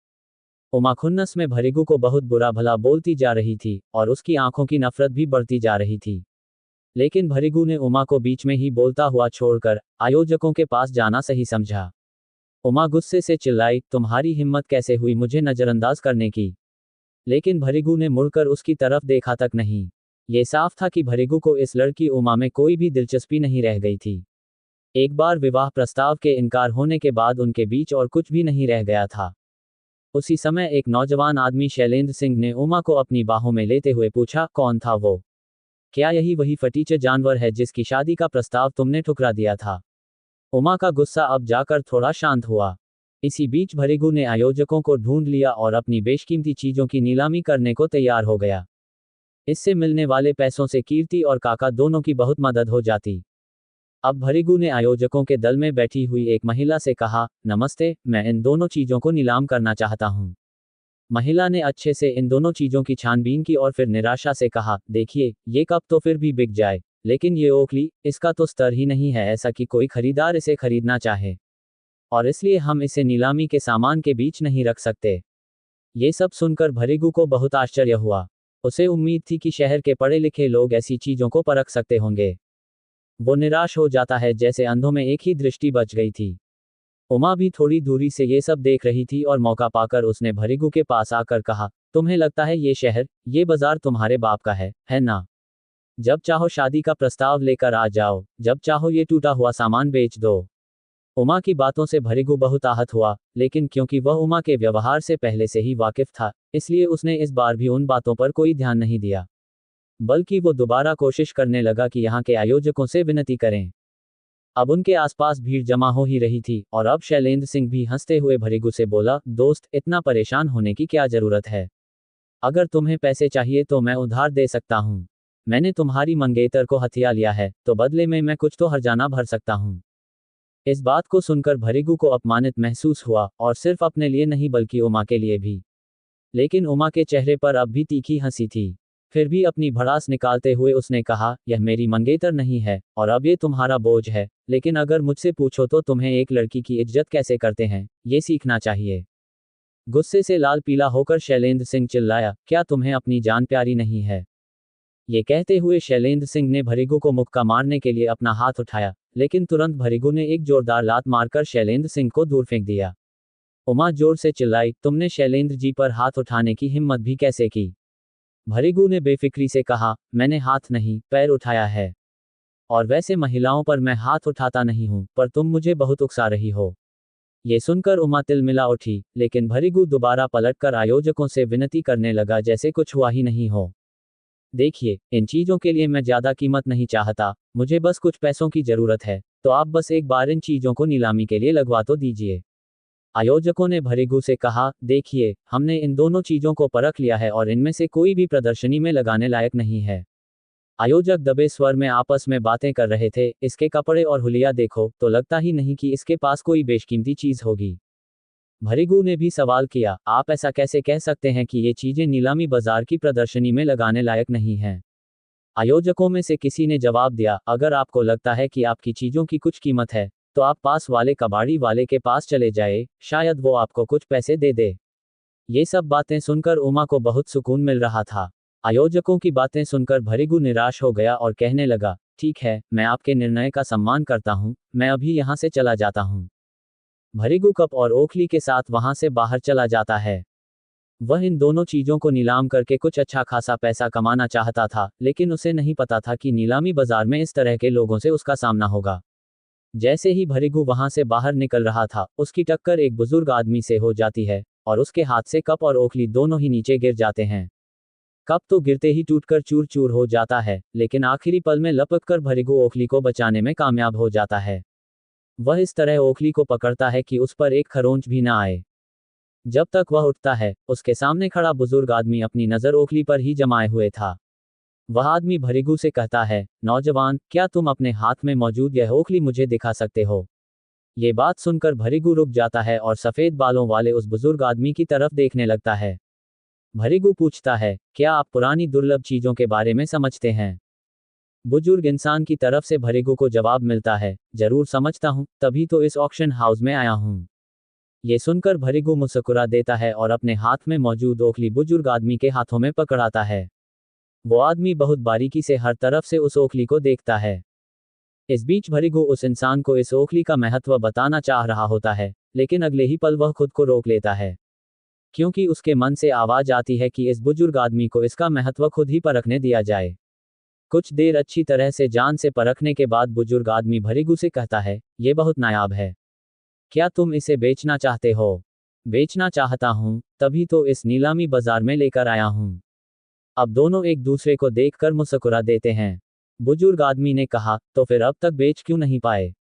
उमा खुन्नस में भृगु को बहुत बुरा भला बोलती जा रही थी और उसकी आंखों की नफरत भी बढ़ती जा रही थी। लेकिन भृगु ने उमा को बीच में ही बोलता हुआ छोड़कर आयोजकों के पास जाना सही समझा। उमा गुस्से से चिल्लाई, तुम्हारी हिम्मत कैसे हुई मुझे नजरअंदाज करने की? लेकिन भृगु ने मुड़कर उसकी तरफ देखा तक नहीं। ये साफ था कि भृगु को इस लड़की उमा में कोई भी दिलचस्पी नहीं रह गई थी। एक बार विवाह प्रस्ताव के इनकार होने के बाद उनके बीच और कुछ भी नहीं रह गया था। उसी समय एक नौजवान आदमी शैलेंद्र सिंह ने उमा को अपनी बाहों में लेते हुए पूछा, कौन था वो? क्या यही वही फटीचर जानवर है जिसकी शादी का प्रस्ताव तुमने ठुकरा दिया था? उमा का गुस्सा अब जाकर थोड़ा शांत हुआ। इसी बीच भृगु ने आयोजकों को ढूंढ लिया और अपनी बेशकीमती चीजों की नीलामी करने को तैयार हो गया। इससे मिलने वाले पैसों से कीर्ति और काका दोनों की बहुत मदद हो जाती। अब भृगु ने आयोजकों के दल में बैठी हुई एक महिला से कहा, नमस्ते, मैं इन दोनों चीजों को नीलाम करना चाहता हूँ। महिला ने अच्छे से इन दोनों चीजों की छानबीन की और फिर निराशा से कहा, देखिए, ये कप तो फिर भी बिक जाए, लेकिन ये ओखली, इसका तो स्तर ही नहीं है ऐसा कि कोई खरीदार इसे खरीदना चाहे, और इसलिए हम इसे नीलामी के सामान के बीच नहीं रख सकते। ये सब सुनकर भृगु को बहुत आश्चर्य हुआ। उसे उम्मीद थी कि शहर के पढ़े लिखे लोग ऐसी चीजों को परख सकते होंगे। वो निराश हो जाता है जैसे अंधों में एक ही दृष्टि बच गई थी। उमा भी थोड़ी दूरी से ये सब देख रही थी और मौका पाकर उसने भृगु के पास आकर कहा, तुम्हें लगता है ये शहर, ये बाजार तुम्हारे बाप का है ना? जब चाहो शादी का प्रस्ताव लेकर आ जाओ, जब चाहो ये टूटा हुआ सामान बेच दो। उमा की बातों से भृगु बहुत आहत हुआ, लेकिन क्योंकि वह उमा के व्यवहार से पहले से ही वाकिफ था, इसलिए उसने इस बार भी उन बातों पर कोई ध्यान नहीं दिया, बल्कि वो दोबारा कोशिश करने लगा कि यहाँ के आयोजकों से विनती करें। अब उनके आसपास भीड़ जमा हो ही रही थी और अब शैलेंद्र सिंह भी हंसते हुए भृगु से बोला, दोस्त, इतना परेशान होने की क्या जरूरत है? अगर तुम्हें पैसे चाहिए तो मैं उधार दे सकता हूँ। मैंने तुम्हारी मंगेतर को हथिया लिया है, तो बदले में मैं कुछ तो हर्जाना भर सकता हूँ। इस बात को सुनकर भृगु को अपमानित महसूस हुआ, और सिर्फ अपने लिए नहीं बल्कि उमा के लिए भी। लेकिन उमा के चेहरे पर अब भी तीखी हंसी थी। फिर भी अपनी भड़ास निकालते हुए उसने कहा, यह मेरी मंगेतर नहीं है और अब ये तुम्हारा बोझ है, लेकिन अगर मुझसे पूछो तो तुम्हें एक लड़की की इज्जत कैसे करते हैं, ये सीखना चाहिए। गुस्से से लाल पीला होकर शैलेंद्र सिंह चिल्लाया, क्या तुम्हें अपनी जान प्यारी नहीं है? ये कहते हुए शैलेंद्र सिंह ने भृगु को मुक्का मारने के लिए अपना हाथ उठाया, लेकिन तुरंत भृगु ने एक जोरदार लात मारकर शैलेंद्र सिंह को दूर फेंक दिया। उमा जोर से चिल्लाई, तुमने शैलेंद्र जी पर हाथ उठाने की हिम्मत भी कैसे की? भृगु ने बेफिक्री से कहा, मैंने हाथ नहीं, पैर उठाया है। और वैसे महिलाओं पर मैं हाथ उठाता नहीं हूं, पर तुम मुझे बहुत उकसा रही हो। ये सुनकर उमा तिलमिला उठी, लेकिन भृगु दोबारा पलटकर आयोजकों से विनती करने लगा जैसे कुछ हुआ ही नहीं हो। देखिए, इन चीजों के लिए मैं ज्यादा कीमत नहीं चाहता, मुझे बस कुछ पैसों की जरूरत है, तो आप बस एक बार इन चीजों को नीलामी के लिए लगवा तो दीजिए। आयोजकों ने भृगु से कहा, देखिए, हमने इन दोनों चीजों को परख लिया है और इनमें से कोई भी प्रदर्शनी में लगाने लायक नहीं है। आयोजक दबे स्वर में आपस में बातें कर रहे थे, इसके कपड़े और हुलिया देखो, तो लगता ही नहीं कि इसके पास कोई बेशकीमती चीज होगी। भृगु ने भी सवाल किया, आप ऐसा कैसे कह सकते हैं कि ये चीजें नीलामी बाजार की प्रदर्शनी में लगाने लायक नहीं हैं? आयोजकों में से किसी ने जवाब दिया, अगर आपको लगता है कि आपकी चीजों की कुछ कीमत है, तो आप पास वाले कबाड़ी वाले के पास चले जाए, शायद वो आपको कुछ पैसे दे दे। ये सब बातें सुनकर उमा को बहुत सुकून मिल रहा था। आयोजकों की बातें सुनकर भृगु निराश हो गया और कहने लगा, ठीक है, मैं आपके निर्णय का सम्मान करता हूँ, मैं अभी यहाँ से चला जाता हूँ। भृगु कप और ओखली के साथ वहां से बाहर चला जाता है। वह इन दोनों चीजों को नीलाम करके कुछ अच्छा खासा पैसा कमाना चाहता था, लेकिन उसे नहीं पता था कि नीलामी बाजार में इस तरह के लोगों से उसका सामना होगा। जैसे ही भृगु वहां से बाहर निकल रहा था, उसकी टक्कर एक बुजुर्ग आदमी से हो जाती है और उसके हाथ से कप और ओखली दोनों ही नीचे गिर जाते हैं। कप तो गिरते ही टूटकर चूर चूर हो जाता है, लेकिन आखिरी पल में लपककर भृगु ओखली को बचाने में कामयाब हो जाता है। वह इस तरह ओखली को पकड़ता है कि उस पर एक खरोंच भी ना आए। जब तक वह उठता है, उसके सामने खड़ा बुजुर्ग आदमी अपनी नजर ओखली पर ही जमाए हुए था। वह आदमी भृगु से कहता है, नौजवान, क्या तुम अपने हाथ में मौजूद यह ओखली मुझे दिखा सकते हो? ये बात सुनकर भृगु रुक जाता है और सफेद बालों वाले उस बुजुर्ग आदमी की तरफ देखने लगता है। भृगु पूछता है, क्या आप पुरानी दुर्लभ चीजों के बारे में समझते हैं? बुजुर्ग इंसान की तरफ से भृगु को जवाब मिलता है, जरूर समझता हूँ, तभी तो इस ऑक्शन हाउस में आया हूँ। ये सुनकर भृगु मुस्कुरा देता है और अपने हाथ में मौजूद ओखली बुजुर्ग आदमी के हाथों में पकड़ाता है। वो आदमी बहुत बारीकी से हर तरफ से उस ओखली को देखता है। इस बीच भृगु उस इंसान को इस ओखली का महत्व बताना चाह रहा होता है, लेकिन अगले ही पल वह खुद को रोक लेता है, क्योंकि उसके मन से आवाज आती है कि इस बुजुर्ग आदमी को इसका महत्व खुद ही परखने दिया जाए। कुछ देर अच्छी तरह से जान से परखने के बाद बुजुर्ग आदमी भृगु से कहता है, ये बहुत नायाब है। क्या तुम इसे बेचना चाहते हो? बेचना चाहता हूं, तभी तो इस नीलामी बाजार में लेकर आया हूं। अब दोनों एक दूसरे को देखकर मुस्कुरा देते हैं। बुजुर्ग आदमी ने कहा, तो फिर अब तक बेच क्यों नहीं पाए?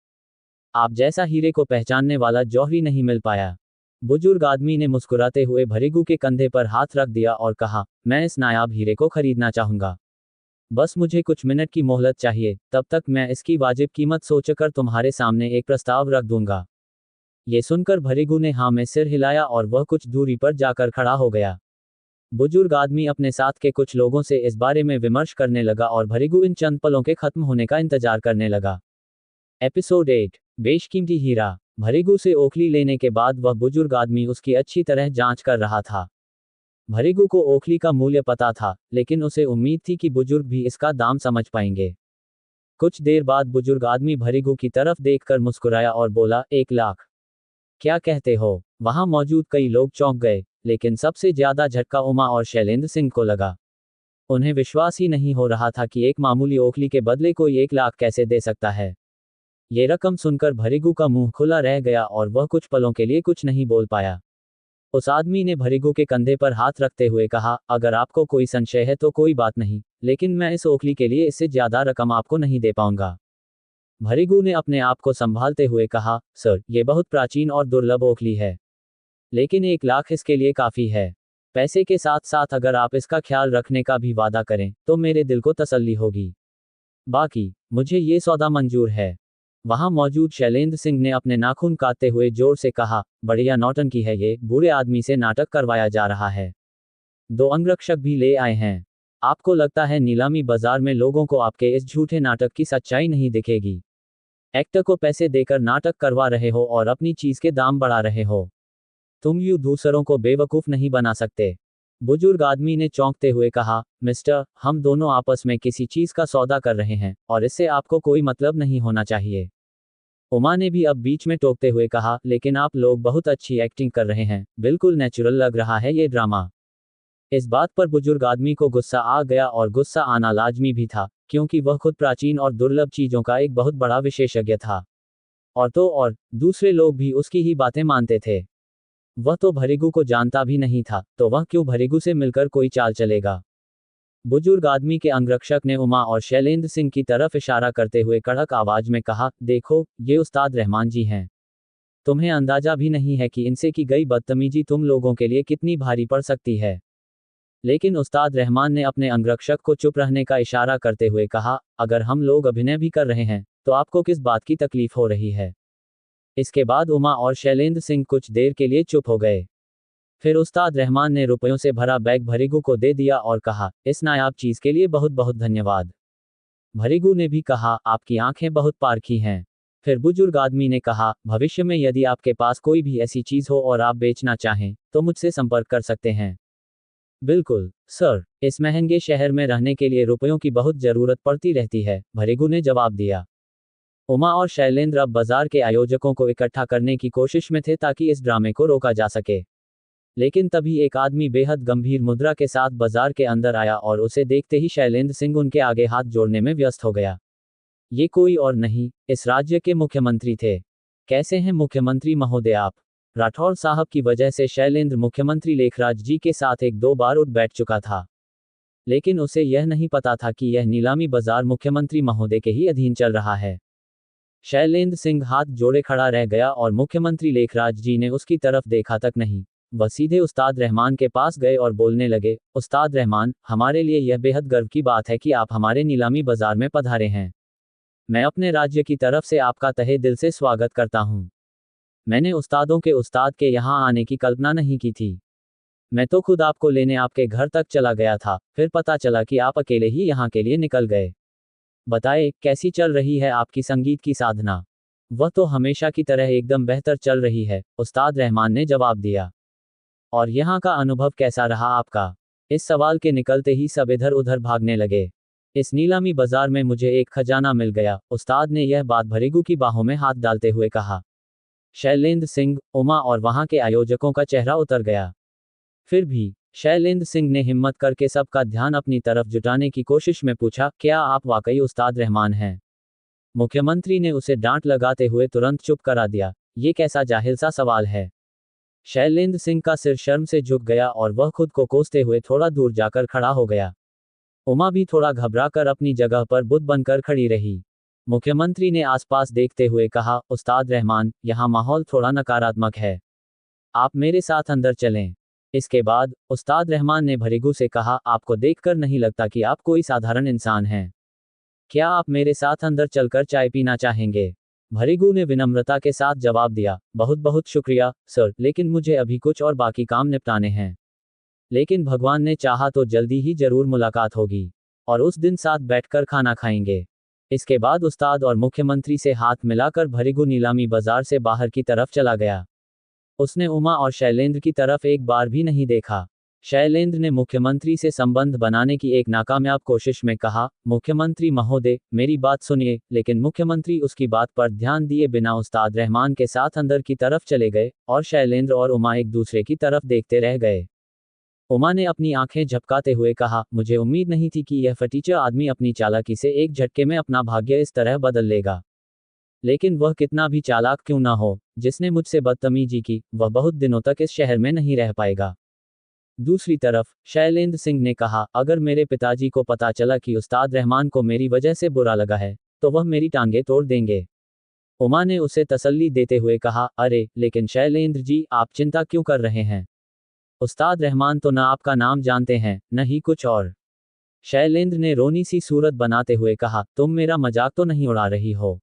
आप जैसा हीरे को पहचानने वाला जौहरी नहीं मिल पाया। बुजुर्ग आदमी ने मुस्कुराते हुए भृगु के कंधे पर हाथ रख दिया और कहा, मैं इस नायाब हीरे को खरीदना चाहूंगा। बस मुझे कुछ मिनट की मोहलत चाहिए, तब तक मैं इसकी वाजिब कीमत सोचकर तुम्हारे सामने एक प्रस्ताव रख दूंगा। ये सुनकर भृगु ने हाँ में सिर हिलाया और वह कुछ दूरी पर जाकर खड़ा हो गया। बुजुर्ग आदमी अपने साथ के कुछ लोगों से इस बारे में विमर्श करने लगा और भृगु इन चंद पलों के खत्म होने का इंतजार करने लगा। एपिसोड 8 बेशकीमती हीरा। भृगु से ओखली लेने के बाद वह बुजुर्ग आदमी उसकी अच्छी तरह जांच कर रहा था। भृगु को ओखली का मूल्य पता था, लेकिन उसे उम्मीद थी कि बुजुर्ग भी इसका दाम समझ पाएंगे। कुछ देर बाद बुजुर्ग आदमी भृगु की तरफ देखकर मुस्कुराया और बोला, 1 लाख। क्या कहते हो? वहां मौजूद कई लोग चौंक गए, लेकिन सबसे ज्यादा झटका उमा और शैलेंद्र सिंह को लगा। उन्हें विश्वास ही नहीं हो रहा था कि एक मामूली ओखली के बदले कोई 1 लाख कैसे दे सकता है। ये रकम सुनकर भृगु का मुंह खुला रह गया और वह कुछ पलों के लिए कुछ नहीं बोल पाया। उस आदमी ने भृगु के कंधे पर हाथ रखते हुए कहा, अगर आपको कोई संशय है तो कोई बात नहीं, लेकिन मैं इस ओखली के लिए इससे ज्यादा रकम आपको नहीं दे पाऊंगा। भृगु ने अपने आप को संभालते हुए कहा, सर, ये बहुत प्राचीन और दुर्लभ ओखली है, लेकिन 1 लाख इसके लिए काफी है। पैसे के साथ साथ अगर आप इसका ख्याल रखने का भी वादा करें, तो मेरे दिल को तसल्ली होगी। बाकी मुझे ये सौदा मंजूर है। वहां मौजूद शैलेंद्र सिंह ने अपने नाखून काटते हुए जोर से कहा, बढ़िया नौटंकी है ये, बूढ़े आदमी से नाटक करवाया जा रहा है। 2 अंगरक्षक भी ले आए हैं। आपको लगता है नीलामी बाजार में लोगों को आपके इस झूठे नाटक की सच्चाई नहीं दिखेगी? एक्टर को पैसे देकर नाटक करवा रहे हो और अपनी चीज के दाम बढ़ा रहे हो। तुम यूं दूसरों को बेवकूफ नहीं बना सकते। बुजुर्ग आदमी ने चौंकते हुए कहा, मिस्टर, हम दोनों आपस में किसी चीज का सौदा कर रहे हैं और इससे आपको कोई मतलब नहीं होना चाहिए। उमा ने भी अब बीच में टोकते हुए कहा, लेकिन आप लोग बहुत अच्छी एक्टिंग कर रहे हैं, बिल्कुल नेचुरल लग रहा है ये ड्रामा। इस बात पर बुजुर्ग आदमी को गुस्सा आ गया और गुस्सा आना लाजमी भी था, क्योंकि वह खुद प्राचीन और दुर्लभ चीजों का एक बहुत बड़ा विशेषज्ञ था। और तो और दूसरे लोग भी उसकी ही बातें मानते थे। वह तो भृगु को जानता भी नहीं था, तो वह क्यों भृगु से मिलकर कोई चाल चलेगा? बुजुर्ग आदमी के अंगरक्षक ने उमा और शैलेंद्र सिंह की तरफ इशारा करते हुए कड़क आवाज में कहा, देखो, ये उस्ताद रहमान जी हैं। तुम्हें अंदाजा भी नहीं है कि इनसे की गई बदतमीजी तुम लोगों के लिए कितनी भारी पड़ सकती है। लेकिन उस्ताद रहमान ने अपने अंगरक्षक को चुप रहने का इशारा करते हुए कहा, अगर हम लोग अभिनय भी कर रहे हैं, तो आपको किस बात की तकलीफ हो रही है? इसके बाद उमा और शैलेंद्र सिंह कुछ देर के लिए चुप हो गए। फिर उस्ताद रहमान ने रुपयों से भरा बैग भृगु को दे दिया और कहा, इस नायाब चीज के लिए बहुत बहुत धन्यवाद। भृगु ने भी कहा, आपकी आंखें बहुत पारखी हैं। फिर बुजुर्ग आदमी ने कहा, भविष्य में यदि आपके पास कोई भी ऐसी चीज हो और आप बेचना चाहें, तो मुझसे संपर्क कर सकते हैं। बिल्कुल सर, इस महंगे शहर में रहने के लिए रुपयों की बहुत जरूरत पड़ती रहती है, भृगु ने जवाब दिया। उमा और शैलेंद्र अब बाजार के आयोजकों को इकट्ठा करने की कोशिश में थे ताकि इस ड्रामे को रोका जा सके। लेकिन तभी एक आदमी बेहद गंभीर मुद्रा के साथ बाजार के अंदर आया और उसे देखते ही शैलेंद्र सिंह उनके आगे हाथ जोड़ने में व्यस्त हो गया। ये कोई और नहीं, इस राज्य के मुख्यमंत्री थे। कैसे हैं मुख्यमंत्री महोदय आप? राठौर साहब की वजह से शैलेंद्र मुख्यमंत्री लेखराज जी के साथ 1-2 बार उठ बैठ चुका था, लेकिन उसे यह नहीं पता था कि यह नीलामी बाजार मुख्यमंत्री महोदय के ही अधीन चल रहा है। शैलेंद्र सिंह हाथ जोड़े खड़ा रह गया और मुख्यमंत्री लेखराज जी ने उसकी तरफ देखा तक नहीं। वह सीधे उस्ताद रहमान के पास गए और बोलने लगे, उस्ताद रहमान, हमारे लिए यह बेहद गर्व की बात है कि आप हमारे नीलामी बाजार में पधारे हैं। मैं अपने राज्य की तरफ से आपका तहे दिल से स्वागत करता हूं। मैंने उस्तादों के उस्ताद के यहाँ आने की कल्पना नहीं की थी। मैं तो खुद आपको लेने आपके घर तक चला गया था, फिर पता चला कि आप अकेले ही यहाँ के लिए निकल गए। बताए, कैसी चल रही है आपकी संगीत की साधना? वह तो हमेशा की तरह एकदम बेहतर चल रही है, उस्ताद रहमान ने जवाब दिया। और यहाँ का अनुभव कैसा रहा आपका? इस सवाल के निकलते ही सब इधर उधर भागने लगे। इस नीलामी बाजार में मुझे एक खजाना मिल गया, उस्ताद ने यह बात भृगु की बाहों में हाथ डालते हुए कहा। शैलेंद्र सिंह, उमा और वहां के आयोजकों का चेहरा उतर गया। फिर भी शैलेंद्र सिंह ने हिम्मत करके सबका ध्यान अपनी तरफ जुटाने की कोशिश में पूछा, क्या आप वाकई उस्ताद रहमान हैं? मुख्यमंत्री ने उसे डांट लगाते हुए तुरंत चुप करा दिया। ये कैसा जाहिल सा सवाल है? शैलेंद्र सिंह का सिर शर्म से झुक गया और वह खुद को कोसते हुए थोड़ा दूर जाकर खड़ा हो गया। उमा भी थोड़ा घबराकर अपनी जगह पर बुत बनकर खड़ी रही। मुख्यमंत्री ने आसपास देखते हुए कहा, उस्ताद रहमान, यहाँ माहौल थोड़ा नकारात्मक है, आप मेरे साथ अंदर चलें। इसके बाद उस्ताद रहमान ने भृगु से कहा, आपको देखकर नहीं लगता कि आप कोई साधारण इंसान हैं। क्या आप मेरे साथ अंदर चलकर चाय पीना चाहेंगे? भृगु ने विनम्रता के साथ जवाब दिया, बहुत बहुत शुक्रिया सर, लेकिन मुझे अभी कुछ और बाकी काम निपटाने हैं। लेकिन भगवान ने चाहा तो जल्दी ही जरूर मुलाकात होगी, और उस दिन साथ बैठकर खाना खाएंगे। इसके बाद उस्ताद और मुख्यमंत्री से हाथ मिलाकर भृगु नीलामी बाजार से बाहर की तरफ चला गया। उसने उमा और शैलेंद्र की तरफ एक बार भी नहीं देखा। शैलेंद्र ने मुख्यमंत्री से संबंध बनाने की एक नाकामयाब कोशिश में कहा, मुख्यमंत्री महोदय, मेरी बात सुनिए। लेकिन मुख्यमंत्री उसकी बात पर ध्यान दिए बिना उस्ताद रहमान के साथ अंदर की तरफ चले गए, और शैलेंद्र और उमा एक दूसरे की तरफ देखते रह गए। उमा ने अपनी आंखें झपकाते हुए कहा, मुझे उम्मीद नहीं थी कि यह फटीचर आदमी अपनी चालाकी से एक झटके में अपना भाग्य इस तरह बदल लेगा। लेकिन वह कितना भी चालाक क्यों ना हो, जिसने मुझसे बदतमीजी की, वह बहुत दिनों तक इस शहर में नहीं रह पाएगा। दूसरी तरफ शैलेंद्र सिंह ने कहा, अगर मेरे पिताजी को पता चला कि उस्ताद रहमान को मेरी वजह से बुरा लगा है, तो वह मेरी टांगें तोड़ देंगे। उमा ने उसे तसल्ली देते हुए कहा, अरे लेकिन शैलेंद्र जी, आप चिंता क्यों कर रहे हैं? उस्ताद रहमान तो न आपका नाम जानते हैं, न ही कुछ और। शैलेंद्र ने रोनी सी सूरत बनाते हुए कहा, तुम मेरा मजाक तो नहीं उड़ा रही हो?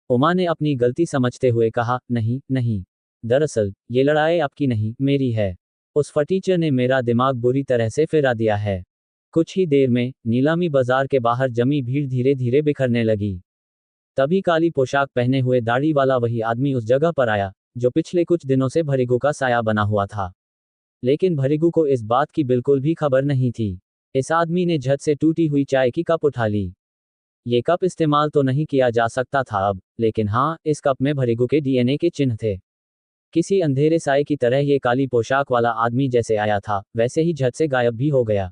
उमा ने अपनी गलती समझते हुए कहा, नहीं नहीं, दरअसल ये लड़ाई आपकी नहीं, मेरी है। उस फटीचर ने मेरा दिमाग बुरी तरह से फिरा दिया है। कुछ ही देर में नीलामी बाजार के बाहर जमी भीड़ धीरे धीरे बिखरने लगी। तभी काली पोशाक पहने हुए दाढ़ी वाला वही आदमी उस जगह पर आया, जो पिछले कुछ दिनों से भृगु का साया बना हुआ था। लेकिन भृगु को इस बात की बिल्कुल भी खबर नहीं थी। इस आदमी ने झट से टूटी हुई चाय की कप उठा ली। ये कप इस्तेमाल तो नहीं किया जा सकता था अब, लेकिन हाँ, इस कप में भृगु के डीएनए के चिन्ह थे। किसी अंधेरे साए की तरह ये काली पोशाक वाला आदमी जैसे आया था, वैसे ही झट से गायब भी हो गया।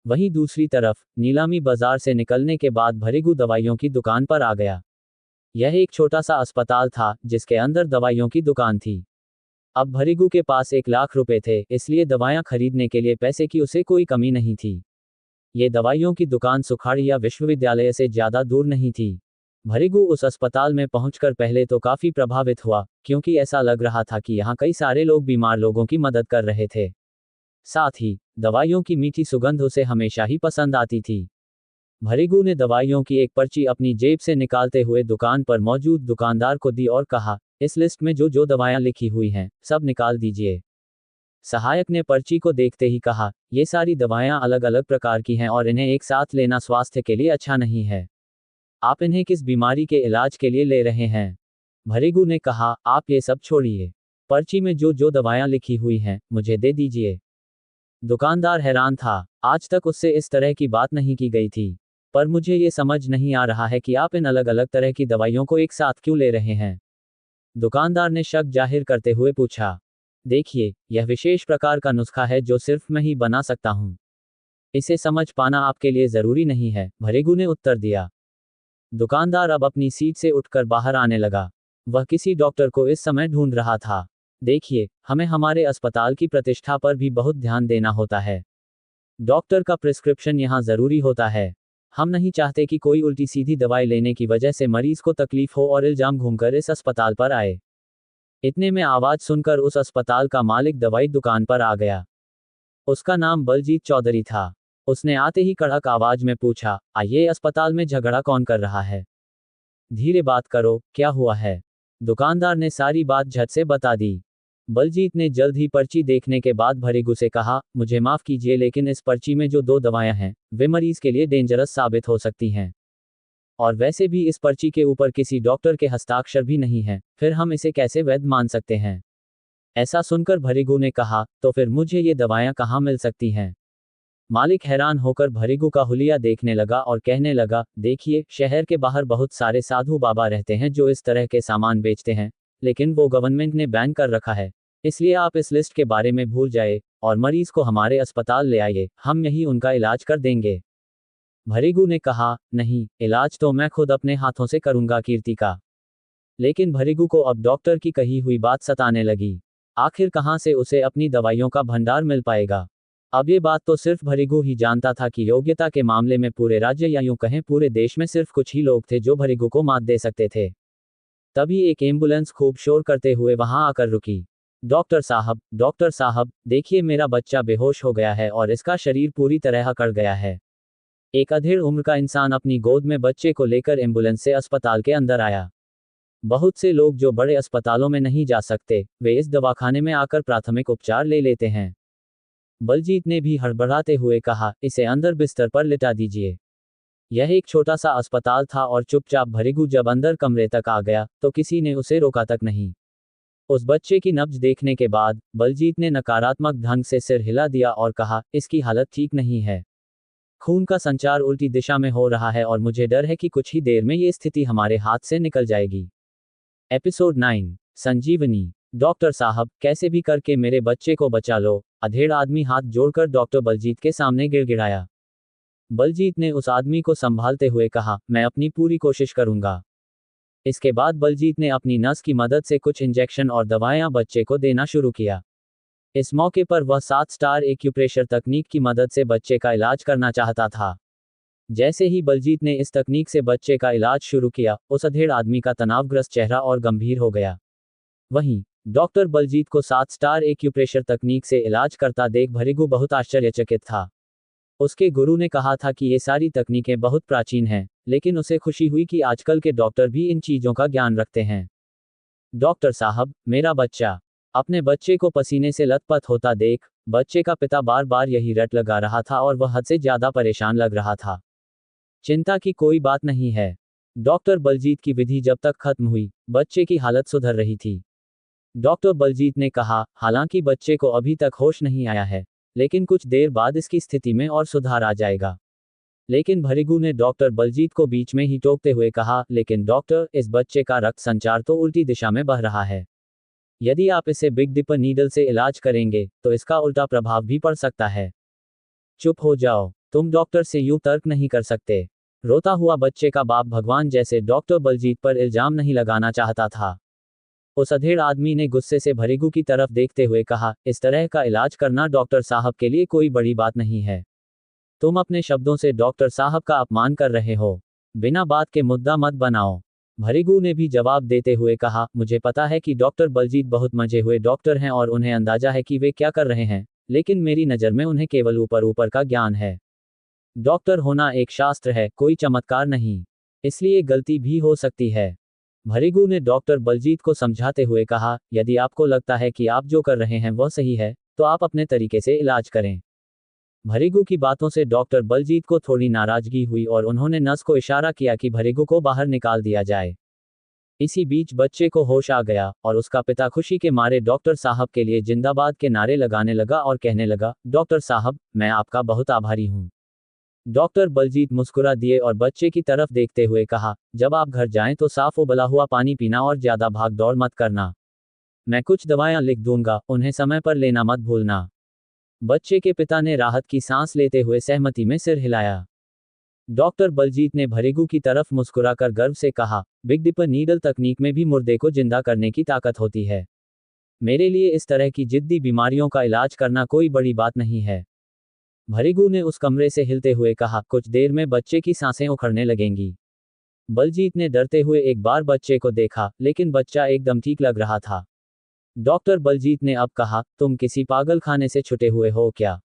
वहीं दूसरी तरफ नीलामी बाजार से निकलने के बाद भृगु दवाइयों की दुकान पर आ गया। यह एक छोटा सा अस्पताल था, जिसके अंदर दवाइयों की दुकान थी। अब भृगु के पास 1 लाख रुपए थे, इसलिए दवाइयां खरीदने के लिए पैसे की उसे कोई कमी नहीं थी। ये दवाइयों की दुकान सुखाड़िया विश्वविद्यालय से ज्यादा दूर नहीं थी। भृगु उस अस्पताल में पहुंचकर पहले तो काफी प्रभावित हुआ, क्योंकि ऐसा लग रहा था कि यहाँ कई सारे लोग बीमार लोगों की मदद कर रहे थे। साथ ही दवाइयों की मीठी सुगंध उसे हमेशा ही पसंद आती थी। भृगु ने दवाइयों की एक पर्ची अपनी जेब से निकालते हुए दुकान पर मौजूद दुकानदार को दी और कहा, इस लिस्ट में जो जो दवाएं लिखी हुई हैं, सब निकाल दीजिए। सहायक ने पर्ची को देखते ही कहा, ये सारी दवाएं अलग अलग प्रकार की हैं और इन्हें एक साथ लेना स्वास्थ्य के लिए अच्छा नहीं है। आप इन्हें किस बीमारी के इलाज के लिए ले रहे हैं? भृगु ने कहा, आप ये सब छोड़िए, पर्ची में जो जो दवाएं लिखी हुई हैं, मुझे दे दीजिए। दुकानदार हैरान था, आज तक उससे इस तरह की बात नहीं की गई थी। पर मुझे ये समझ नहीं आ रहा है कि आप इन अलग अलग तरह की दवाइयों को एक साथ क्यों ले रहे हैं? दुकानदार ने शक जाहिर करते हुए पूछा। देखिए, यह विशेष प्रकार का नुस्खा है जो सिर्फ मैं ही बना सकता हूँ। इसे समझ पाना आपके लिए जरूरी नहीं है, भृगु ने उत्तर दिया। दुकानदार अब अपनी सीट से उठकर बाहर आने लगा। वह किसी डॉक्टर को इस समय ढूंढ रहा था। देखिए, हमें हमारे अस्पताल की प्रतिष्ठा पर भी बहुत ध्यान देना होता है। डॉक्टर का प्रिस्क्रिप्शन यहाँ जरूरी होता है। हम नहीं चाहते कि कोई उल्टी सीधी दवाई लेने की वजह से मरीज को तकलीफ हो और इल्जाम घूमकर इस अस्पताल पर आए। इतने में आवाज सुनकर उस अस्पताल का मालिक दवाई दुकान पर आ गया। उसका नाम बलजीत चौधरी था। उसने आते ही कड़क आवाज में पूछा, आइए, अस्पताल में झगड़ा कौन कर रहा है? धीरे बात करो, क्या हुआ है? दुकानदार ने सारी बात झट से बता दी। बलजीत ने जल्द ही पर्ची देखने के बाद भृगु से कहा, मुझे माफ कीजिए, लेकिन इस पर्ची में जो 2 दवाएं हैं, वे मरीज के लिए डेंजरस साबित हो सकती हैं। और वैसे भी इस पर्ची के ऊपर किसी डॉक्टर के हस्ताक्षर भी नहीं है, फिर हम इसे कैसे वैध मान सकते हैं? ऐसा सुनकर भरिगु ने कहा, तो फिर मुझे ये दवाएं कहाँ मिल सकती हैं? मालिक हैरान होकर भरिगु का हुलिया देखने लगा और कहने लगा, देखिए, शहर के बाहर बहुत सारे साधु बाबा रहते हैं जो इस तरह के सामान बेचते हैं, लेकिन वो गवर्नमेंट ने बैन कर रखा है। इसलिए आप इस लिस्ट के बारे में भूल जाए और मरीज को हमारे अस्पताल ले आइए, हम यही उनका इलाज कर देंगे। भरिगु ने कहा, नहीं, इलाज तो मैं खुद अपने हाथों से करूंगा कीर्ति का। लेकिन भरिगु को अब डॉक्टर की कही हुई बात सताने लगी। आखिर कहाँ से उसे अपनी दवाइयों का भंडार मिल पाएगा? अब ये बात तो सिर्फ भरिगु ही जानता था कि योग्यता के मामले में पूरे राज्य या यूं कहें पूरे देश में सिर्फ कुछ ही लोग थे जो भरिगु को मात दे सकते थे। तभी एक एम्बुलेंस खूब शोर करते हुए वहां आकर रुकी। डॉक्टर साहब, देखिए, मेरा बच्चा बेहोश हो गया है और इसका शरीर पूरी तरह अकड़ गया है। एक अधेड़ उम्र का इंसान अपनी गोद में बच्चे को लेकर एम्बुलेंस से अस्पताल के अंदर आया। बहुत से लोग जो बड़े अस्पतालों में नहीं जा सकते, वे इस दवाखाने में आकर प्राथमिक उपचार ले लेते हैं। बलजीत ने भी हड़बड़ाते हुए कहा, इसे अंदर बिस्तर पर लिटा दीजिए। यह एक छोटा सा अस्पताल था और चुपचाप भरिगु जब अंदर कमरे तक आ गया तो किसी ने उसे रोका तक नहीं। उस बच्चे की नब्ज देखने के बाद बलजीत ने नकारात्मक ढंग से सिर हिला दिया और कहा, इसकी हालत ठीक नहीं है। खून का संचार उल्टी दिशा में हो रहा है और मुझे डर है कि कुछ ही देर में ये स्थिति हमारे हाथ से निकल जाएगी। एपिसोड 9, संजीवनी। डॉक्टर साहब, कैसे भी करके मेरे बच्चे को बचा लो। अधेड़ आदमी हाथ जोड़कर डॉक्टर बलजीत के सामने गिड़गिड़ाया। बलजीत ने उस आदमी को संभालते हुए कहा, मैं अपनी पूरी कोशिश करूंगा। इसके बाद बलजीत ने अपनी नस की मदद से कुछ इंजेक्शन और दवाएं बच्चे को देना शुरू किया। इस मौके पर वह 7 स्टार एक्यूप्रेशर तकनीक की मदद से बच्चे का इलाज करना चाहता था। जैसे ही बलजीत ने इस तकनीक से बच्चे का इलाज शुरू किया, उस अधेड़ आदमी का तनावग्रस्त चेहरा और गंभीर हो गया। वहीं डॉक्टर बलजीत को 7 स्टार एक्यूप्रेशर तकनीक से इलाज करता देख भरिगु बहुत आश्चर्यचकित था। उसके गुरु ने कहा था कि ये सारी तकनीकें बहुत प्राचीन हैं, लेकिन उसे खुशी हुई कि आजकल के डॉक्टर भी इन चीजों का ज्ञान रखते हैं। डॉक्टर साहब, मेरा बच्चा। अपने बच्चे को पसीने से लथपथ होता देख बच्चे का पिता बार बार यही रट लगा रहा था और वह हद से ज्यादा परेशान लग रहा था। चिंता की कोई बात नहीं है। डॉक्टर बलजीत की विधि जब तक खत्म हुई, बच्चे की हालत सुधर रही थी। डॉक्टर बलजीत ने कहा, हालांकि बच्चे को अभी तक होश नहीं आया है, लेकिन कुछ देर बाद इसकी स्थिति में और सुधार आ जाएगा। लेकिन भरिगु ने डॉक्टर बलजीत को बीच में ही टोकते हुए कहा, लेकिन डॉक्टर, इस बच्चे का रक्त संचार तो उल्टी दिशा में बह रहा है। यदि आप इसे बिग डिपर नीडल से इलाज करेंगे तो इसका उल्टा प्रभाव भी पड़ सकता है। चुप हो जाओ, तुम डॉक्टर से यूं तर्क नहीं कर सकते। रोता हुआ बच्चे का बाप भगवान जैसे डॉक्टर बलजीत पर इल्जाम नहीं लगाना चाहता था। उस अधेड़ आदमी ने गुस्से से भरिगु की तरफ देखते हुए कहा, इस तरह का इलाज करना डॉक्टर साहब के लिए कोई बड़ी बात नहीं है। तुम अपने शब्दों से डॉक्टर साहब का अपमान कर रहे हो। बिना बात के मुद्दा मत बनाओ। भरिगु ने भी जवाब देते हुए कहा, मुझे पता है कि डॉक्टर बलजीत बहुत मजे हुए डॉक्टर हैं और उन्हें अंदाजा है कि वे क्या कर रहे हैं, लेकिन मेरी नज़र में उन्हें केवल ऊपर ऊपर का ज्ञान है। डॉक्टर होना एक शास्त्र है, कोई चमत्कार नहीं। इसलिए गलती भी हो सकती है। भरिगु ने डॉक्टर बलजीत को समझाते हुए कहा, यदि आपको लगता है कि आप जो कर रहे हैं वह सही है, तो आप अपने तरीके से इलाज करें। भरिगु की बातों से डॉक्टर बलजीत को थोड़ी नाराजगी हुई और उन्होंने नर्स को इशारा किया कि भरिगु को बाहर निकाल दिया जाए। इसी बीच बच्चे को होश आ गया और उसका पिता खुशी के मारे डॉक्टर साहब के लिए जिंदाबाद के नारे लगाने लगा और कहने लगा, डॉक्टर साहब, मैं आपका बहुत आभारी हूँ। डॉक्टर बलजीत मुस्कुरा दिए और बच्चे की तरफ देखते हुए कहा, जब आप घर जाएं तो साफ उबला हुआ पानी पीना और ज्यादा भाग दौड़ मत करना। मैं कुछ दवाएं लिख दूंगा, उन्हें समय पर लेना मत भूलना। बच्चे के पिता ने राहत की सांस लेते हुए सहमति में सिर हिलाया। डॉक्टर बलजीत ने भरिगु की तरफ मुस्कुराकर गर्व से कहा, बिग डिपर नीडल तकनीक में भी मुर्दे को जिंदा करने की ताकत होती है। मेरे लिए इस तरह की जिद्दी बीमारियों का इलाज करना कोई बड़ी बात नहीं है। भरिगु ने उस कमरे से हिलते हुए कहा, कुछ देर में बच्चे की सांसें उखड़ने लगेंगी। बलजीत ने डरते हुए एक बार बच्चे को देखा, लेकिन बच्चा एकदम ठीक लग रहा था। डॉक्टर बलजीत ने अब कहा, तुम किसी पागलखाने से छुटे हुए हो क्या?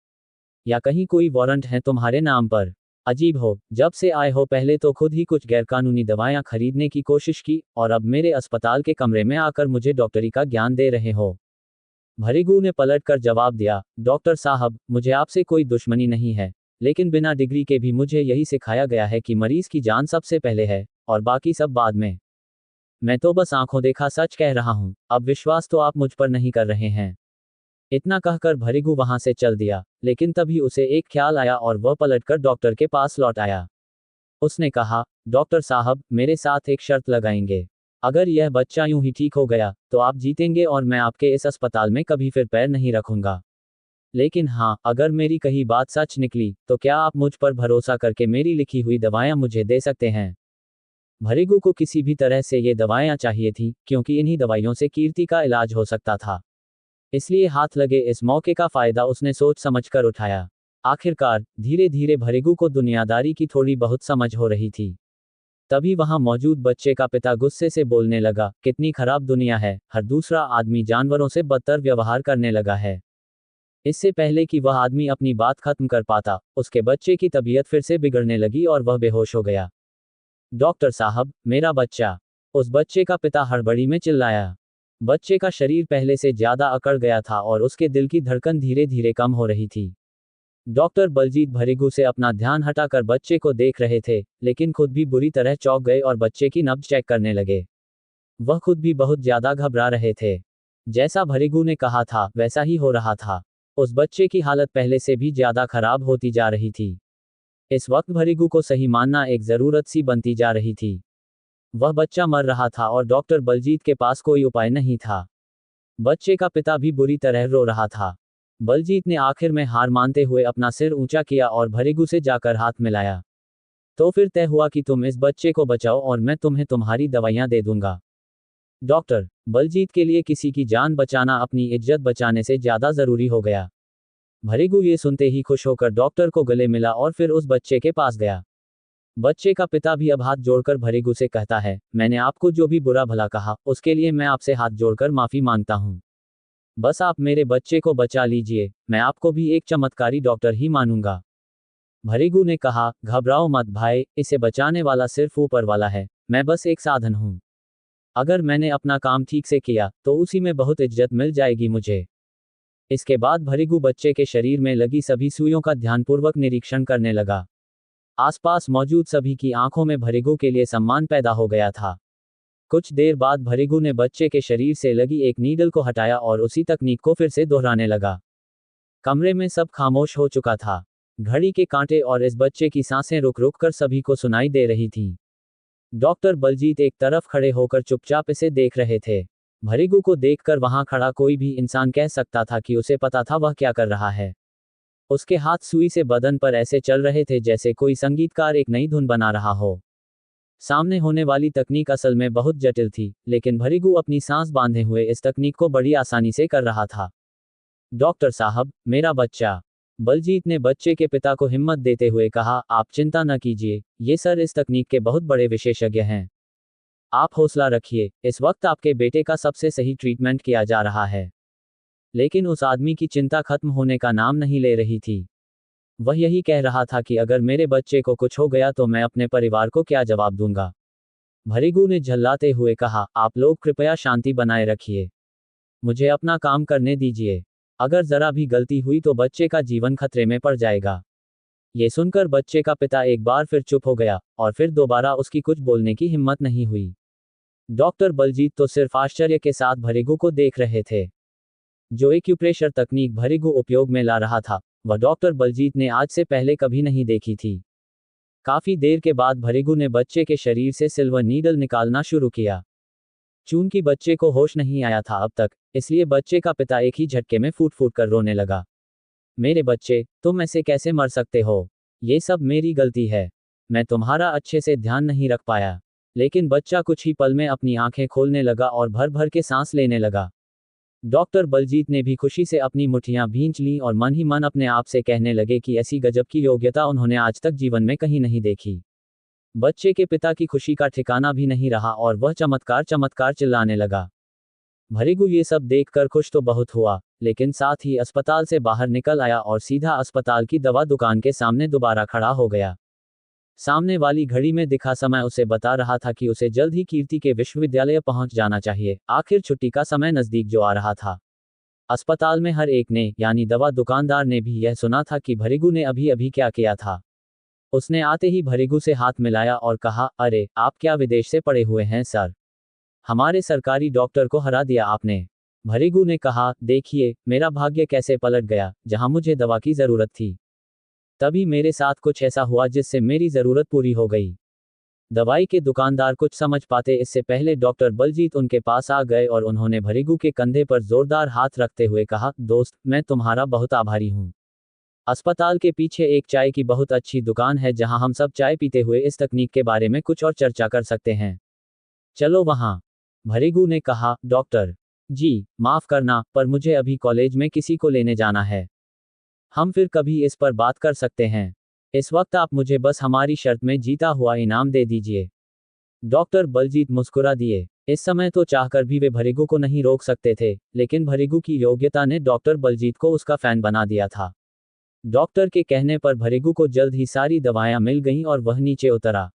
या कहीं कोई वारंट है तुम्हारे नाम पर? अजीब हो, जब से आए हो पहले तो खुद ही कुछ गैरकानूनी दवाएं खरीदने की कोशिश की और अब मेरे अस्पताल के कमरे में आकर मुझे डॉक्टरी का ज्ञान दे रहे हो। भरिगु ने पलटकर जवाब दिया, डॉक्टर साहब, मुझे आपसे कोई दुश्मनी नहीं है, लेकिन बिना डिग्री के भी मुझे यही सिखाया गया है कि मरीज की जान सबसे पहले है और बाकी सब बाद में। मैं तो बस आंखों देखा सच कह रहा हूं, अब विश्वास तो आप मुझ पर नहीं कर रहे हैं। इतना कहकर भृगु वहां से चल दिया, लेकिन तभी उसे एक ख्याल आया और वह पलटकर डॉक्टर के पास लौट आया। उसने कहा, डॉक्टर साहब, मेरे साथ एक शर्त लगाएंगे। अगर यह बच्चा यूं ही ठीक हो गया तो आप जीतेंगे और मैं आपके इस अस्पताल में कभी फिर पैर नहीं रखूंगा। लेकिन हाँ, अगर मेरी कही बात सच निकली तो क्या आप मुझ पर भरोसा करके मेरी लिखी हुई दवाएं मुझे दे सकते हैं? भृगु को किसी भी तरह से ये दवाएं चाहिए थी, क्योंकि इन्हीं दवाइयों से कीर्ति का इलाज हो सकता था। इसलिए हाथ लगे इस मौके का फायदा उसने सोच समझकर उठाया। आखिरकार धीरे धीरे भृगु को दुनियादारी की थोड़ी बहुत समझ हो रही थी। तभी वहां मौजूद बच्चे का पिता गुस्से से बोलने लगा, कितनी खराब दुनिया है, हर दूसरा आदमी जानवरों से बदतर व्यवहार करने लगा है। इससे पहले कि वह आदमी अपनी बात खत्म कर पाता, उसके बच्चे की तबीयत फिर से बिगड़ने लगी और वह बेहोश हो गया। डॉक्टर साहब, मेरा बच्चा! उस बच्चे का पिता हड़बड़ी में चिल्लाया। बच्चे का शरीर पहले से ज्यादा अकड़ गया था और उसके दिल की धड़कन धीरे धीरे कम हो रही थी। डॉक्टर बलजीत भृगु से अपना ध्यान हटाकर बच्चे को देख रहे थे, लेकिन खुद भी बुरी तरह चौंक गए और बच्चे की नब्ज चेक करने लगे। वह खुद भी बहुत ज्यादा घबरा रहे थे। जैसा भृगु ने कहा था वैसा ही हो रहा था। उस बच्चे की हालत पहले से भी ज्यादा खराब होती जा रही थी। इस वक्त भृगु को सही मानना एक जरूरत सी बनती जा रही थी। वह बच्चा मर रहा था और डॉक्टर बलजीत के पास कोई उपाय नहीं था। बच्चे का पिता भी बुरी तरह रो रहा था। बलजीत ने आखिर में हार मानते हुए अपना सिर ऊंचा किया और भृगु से जाकर हाथ मिलाया। तो फिर तय हुआ कि तुम इस बच्चे को बचाओ और मैं तुम्हें तुम्हारी दवाइयां दे दूंगा। डॉक्टर बलजीत के लिए किसी की जान बचाना अपनी इज्जत बचाने से ज्यादा जरूरी हो गया। भृगु ये सुनते ही खुश होकर डॉक्टर को गले मिला और फिर उस बच्चे के पास गया। बच्चे का पिता भी अब हाथ जोड़कर भृगु से कहता है, मैंने आपको जो भी बुरा भला कहा उसके लिए मैं आपसे हाथ जोड़कर माफी मांगता हूं। बस आप मेरे बच्चे को बचा लीजिए, मैं आपको भी एक चमत्कारी डॉक्टर ही मानूंगा। भृगु ने कहा, घबराओ मत भाई, इसे बचाने वाला सिर्फ ऊपर वाला है, मैं बस एक साधन हूं। अगर मैंने अपना काम ठीक से किया तो उसी में बहुत इज्जत मिल जाएगी मुझे। इसके बाद भृगु बच्चे के शरीर में लगी सभी सुइयों का ध्यानपूर्वक निरीक्षण करने लगा। आसपास मौजूद सभी की आंखों में भृगु के लिए सम्मान पैदा हो गया था। कुछ देर बाद भृगु ने बच्चे के शरीर से लगी एक नीडल को हटाया और उसी तकनीक को फिर से दोहराने लगा। कमरे में सब खामोश हो चुका था। घड़ी के कांटे और इस बच्चे की सांसें रुक रुक कर सभी को सुनाई दे रही थीं। डॉक्टर बलजीत एक तरफ खड़े होकर चुपचाप इसे देख रहे थे। भृगु को देखकर वहां खड़ा कोई भी इंसान कह सकता था कि उसे पता था वह क्या कर रहा है। उसके हाथ सुई से बदन पर ऐसे चल रहे थे जैसे कोई संगीतकार एक नई धुन बना रहा हो। सामने होने वाली तकनीक असल में बहुत जटिल थी, लेकिन भृगु अपनी सांस बांधे हुए इस तकनीक को बड़ी आसानी से कर रहा था। डॉक्टर साहब, मेरा बच्चा! बलजीत ने बच्चे के पिता को हिम्मत देते हुए कहा, आप चिंता न कीजिए, ये सर इस तकनीक के बहुत बड़े विशेषज्ञ हैं। आप हौसला रखिए, इस वक्त आपके बेटे का सबसे सही ट्रीटमेंट किया जा रहा है। लेकिन उस आदमी की चिंता खत्म होने का नाम नहीं ले रही थी। वह यही कह रहा था कि अगर मेरे बच्चे को कुछ हो गया तो मैं अपने परिवार को क्या जवाब दूंगा। भृगु ने झल्लाते हुए कहा, आप लोग कृपया शांति बनाए रखिए, मुझे अपना काम करने दीजिए। अगर जरा भी गलती हुई तो बच्चे का जीवन खतरे में पड़ जाएगा। ये सुनकर बच्चे का पिता एक बार फिर चुप हो गया और फिर दोबारा उसकी कुछ बोलने की हिम्मत नहीं हुई। डॉक्टर बलजीत तो सिर्फ आश्चर्य के साथ भृगु को देख रहे थे। जो एक्यूप्रेशर तकनीक भृगु उपयोग में ला रहा था, वह डॉक्टर बलजीत ने आज से पहले कभी नहीं देखी थी। काफी देर के बाद भृगु ने बच्चे के शरीर से सिल्वर नीडल निकालना शुरू किया। चूंकि बच्चे को होश नहीं आया था अब तक, इसलिए बच्चे का पिता एक ही झटके में फूट फूट कर रोने लगा। मेरे बच्चे, तुम ऐसे कैसे मर सकते हो? ये सब मेरी गलती है, मैं तुम्हारा अच्छे से ध्यान नहीं रख पाया। लेकिन बच्चा कुछ ही पल में अपनी आंखें खोलने लगा और भर भर के सांस लेने लगा। डॉक्टर बलजीत ने भी खुशी से अपनी मुट्ठियां भींच लीं और मन ही मन अपने आप से कहने लगे कि ऐसी गजब की योग्यता उन्होंने आज तक जीवन में कहीं नहीं देखी। बच्चे के पिता की खुशी का ठिकाना भी नहीं रहा और वह चमत्कार चमत्कार चिल्लाने लगा। भृगु ये सब देखकर खुश तो बहुत हुआ, लेकिन साथ ही अस्पताल से बाहर निकल आया और सीधा अस्पताल की दवा दुकान के सामने दोबारा खड़ा हो गया। सामने वाली घड़ी में दिखा समय उसे बता रहा था कि उसे जल्द ही कीर्ति के विश्वविद्यालय पहुंच जाना चाहिए, आखिर छुट्टी का समय नजदीक जो आ रहा था। अस्पताल में हर एक ने, यानी दवा दुकानदार ने भी यह सुना था कि भृगु ने अभी अभी क्या किया था। उसने आते ही भृगु से हाथ मिलाया और कहा, अरे आप क्या विदेश से पड़े हुए हैं सर? हमारे सरकारी डॉक्टर को हरा दिया आपने। भृगु ने कहा, देखिए मेरा भाग्य कैसे पलट गया, जहां मुझे दवा की जरूरत थी तभी मेरे साथ कुछ ऐसा हुआ जिससे मेरी जरूरत पूरी हो गई। दवाई के दुकानदार कुछ समझ पाते इससे पहले डॉक्टर बलजीत उनके पास आ गए और उन्होंने भृगु के कंधे पर जोरदार हाथ रखते हुए कहा, दोस्त मैं तुम्हारा बहुत आभारी हूं। अस्पताल के पीछे एक चाय की बहुत अच्छी दुकान है जहां हम सब चाय पीते हुए इस तकनीक के बारे में कुछ और चर्चा कर सकते हैं। चलो वहां। भृगु ने कहा, डॉक्टर जी माफ करना, पर मुझे अभी कॉलेज में किसी को लेने जाना है। हम फिर कभी इस पर बात कर सकते हैं। इस वक्त आप मुझे बस हमारी शर्त में जीता हुआ इनाम दे दीजिए। डॉक्टर बलजीत मुस्कुरा दिए। इस समय तो चाहकर भी वे भृगु को नहीं रोक सकते थे, लेकिन भृगु की योग्यता ने डॉक्टर बलजीत को उसका फैन बना दिया था। डॉक्टर के कहने पर भृगु को जल्द ही सारी दवाएं मिल गईं और वह नीचे उतरा।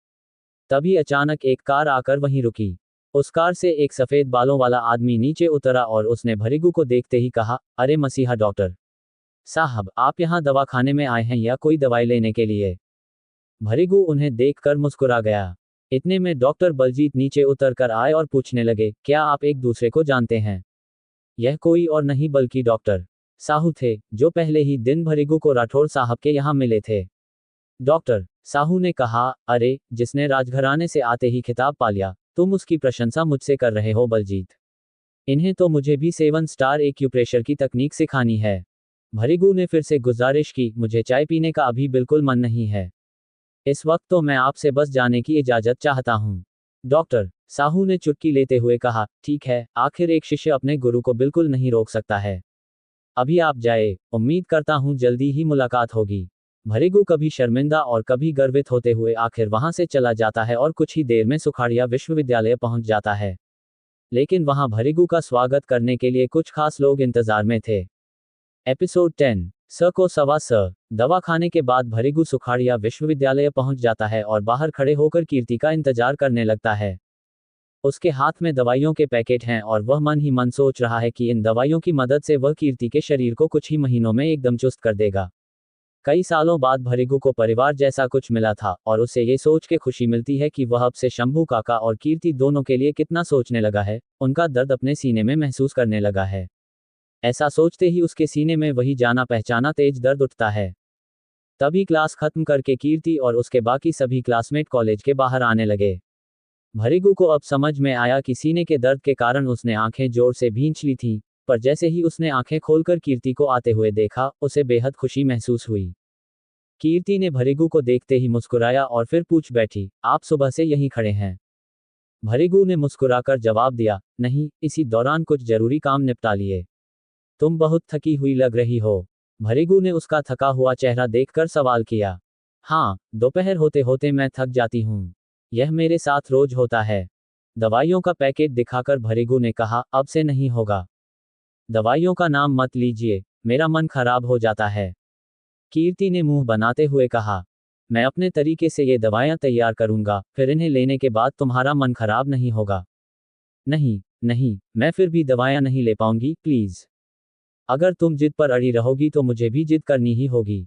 तभी अचानक एक कार आकर वहीं रुकी। उस कार से एक सफेद बालों वाला आदमी नीचे उतरा और उसने भृगु को देखते ही कहा, अरे मसीहा डॉक्टर साहब, आप यहाँ दवा खाने में आए हैं या कोई दवाई लेने के लिए? भृगु उन्हें देखकर मुस्कुरा गया। इतने में डॉक्टर बलजीत नीचे उतर कर आए और पूछने लगे, क्या आप एक दूसरे को जानते हैं? यह कोई और नहीं बल्कि डॉक्टर साहू थे, जो पहले ही दिन भृगु को राठौड़ साहब के यहाँ मिले थे। डॉक्टर साहू ने कहा, अरे जिसने राजघराने से आते ही खिताब पा लिया, तुम उसकी प्रशंसा मुझसे कर रहे हो बलजीत? इन्हें तो मुझे भी 7 स्टार एक्यूप्रेशर की तकनीक सिखानी है। भृगु ने फिर से गुजारिश की, मुझे चाय पीने का अभी बिल्कुल मन नहीं है। इस वक्त तो मैं आपसे बस जाने की इजाजत चाहता हूँ। डॉक्टर साहू ने चुटकी लेते हुए कहा, ठीक है, आखिर एक शिष्य अपने गुरु को बिल्कुल नहीं रोक सकता है। अभी आप जाए, उम्मीद करता हूँ जल्दी ही मुलाकात होगी। भृगु कभी शर्मिंदा और कभी गर्वित होते हुए आखिर वहां से चला जाता है और कुछ ही देर में सुखाड़िया विश्वविद्यालय पहुंच जाता है। लेकिन वहां भृगु का स्वागत करने के लिए कुछ खास लोग इंतजार में थे। एपिसोड 10 स को सवा स। दवा खाने के बाद भृगु सुखाड़िया विश्वविद्यालय पहुंच जाता है और बाहर खड़े होकर कीर्ति का इंतजार करने लगता है। उसके हाथ में दवाइयों के पैकेट हैं और वह मन ही मन सोच रहा है कि इन दवाइयों की मदद से वह कीर्ति के शरीर को कुछ ही महीनों में एकदम चुस्त कर देगा। कई सालों बाद भृगु को परिवार जैसा कुछ मिला था और उसे ये सोच के खुशी मिलती है कि वह अब से शंभू काका और कीर्ति दोनों के लिए कितना सोचने लगा है, उनका दर्द अपने सीने में महसूस करने लगा है। ऐसा सोचते ही उसके सीने में वही जाना पहचाना तेज दर्द उठता है। तभी क्लास खत्म करके कीर्ति और उसके बाकी सभी क्लासमेट कॉलेज के बाहर आने लगे। भृगु को अब समझ में आया कि सीने के दर्द के कारण उसने आंखें जोर से भींच ली थीं, पर जैसे ही उसने आंखें खोलकर कीर्ति को आते हुए देखा, उसे बेहद खुशी महसूस हुई। कीर्ति ने भृगु को देखते ही मुस्कुराया और फिर पूछ बैठी, आप सुबह से यहीं खड़े हैं? भृगु ने मुस्कुराकर जवाब दिया, नहीं, इसी दौरान कुछ जरूरी काम निपटा लिए। तुम बहुत थकी हुई लग रही हो। भृगु ने उसका थका हुआ चेहरा देखकर सवाल किया। हाँ, दोपहर होते होते मैं थक जाती हूँ। यह मेरे साथ रोज होता है। दवाइयों का पैकेट दिखाकर भृगु ने कहा, अब से नहीं होगा। दवाइयों का नाम मत लीजिए, मेरा मन खराब हो जाता है। कीर्ति ने मुंह बनाते हुए कहा, मैं अपने तरीके से ये दवाइयां तैयार करूंगा, फिर इन्हें लेने के बाद तुम्हारा मन खराब नहीं होगा। नहीं नहीं, मैं फिर भी दवाइयां नहीं ले पाऊंगी, प्लीज। अगर तुम जिद पर अड़ी रहोगी तो मुझे भी जिद करनी ही होगी।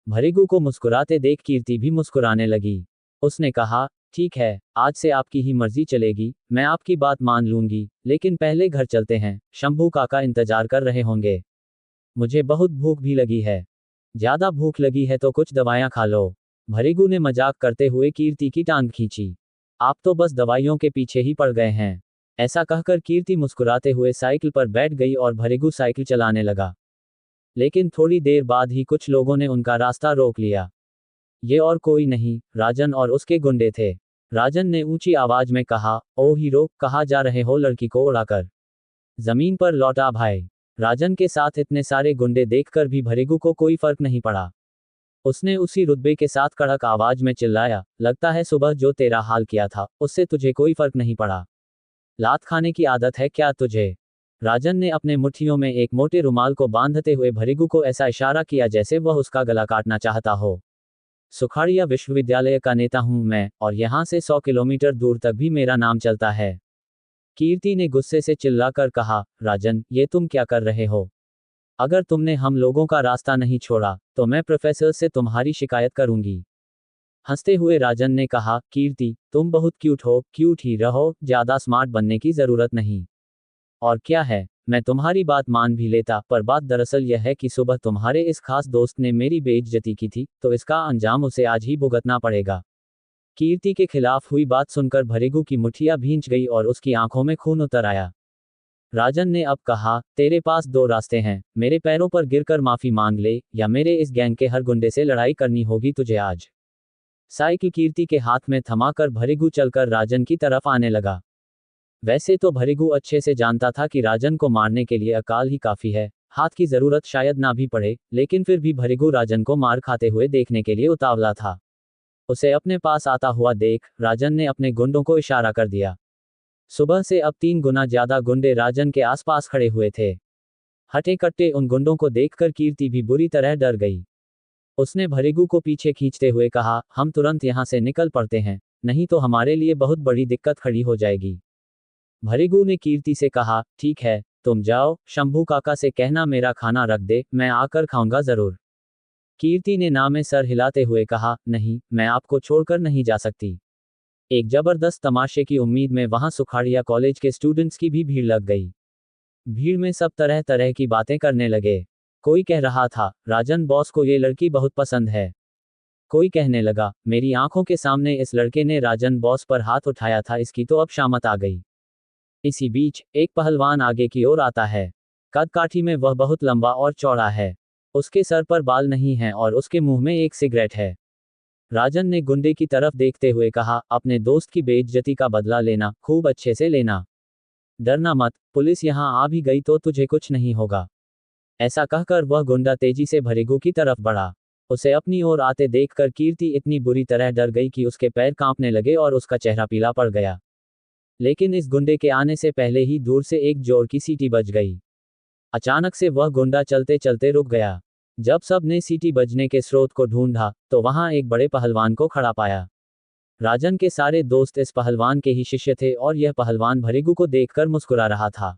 भृगु को मुस्कुराते देख कीर्ति भी मुस्कुराने लगी। उसने कहा, ठीक है, आज से आपकी ही मर्जी चलेगी, मैं आपकी बात मान लूंगी, लेकिन पहले घर चलते हैं, शंभू काका इंतजार कर रहे होंगे। मुझे बहुत भूख भी लगी है। ज्यादा भूख लगी है तो कुछ दवाइयां खा लो। भृगु ने मजाक करते हुए कीर्ति की टांग खींची। आप तो बस दवाइयों के पीछे ही पड़ गए हैं। ऐसा कहकर कीर्ति मुस्कुराते हुए साइकिल पर बैठ गई और भृगु साइकिल चलाने लगा। लेकिन थोड़ी देर बाद ही कुछ लोगों ने उनका रास्ता रोक लिया। ये और कोई नहीं, राजन और उसके गुंडे थे। राजन ने ऊंची आवाज में कहा, ओ हीरो, कहाँ जा रहे हो लड़की को उड़ाकर? जमीन पर लौटा भाई। राजन के साथ इतने सारे गुंडे देखकर भी भृगु को कोई फर्क नहीं पड़ा। उसने उसी रुतबे के साथ कड़क आवाज में चिल्लाया, लगता है सुबह जो तेरा हाल किया था, उससे तुझे कोई फर्क नहीं पड़ा। लात खाने की आदत है क्या तुझे? राजन ने अपने मुट्ठियों में एक मोटे रुमाल को बांधते हुए भृगु को ऐसा इशारा किया जैसे वह उसका गला काटना चाहता हो। सुखाड़िया विश्वविद्यालय का नेता हूं मैं, और यहां से 100 किलोमीटर दूर तक भी मेरा नाम चलता है। कीर्ति ने गुस्से से चिल्लाकर कहा, राजन, ये तुम क्या कर रहे हो? अगर तुमने हम लोगों का रास्ता नहीं छोड़ा तो मैं प्रोफेसर से तुम्हारी शिकायत करूंगी। हंसते हुए राजन ने कहा, कीर्ति, तुम बहुत क्यूट हो, क्यूट ही रहो, ज्यादा स्मार्ट बनने की जरूरत नहीं। और क्या है, मैं तुम्हारी बात मान भी लेता, पर बात दरअसल यह है कि सुबह तुम्हारे इस खास दोस्त ने मेरी बेइज्जती की थी, तो इसका अंजाम उसे आज ही भुगतना पड़ेगा। कीर्ति के खिलाफ हुई बात सुनकर भृगु की मुठियां भींच गई और उसकी आंखों में खून उतर आया। राजन ने अब कहा, तेरे पास दो रास्ते हैं, मेरे पैरों पर गिरकर माफी मांग ले, या मेरे इस गैंग के हर गुंडे से लड़ाई करनी होगी तुझे आज। साइकिल कीर्ति के हाथ में थमाकर भृगु चलकर राजन की तरफ आने लगा। वैसे तो भृगु अच्छे से जानता था कि राजन को मारने के लिए अकाल ही काफी है, हाथ की जरूरत शायद ना भी पड़े, लेकिन फिर भी भृगु राजन को मार खाते हुए देखने के लिए उतावला था। उसे अपने पास आता हुआ देख राजन ने अपने गुंडों को इशारा कर दिया। सुबह से अब 3 गुना ज्यादा गुंडे राजन के आसपास खड़े हुए थे। हटे कट्टे उन गुंडों को देखकर कीर्ति भी बुरी तरह डर गई। उसने भृगु को पीछे खींचते हुए कहा, हम तुरंत यहाँ से निकल पड़ते हैं, नहीं तो हमारे लिए बहुत बड़ी दिक्कत खड़ी हो जाएगी। भृगु ने कीर्ति से कहा, ठीक है, तुम जाओ, शंभू काका से कहना मेरा खाना रख दे, मैं आकर खाऊंगा जरूर। कीर्ति ने ना में सर हिलाते हुए कहा, नहीं, मैं आपको छोड़कर नहीं जा सकती। एक जबरदस्त तमाशे की उम्मीद में वहां सुखाड़िया कॉलेज के स्टूडेंट्स की भी भीड़ लग गई। भीड़ में सब तरह तरह की बातें करने लगे। कोई कह रहा था, राजन बॉस को ये लड़की बहुत पसंद है। कोई कहने लगा, मेरी आंखों के सामने इस लड़के ने राजन बॉस पर हाथ उठाया था, इसकी तो अब शामत आ गई। इसी बीच एक पहलवान आगे की ओर आता है। कद काठी में वह बहुत लंबा और चौड़ा है। उसके सर पर बाल नहीं हैं और उसके मुंह में एक सिगरेट है। राजन ने गुंडे की तरफ देखते हुए कहा, अपने दोस्त की बेइज्जती का बदला लेना, खूब अच्छे से लेना। डरना मत, पुलिस यहाँ आ भी गई तो तुझे कुछ नहीं होगा। ऐसा कहकर वह गुंडा तेजी से भृगु की तरफ बढ़ा। उसे अपनी ओर आते देखकर कीर्ति इतनी बुरी तरह डर गई कि उसके पैर कांपने लगे और उसका चेहरा पीला पड़ गया। लेकिन इस गुंडे के आने से पहले ही दूर से एक जोर की सीटी बज गई। अचानक से वह गुंडा चलते चलते रुक गया। जब सब ने सीटी बजने के स्रोत को ढूंढा तो वहां एक बड़े पहलवान को खड़ा पाया। राजन के सारे दोस्त इस पहलवान के ही शिष्य थे और यह पहलवान भृगु को देखकर मुस्कुरा रहा था।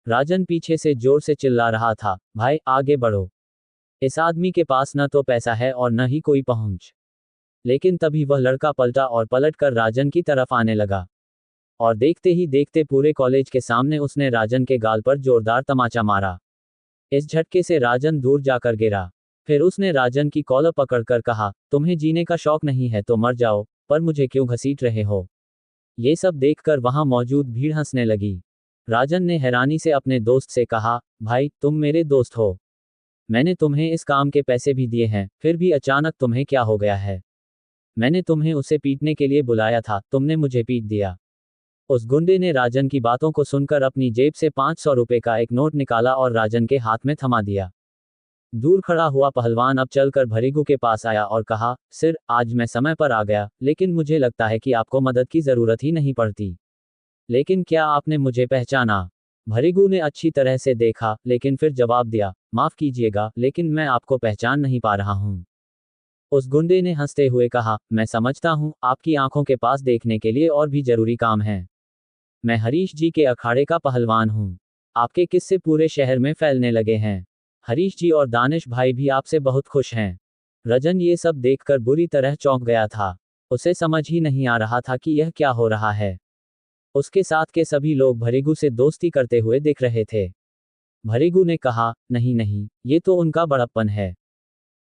राजन पीछे से जोर से चिल्ला रहा था, भाई आगे बढ़ो, इस आदमी के पास न तो पैसा है और न ही कोई पहुंच। लेकिन तभी वह लड़का पलटा और पलटकर राजन की तरफ आने लगा। और देखते ही देखते पूरे कॉलेज के सामने उसने राजन के गाल पर जोरदार तमाचा मारा। इस झटके से राजन दूर जाकर गिरा। फिर उसने राजन की कॉलर पकड़कर कहा, तुम्हें जीने का शौक नहीं है तो मर जाओ, पर मुझे क्यों घसीट रहे हो? ये सब देखकर वहां मौजूद भीड़ हंसने लगी। राजन ने हैरानी से अपने दोस्त से कहा, भाई तुम मेरे दोस्त हो, मैंने तुम्हें इस काम के पैसे भी दिए हैं, फिर भी अचानक तुम्हें क्या हो गया है? मैंने तुम्हें उसे पीटने के लिए बुलाया था, तुमने मुझे पीट दिया। उस गुंडे ने राजन की बातों को सुनकर अपनी जेब से 500 रुपए का एक नोट निकाला और राजन के हाथ में थमा दिया। दूर खड़ा हुआ पहलवान अब चलकर भृगु के पास आया और कहा, सिर, आज मैं समय पर आ गया, लेकिन मुझे लगता है कि आपको मदद की जरूरत ही नहीं पड़ती। लेकिन क्या आपने मुझे पहचाना? भृगु ने अच्छी तरह से देखा, लेकिन फिर जवाब दिया, माफ कीजिएगा, लेकिन मैं आपको पहचान नहीं पा रहा हूँ। उस गुंडे ने हंसते हुए कहा, मैं समझता हूँ, आपकी आंखों के पास देखने के लिए और भी जरूरी काम है। मैं हरीश जी के अखाड़े का पहलवान हूँ। आपके किस्से पूरे शहर में फैलने लगे हैं। हरीश जी और दानिश भाई भी आपसे बहुत खुश हैं। रजन ये सब देखकर बुरी तरह चौंक गया था। उसे समझ ही नहीं आ रहा था कि यह क्या हो रहा है। उसके साथ के सभी लोग भृगु से दोस्ती करते हुए दिख रहे थे। भृगु ने कहा, नहीं नहीं, ये तो उनका बड़प्पन है,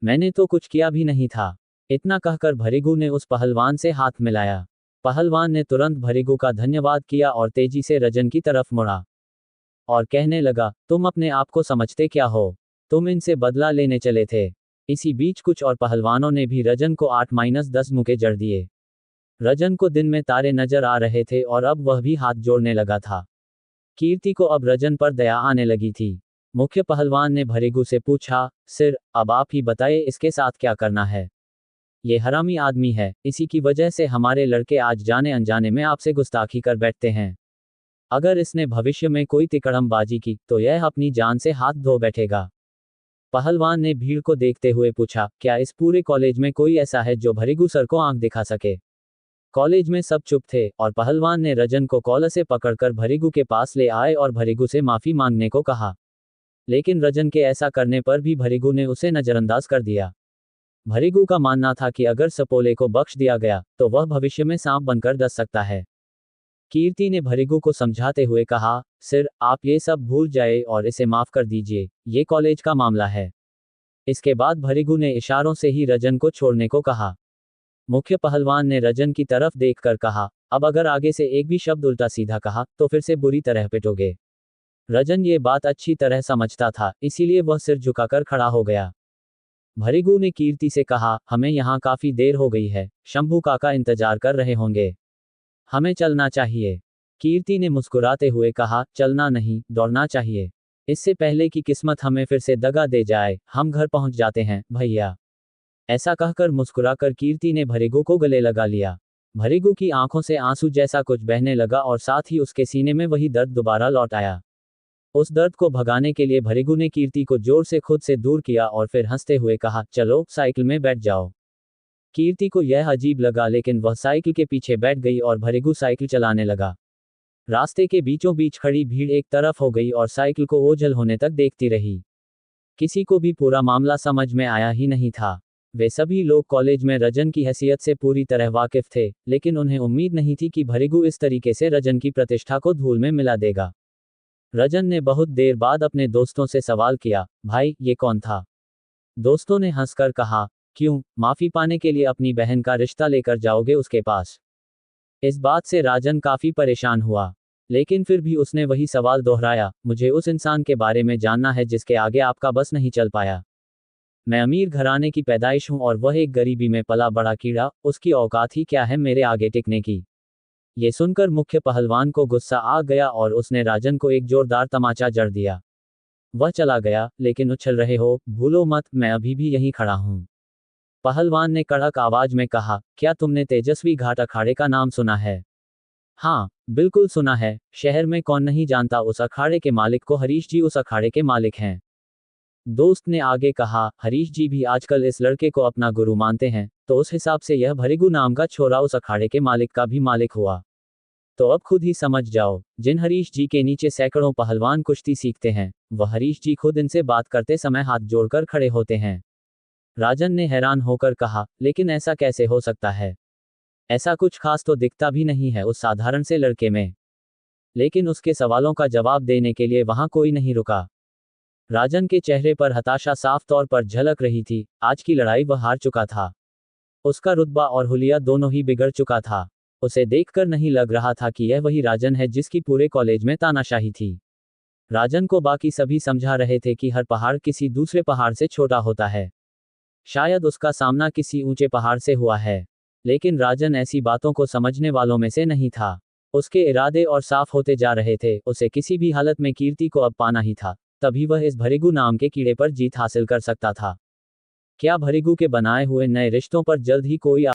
मैंने तो कुछ किया भी नहीं था। इतना कहकर भृगु ने उस पहलवान से हाथ मिलाया। पहलवान ने तुरंत भृगु का धन्यवाद किया और तेजी से रजन की तरफ मुड़ा और कहने लगा, तुम अपने आप को समझते क्या हो? तुम इनसे बदला लेने चले थे। इसी बीच कुछ और पहलवानों ने भी रजन को 8-10 मुके जड़ दिए। रजन को दिन में तारे नजर आ रहे थे और अब वह भी हाथ जोड़ने लगा था। कीर्ति को अब रजन पर दया आने लगी थी। मुख्य पहलवान ने भृगु से पूछा, सिर, अब आप ही बताइए इसके साथ क्या करना है? ये हरामी आदमी है, इसी की वजह से हमारे लड़के आज जाने अनजाने में आपसे गुस्ताखी कर बैठते हैं। अगर इसने भविष्य में कोई तिकड़मबाजी की तो यह अपनी जान से हाथ धो बैठेगा। पहलवान ने भीड़ को देखते हुए पूछा, क्या इस पूरे कॉलेज में कोई ऐसा है जो भृगु सर को आंख दिखा सके? कॉलेज में सब चुप थे और पहलवान ने रजन को कॉलर से पकड़कर भृगु के पास ले आए और भृगु से माफी मांगने को कहा। लेकिन रजन के ऐसा करने पर भी भृगु ने उसे नजरअंदाज कर दिया। भृगु का मानना था कि अगर सपोले को बख्श दिया गया तो वह भविष्य में सांप बनकर डस सकता है। कीर्ति ने भृगु को समझाते हुए कहा, सिर, आप ये सब भूल जाए और इसे माफ कर दीजिए, ये कॉलेज का मामला है। इसके बाद भृगु ने इशारों से ही रजन को छोड़ने को कहा। मुख्य पहलवान ने रजन की तरफ देखकर कहा, अब अगर आगे से एक भी शब्द उल्टा सीधा कहा तो फिर से बुरी तरह पिटोगे। रजन ये बात अच्छी तरह समझता था, इसीलिए वह सिर झुकाकर खड़ा हो गया। भृगु ने कीर्ति से कहा, हमें यहाँ काफी देर हो गई है, शंभू काका इंतजार कर रहे होंगे, हमें चलना चाहिए। कीर्ति ने मुस्कुराते हुए कहा, चलना नहीं, दौड़ना चाहिए। इससे पहले कि किस्मत हमें फिर से दगा दे जाए, हम घर पहुंच जाते हैं, भैया। ऐसा कहकर मुस्कुराकर कीर्ति ने भृगु को गले लगा लिया। भृगु की आंखों से आंसू जैसा कुछ बहने लगा और साथ ही उसके सीने में वही दर्द दोबारा लौट आया। उस दर्द को भगाने के लिए भृगु ने कीर्ति को जोर से खुद से दूर किया और फिर हंसते हुए कहा, चलो साइकिल में बैठ जाओ। कीर्ति को यह अजीब लगा, लेकिन वह साइकिल के पीछे बैठ गई और भृगु साइकिल चलाने लगा। रास्ते के बीचों बीच खड़ी भीड़ एक तरफ हो गई और साइकिल को ओझल होने तक देखती रही। किसी को भी पूरा मामला समझ में आया ही नहीं था। वे सभी लोग कॉलेज में रजन की हैसियत से पूरी तरह वाकिफ थे, लेकिन उन्हें उम्मीद नहीं थी कि भृगु इस तरीके से रजन की प्रतिष्ठा को धूल में मिला देगा। रजन ने बहुत देर बाद अपने दोस्तों से सवाल किया, भाई ये कौन था? दोस्तों ने हंसकर कहा, क्यों, माफी पाने के लिए अपनी बहन का रिश्ता लेकर जाओगे उसके पास? इस बात से राजन काफी परेशान हुआ, लेकिन फिर भी उसने वही सवाल दोहराया, मुझे उस इंसान के बारे में जानना है जिसके आगे आपका बस नहीं चल पाया। मैं अमीर घराने की पैदाइश हूं और वह एक गरीबी में पला बड़ा कीड़ा, उसकी औकात ही क्या है मेरे आगे टिकने की। ये सुनकर मुख्य पहलवान को गुस्सा आ गया और उसने राजन को एक जोरदार तमाचा जड़ दिया। वह चला गया, लेकिन उछल रहे हो, भूलो मत, मैं अभी भी यहीं खड़ा हूं। पहलवान ने कड़क आवाज में कहा, क्या तुमने तेजस्वी घाट अखाड़े का नाम सुना है? हाँ, बिल्कुल सुना है, शहर में कौन नहीं जानता उस अखाड़े के मालिक को, हरीश जी उस अखाड़े के मालिक हैं। दोस्त ने आगे कहा, हरीश जी भी आजकल इस लड़के को अपना गुरु मानते हैं, तो उस हिसाब से यह भृगु नाम का छोरा उस अखाड़े के मालिक का भी मालिक हुआ। तो अब खुद ही समझ जाओ, जिन हरीश जी के नीचे सैकड़ों पहलवान कुश्ती सीखते हैं, वह हरीश जी खुद इनसे बात करते समय हाथ जोड़कर खड़े होते हैं। राजन ने हैरान होकर कहा, लेकिन ऐसा कैसे हो सकता है? ऐसा कुछ खास तो दिखता भी नहीं है उस साधारण से लड़के में। लेकिन उसके सवालों का जवाब देने के लिए वहां कोई नहीं रुका। राजन के चेहरे पर हताशा साफ तौर पर झलक रही थी। आज की लड़ाई वह हार चुका था। उसका रुतबा और हुलिया दोनों ही बिगड़ चुका था। उसे देखकर नहीं लग रहा था कि यह वही राजन है जिसकी पूरे कॉलेज में तानाशाही थी। राजन को बाकी सभी समझा रहे थे कि हर पहाड़ किसी दूसरे पहाड़ से छोटा होता है। शायद उसका सामना किसी ऊंचे पहाड़ से हुआ है, लेकिन राजन ऐसी बातों को समझने वालों में से नहीं था। उसके इरादे और साफ होते जा रहे थे। उसे किसी भी हालत में कीर्ति को अब पाना ही था, तभी वह इस भृगु नाम के कीड़े पर जीत हासिल कर सकता था। क्या भृगु के बनाए हुए नए रिश्तों पर जल्द ही कोई